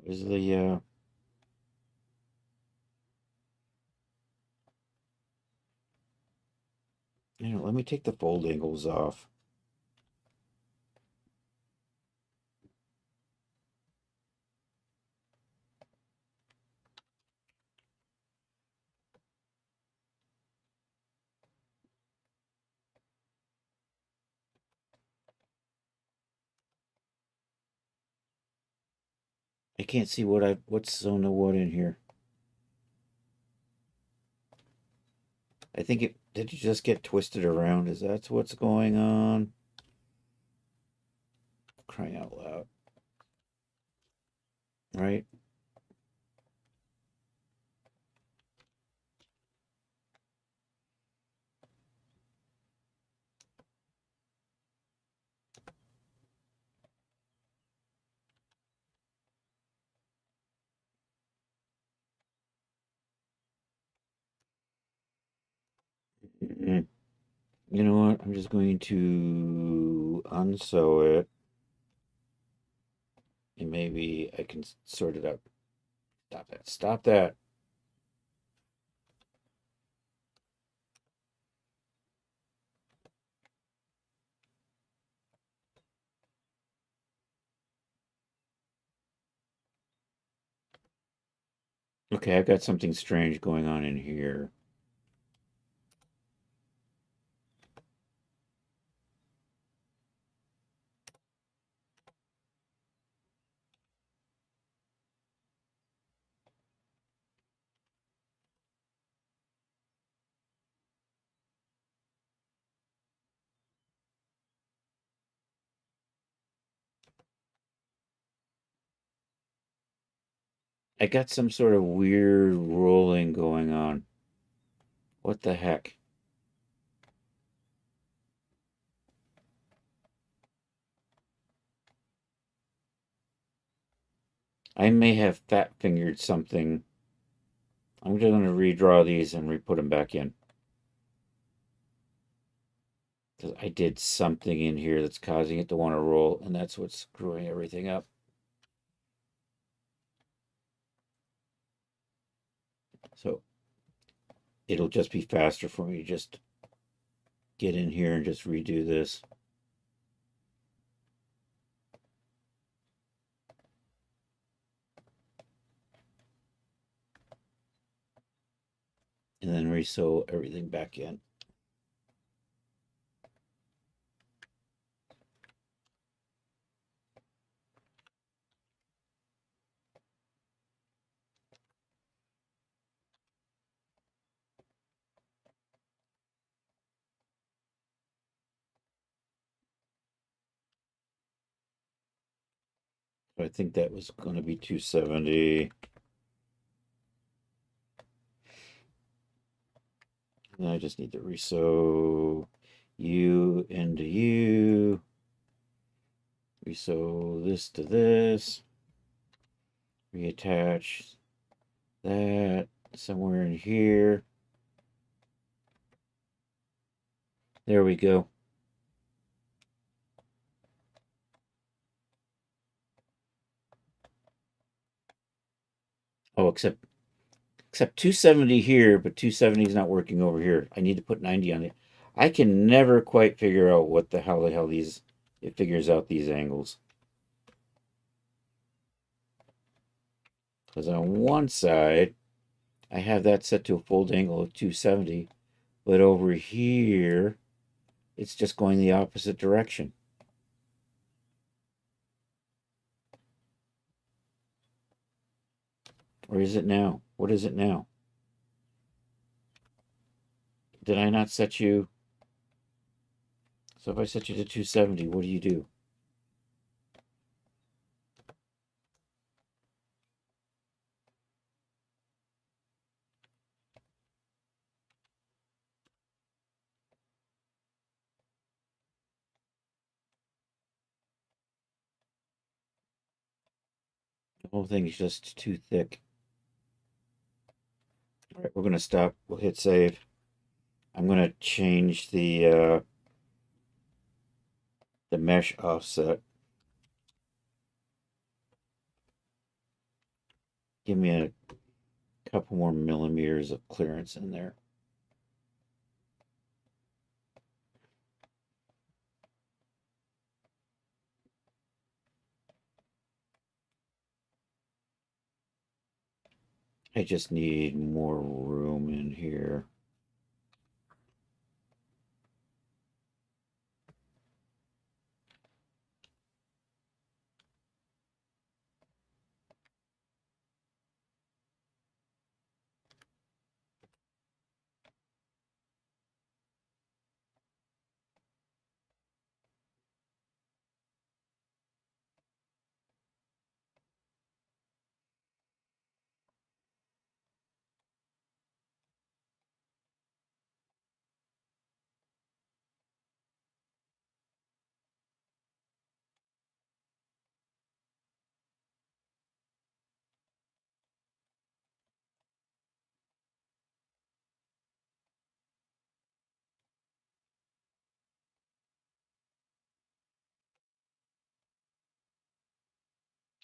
Is the let me take the fold angles off. I can't see what's sewn to what in here. I think it did you just get twisted around? Is that what's going on? Crying out loud. Right? Mm. You know what? I'm just going to unsew it and maybe I can sort it out. Stop that. Stop that. Okay, I've got something strange going on in here. I got some sort of weird rolling going on. What the heck? I may have fat fingered something. I'm just going to redraw these and re-put them back in. Because I did something in here that's causing it to want to roll, and that's what's screwing everything up. So it'll just be faster for me to just get in here and just redo this. And then re-sew everything back in. I think that was going to be 270. And I just need to re-sew you into you. Re-sew this to this. Reattach that somewhere in here. There we go. Oh, except 270 here, but 270 is not working over here. I need to put 90 on it. I can never quite figure out what the hell these it figures out these angles. Because on one side, I have that set to a fold angle of 270, but over here, it's just going the opposite direction. Or is it now? What is it now? Did I not set you? So if I set you to 270, what do you do? whole thing is just too thick. All right, we're gonna stop. We'll hit save. I'm gonna change the mesh offset. Give me a couple more millimeters of clearance in there. I just need more room in here.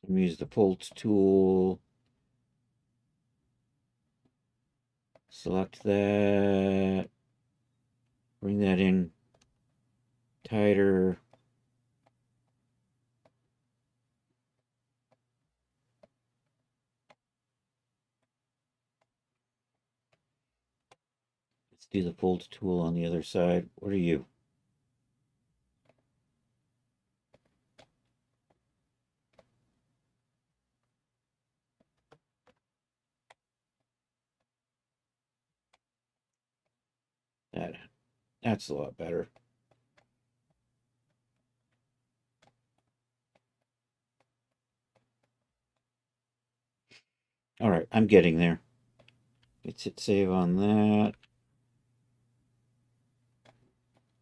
I'm use the Pulse tool. Select that. Bring that in tighter. Let's do the Fold tool on the other side. What are you? That's a lot better. All right, I'm getting there. Let's hit save on that.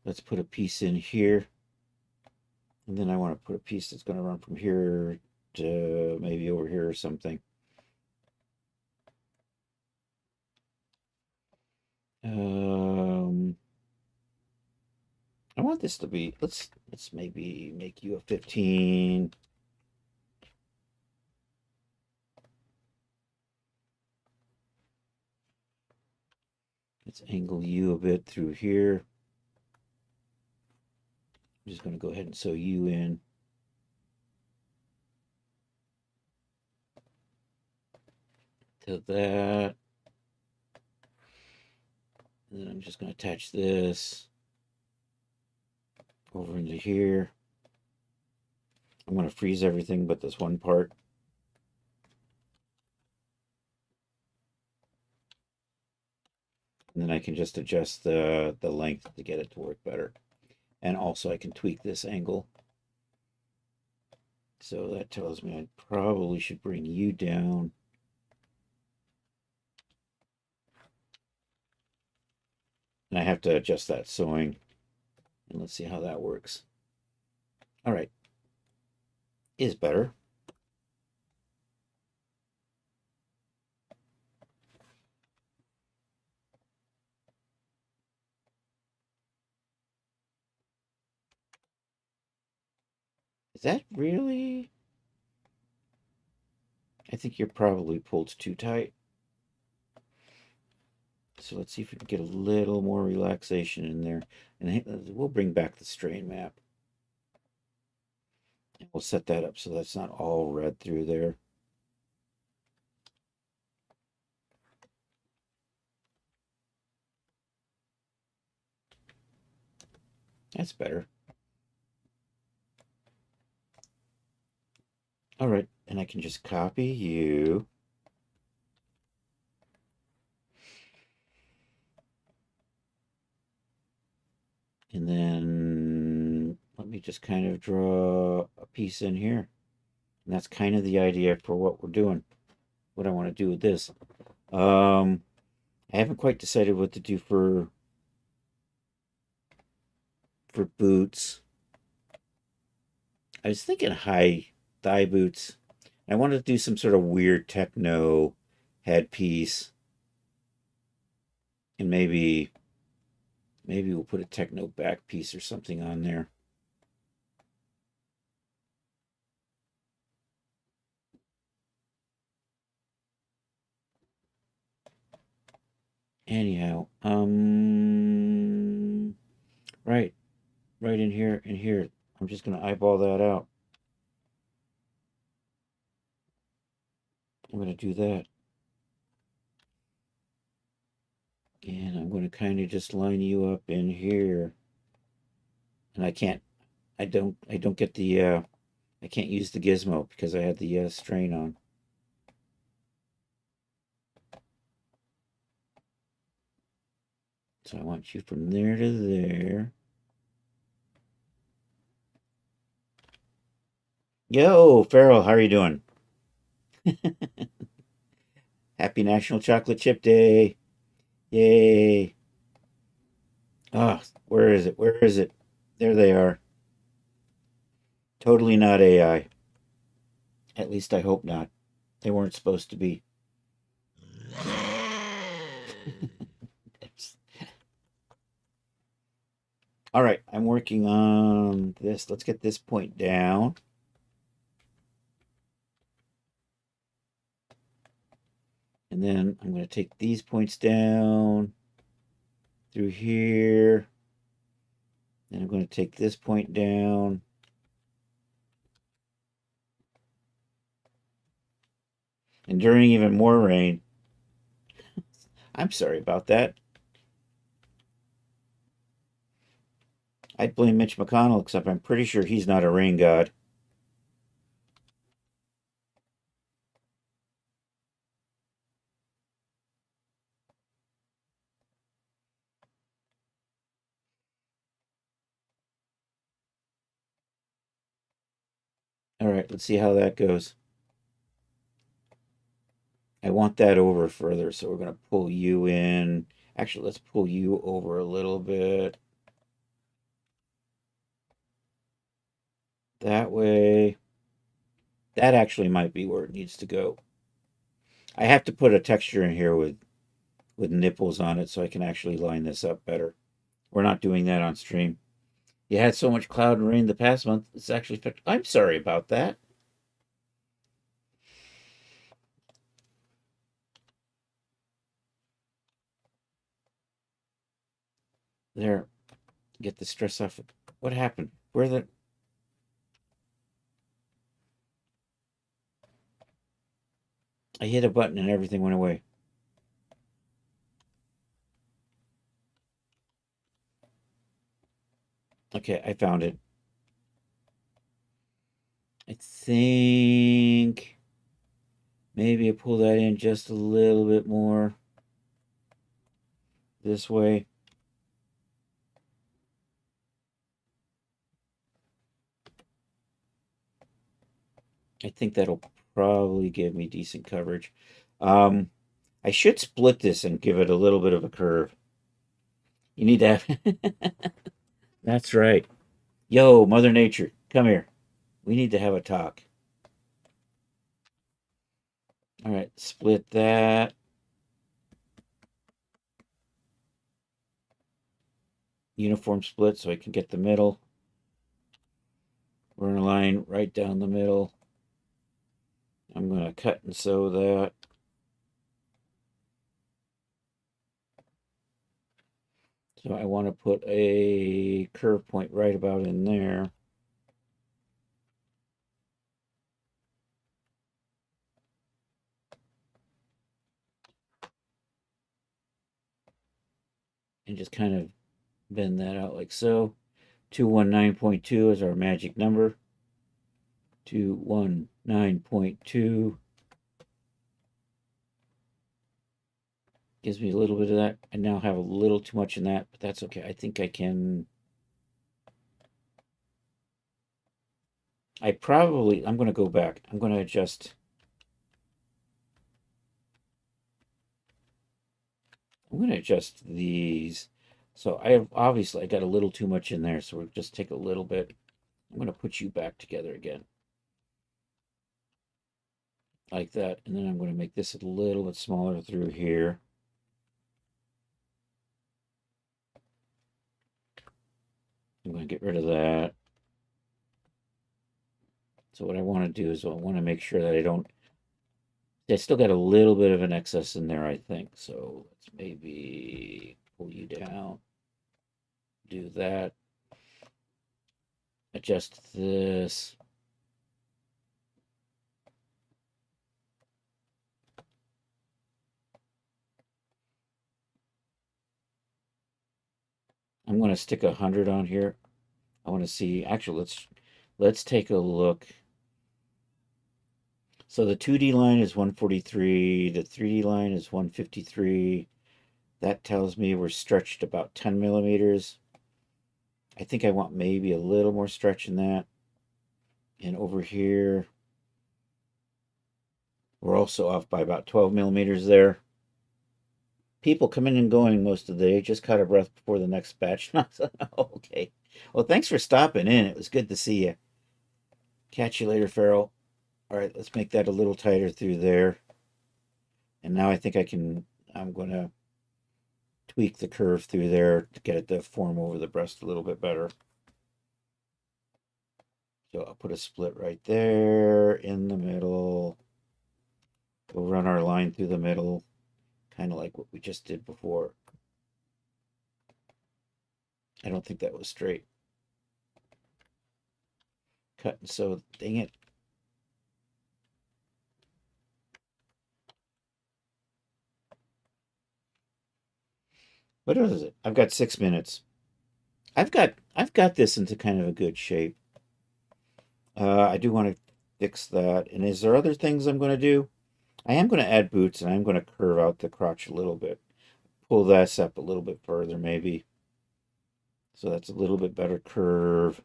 Let's put a piece in here. And then I want to put a piece that's going to run from here to maybe over here or something. I want this to be, let's maybe make you a 15. Let's angle you a bit through here. I'm just going to go ahead and sew you in. To that. And then I'm just going to attach this over into here. I'm going to freeze everything but this one part. And then I can just adjust the length to get it to work better. And also I can tweak this angle. So that tells me I probably should bring you down. And I have to adjust that sewing. And let's see how that works. All right. Is better. Is that really? I think you're probably pulled too tight. So let's see if we can get a little more relaxation in there. And we'll bring back the strain map. And we'll set that up so that's not all red through there. That's better. All right, and I can just copy you. And then let me just kind of draw a piece in here. And that's kind of the idea for what we're doing. What I want to do with this. I haven't quite decided what to do for boots. I was thinking high thigh boots. I wanted to do some sort of weird techno headpiece, and maybe we'll put a techno back piece or something on there. Anyhow, right, right in here, in here. I'm just gonna eyeball that out. I'm gonna do that. And I'm gonna kind of just line you up in here. And I don't get the, I can't use the gizmo because I had the strain on. So I want you from there to there. Yo, Farrell, how are you doing? Happy National Chocolate Chip Day. Yay. Ah, where is it? Where is it? There they are. Totally not AI. At least I hope not. They weren't supposed to be. All right, I'm working on this. Let's get this point down. And then I'm going to take these points down through here. And I'm going to take this point down. And during even more rain, I'm sorry about that. I'd blame Mitch McConnell, except I'm pretty sure he's not a rain god. All right, let's see how that goes. I want that over further, so we're going to pull you in. Actually, let's pull you over a little bit. That way. That actually might be where it needs to go. I have to put a texture in here with nipples on it so I can actually line this up better. We're not doing that on stream. You had so much cloud and rain the past month, it's actually. I'm sorry about that. There, get the stress off. What happened? Where the. I hit a button and everything went away. Okay, I found it. I think maybe I pull that in just a little bit more this way. I think that'll probably give me decent coverage. I should split this and give it a little bit of a curve. You need to have. That's right. Yo, Mother Nature, come here. We need to have a talk. All right, split that. Uniform split so I can get the middle. Run a line right down the middle. I'm going to cut and sew that. So I want to put a curve point right about in there. And just kind of bend that out like so. 219.2 is our magic number. 219.2 gives me a little bit of that. I now have a little too much in that, but that's okay. I think I can. I'm going to go back. I'm going to adjust. I'm going to adjust these. So I got a little too much in there. So we'll just take a little bit. I'm going to put you back together again. like that. And then I'm going to make this a little bit smaller through here. I'm going to get rid of that. So what I want to do is I want to make sure that I still got a little bit of an excess in there, I think. So let's maybe pull you down, do that, adjust this. I'm going to stick 100 on here. I want to see, actually, let's take a look. So the 2D line is 143, the 3D line is 153. That tells me we're stretched about 10 millimeters. I think I want maybe a little more stretch in that. And over here, we're also off by about 12 millimeters there. People coming and going most of the day. Just caught a breath before the next batch. Okay. Well, thanks for stopping in. It was good to see you. Catch you later, Farrell. All right, let's make that a little tighter through there. And now I think I'm going to tweak the curve through there to get it to form over the breast a little bit better. So I'll put a split right there in the middle. We'll run our line through the middle, kind of like what we just did before. I don't think that was straight. Cut and sew, dang it. What is it? I've got 6 minutes. I've got this into kind of a good shape. I do want to fix that. And is there other things I'm going to do? I am going to add boots, and I'm going to curve out the crotch a little bit. Pull this up a little bit further, maybe. So that's a little bit better curve.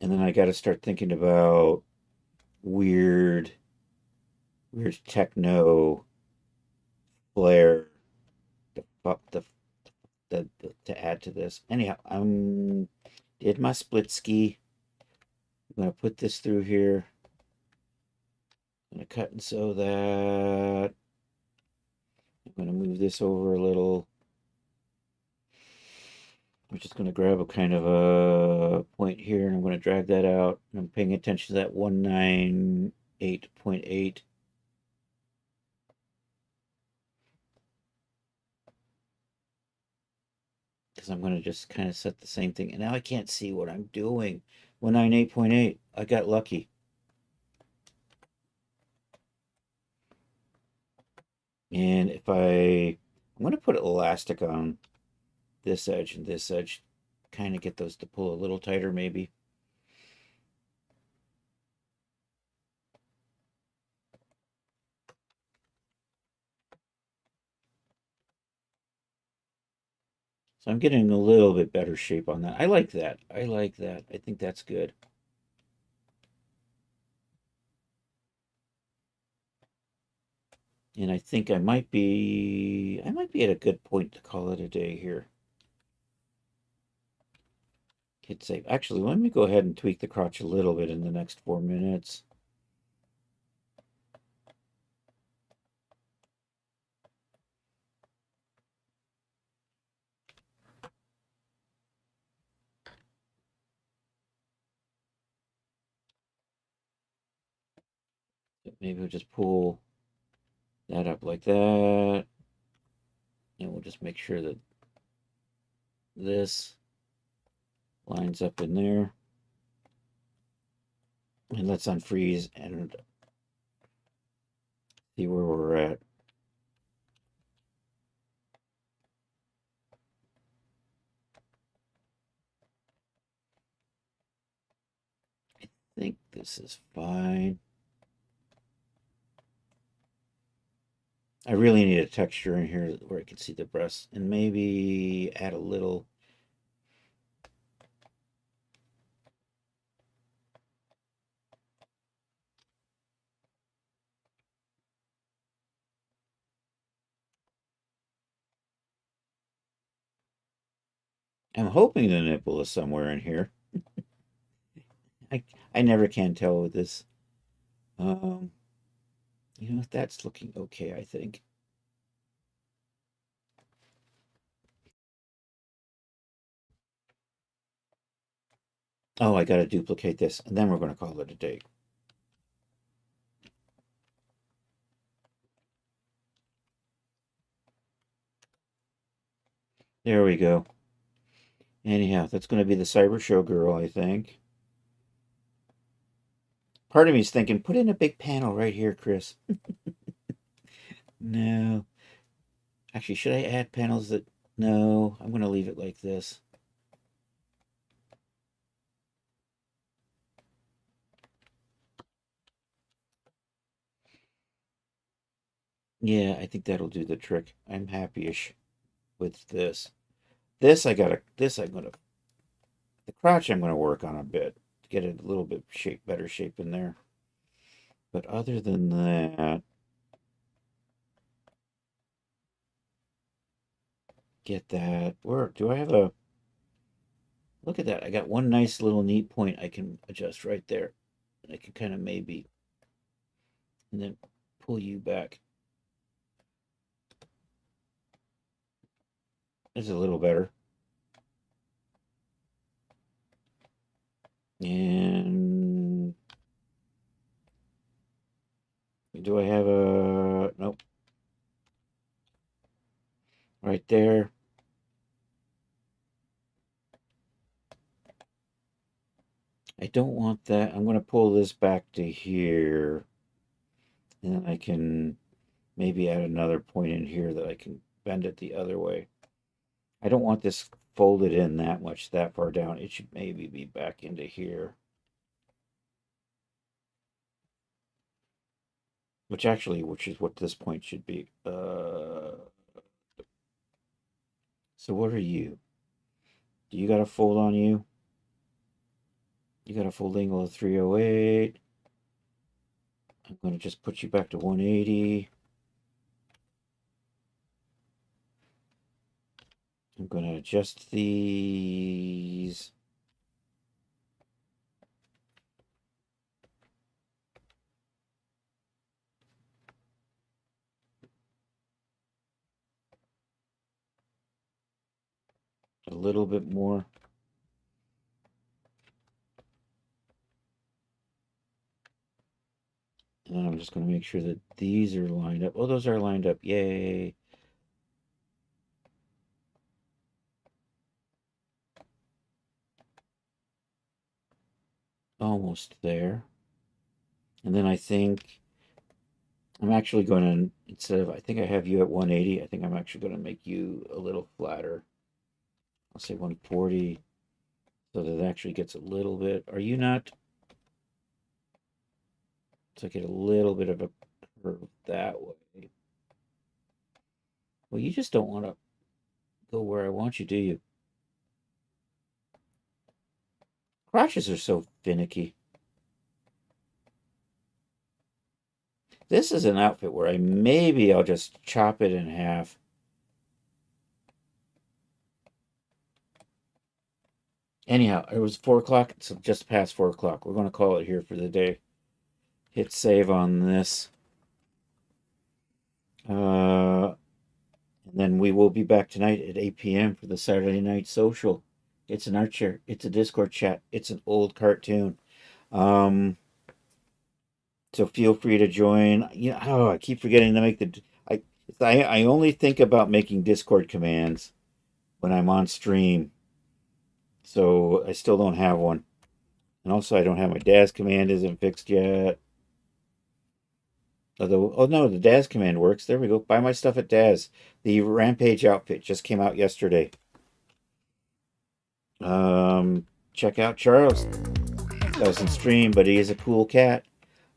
And then I got to start thinking about weird techno flair to add to this. Anyhow, did my split ski. I'm gonna put this through here. I'm gonna cut and sew that. I'm gonna move this over a little. I'm just gonna grab a kind of a point here, and I'm gonna drag that out. I'm paying attention to that 198.8. Because I'm going to just kind of set the same thing. And now I can't see what I'm doing. 198.8. I got lucky. And I'm going to put elastic on this edge and this edge. Kind of get those to pull a little tighter maybe. So I'm getting a little bit better shape on that. I like that. I like that. I think that's good. And I think I might be at a good point to call it a day here. Hit save. Actually, let me go ahead and tweak the crotch a little bit in the next 4 minutes. Maybe we'll just pull that up like that. And we'll just make sure that this lines up in there. And let's unfreeze and see where we're at. I think this is fine. I really need a texture in here where I can see the breasts, and maybe add a little. I'm hoping the nipple is somewhere in here. I never can tell with this. Um, you know, that's looking okay, I think. Oh, I got to duplicate this, and then we're going to call it a day. There we go. Anyhow, that's going to be the Cyber Show girl, I think. Part of me is thinking, put in a big panel right here, Chris. No. Actually, should I add panels that... No, I'm going to leave it like this. Yeah, I think that'll do the trick. I'm happy-ish with this. This I'm gonna the crotch I'm gonna work on a bit to get it a little bit better shape in there. But other than that, get that. Where do I have a look at that? I got one nice little neat point I can adjust right there. I can kind of maybe and then pull you back. It's a little better. And do I have a nope right there? I don't want that. I'm going to pull this back to here. And then I can maybe add another point in here that I can bend it the other way. I don't want this folded in that much, that far down. It should maybe be back into here. Which is what this point should be. So what are you? Do you got a fold on you? You got a fold angle of 308. I'm going to just put you back to 180. I'm going to adjust these. A little bit more. And then I'm just going to make sure that these are lined up. Oh, those are lined up. Yay. Almost there. And then I think I'm actually going to, instead of, I think I have you at 180, I think I'm actually going to make you a little flatter. I'll say 140 so that it actually gets a little bit. Are you not? So I get a little bit of a curve that way. Well, you just don't want to go where I want you, do you? Crotches are so finicky. This is an outfit where I'll just chop it in half. Anyhow, it was 4 o'clock. It's just past 4 o'clock. We're going to call it here for the day. Hit save on this. And then we will be back tonight at 8 p.m. for the Saturday Night Social. It's an art share. It's a Discord chat. It's an old cartoon. So feel free to join. You know, I keep forgetting to make I only think about making Discord commands when I'm on stream. So I still don't have one. And also I don't have my Daz command isn't fixed yet. Although, oh no, the Daz command works. There we go. Buy my stuff at Daz. The Rampage outfit just came out yesterday. Check out Charles. Doesn't stream, but he is a cool cat.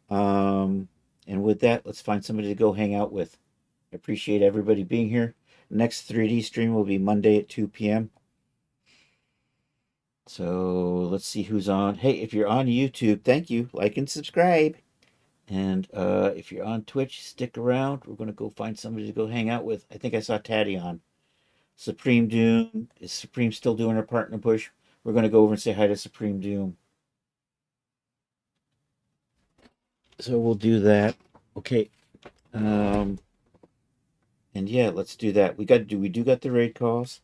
And with that, let's find somebody to go hang out with. I appreciate everybody being here. Next 3D stream will be Monday at 2 p.m. So let's see who's on. Hey, if you're on YouTube, thank you. Like and subscribe. And if you're on Twitch, stick around. We're going to go find somebody to go hang out with. I think I saw Taddy on. Supreme Doom. Is Supreme still doing her part in the bush? We're going to go over and say hi to Supreme Doom. So we'll do that. Okay. And yeah, let's do that. We do got the raid calls.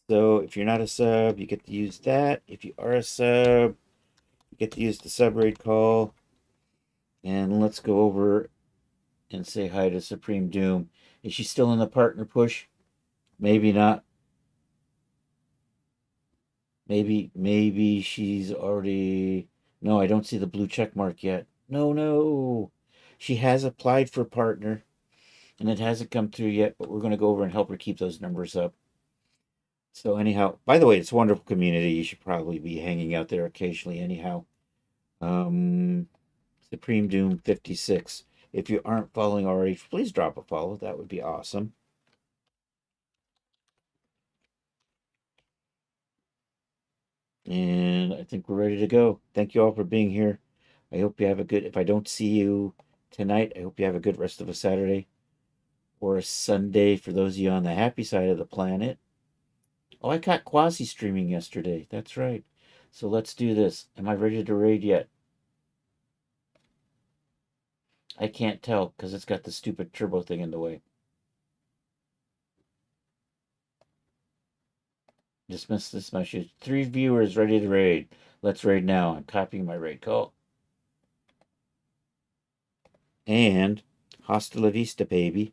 So if you're not a sub, you get to use that. If you are a sub, you get to use the sub raid call. And let's go over and say hi to Supreme Doom. Is she still in the partner push? Maybe not. Maybe she's already. No, I don't see the blue check mark yet. No. She has applied for partner, and it hasn't come through yet, but we're going to go over and help her keep those numbers up. So anyhow, by the way, it's a wonderful community. You should probably be hanging out there occasionally. Anyhow, Supreme Doom 56. If you aren't following already, please drop a follow. That would be awesome. And I think we're ready to go. Thank you all for being here. I hope you have a good. If I don't see you tonight, I hope you have a good rest of a Saturday or a Sunday for those of you on the happy side of the planet. Oh, I caught Quasi streaming yesterday. That's right. So let's do this. Am I ready to raid yet? I can't tell because it's got the stupid turbo thing in the way. Dismiss this message. 3 viewers ready to raid. Let's raid now. I'm copying my raid call. And hasta la vista, baby.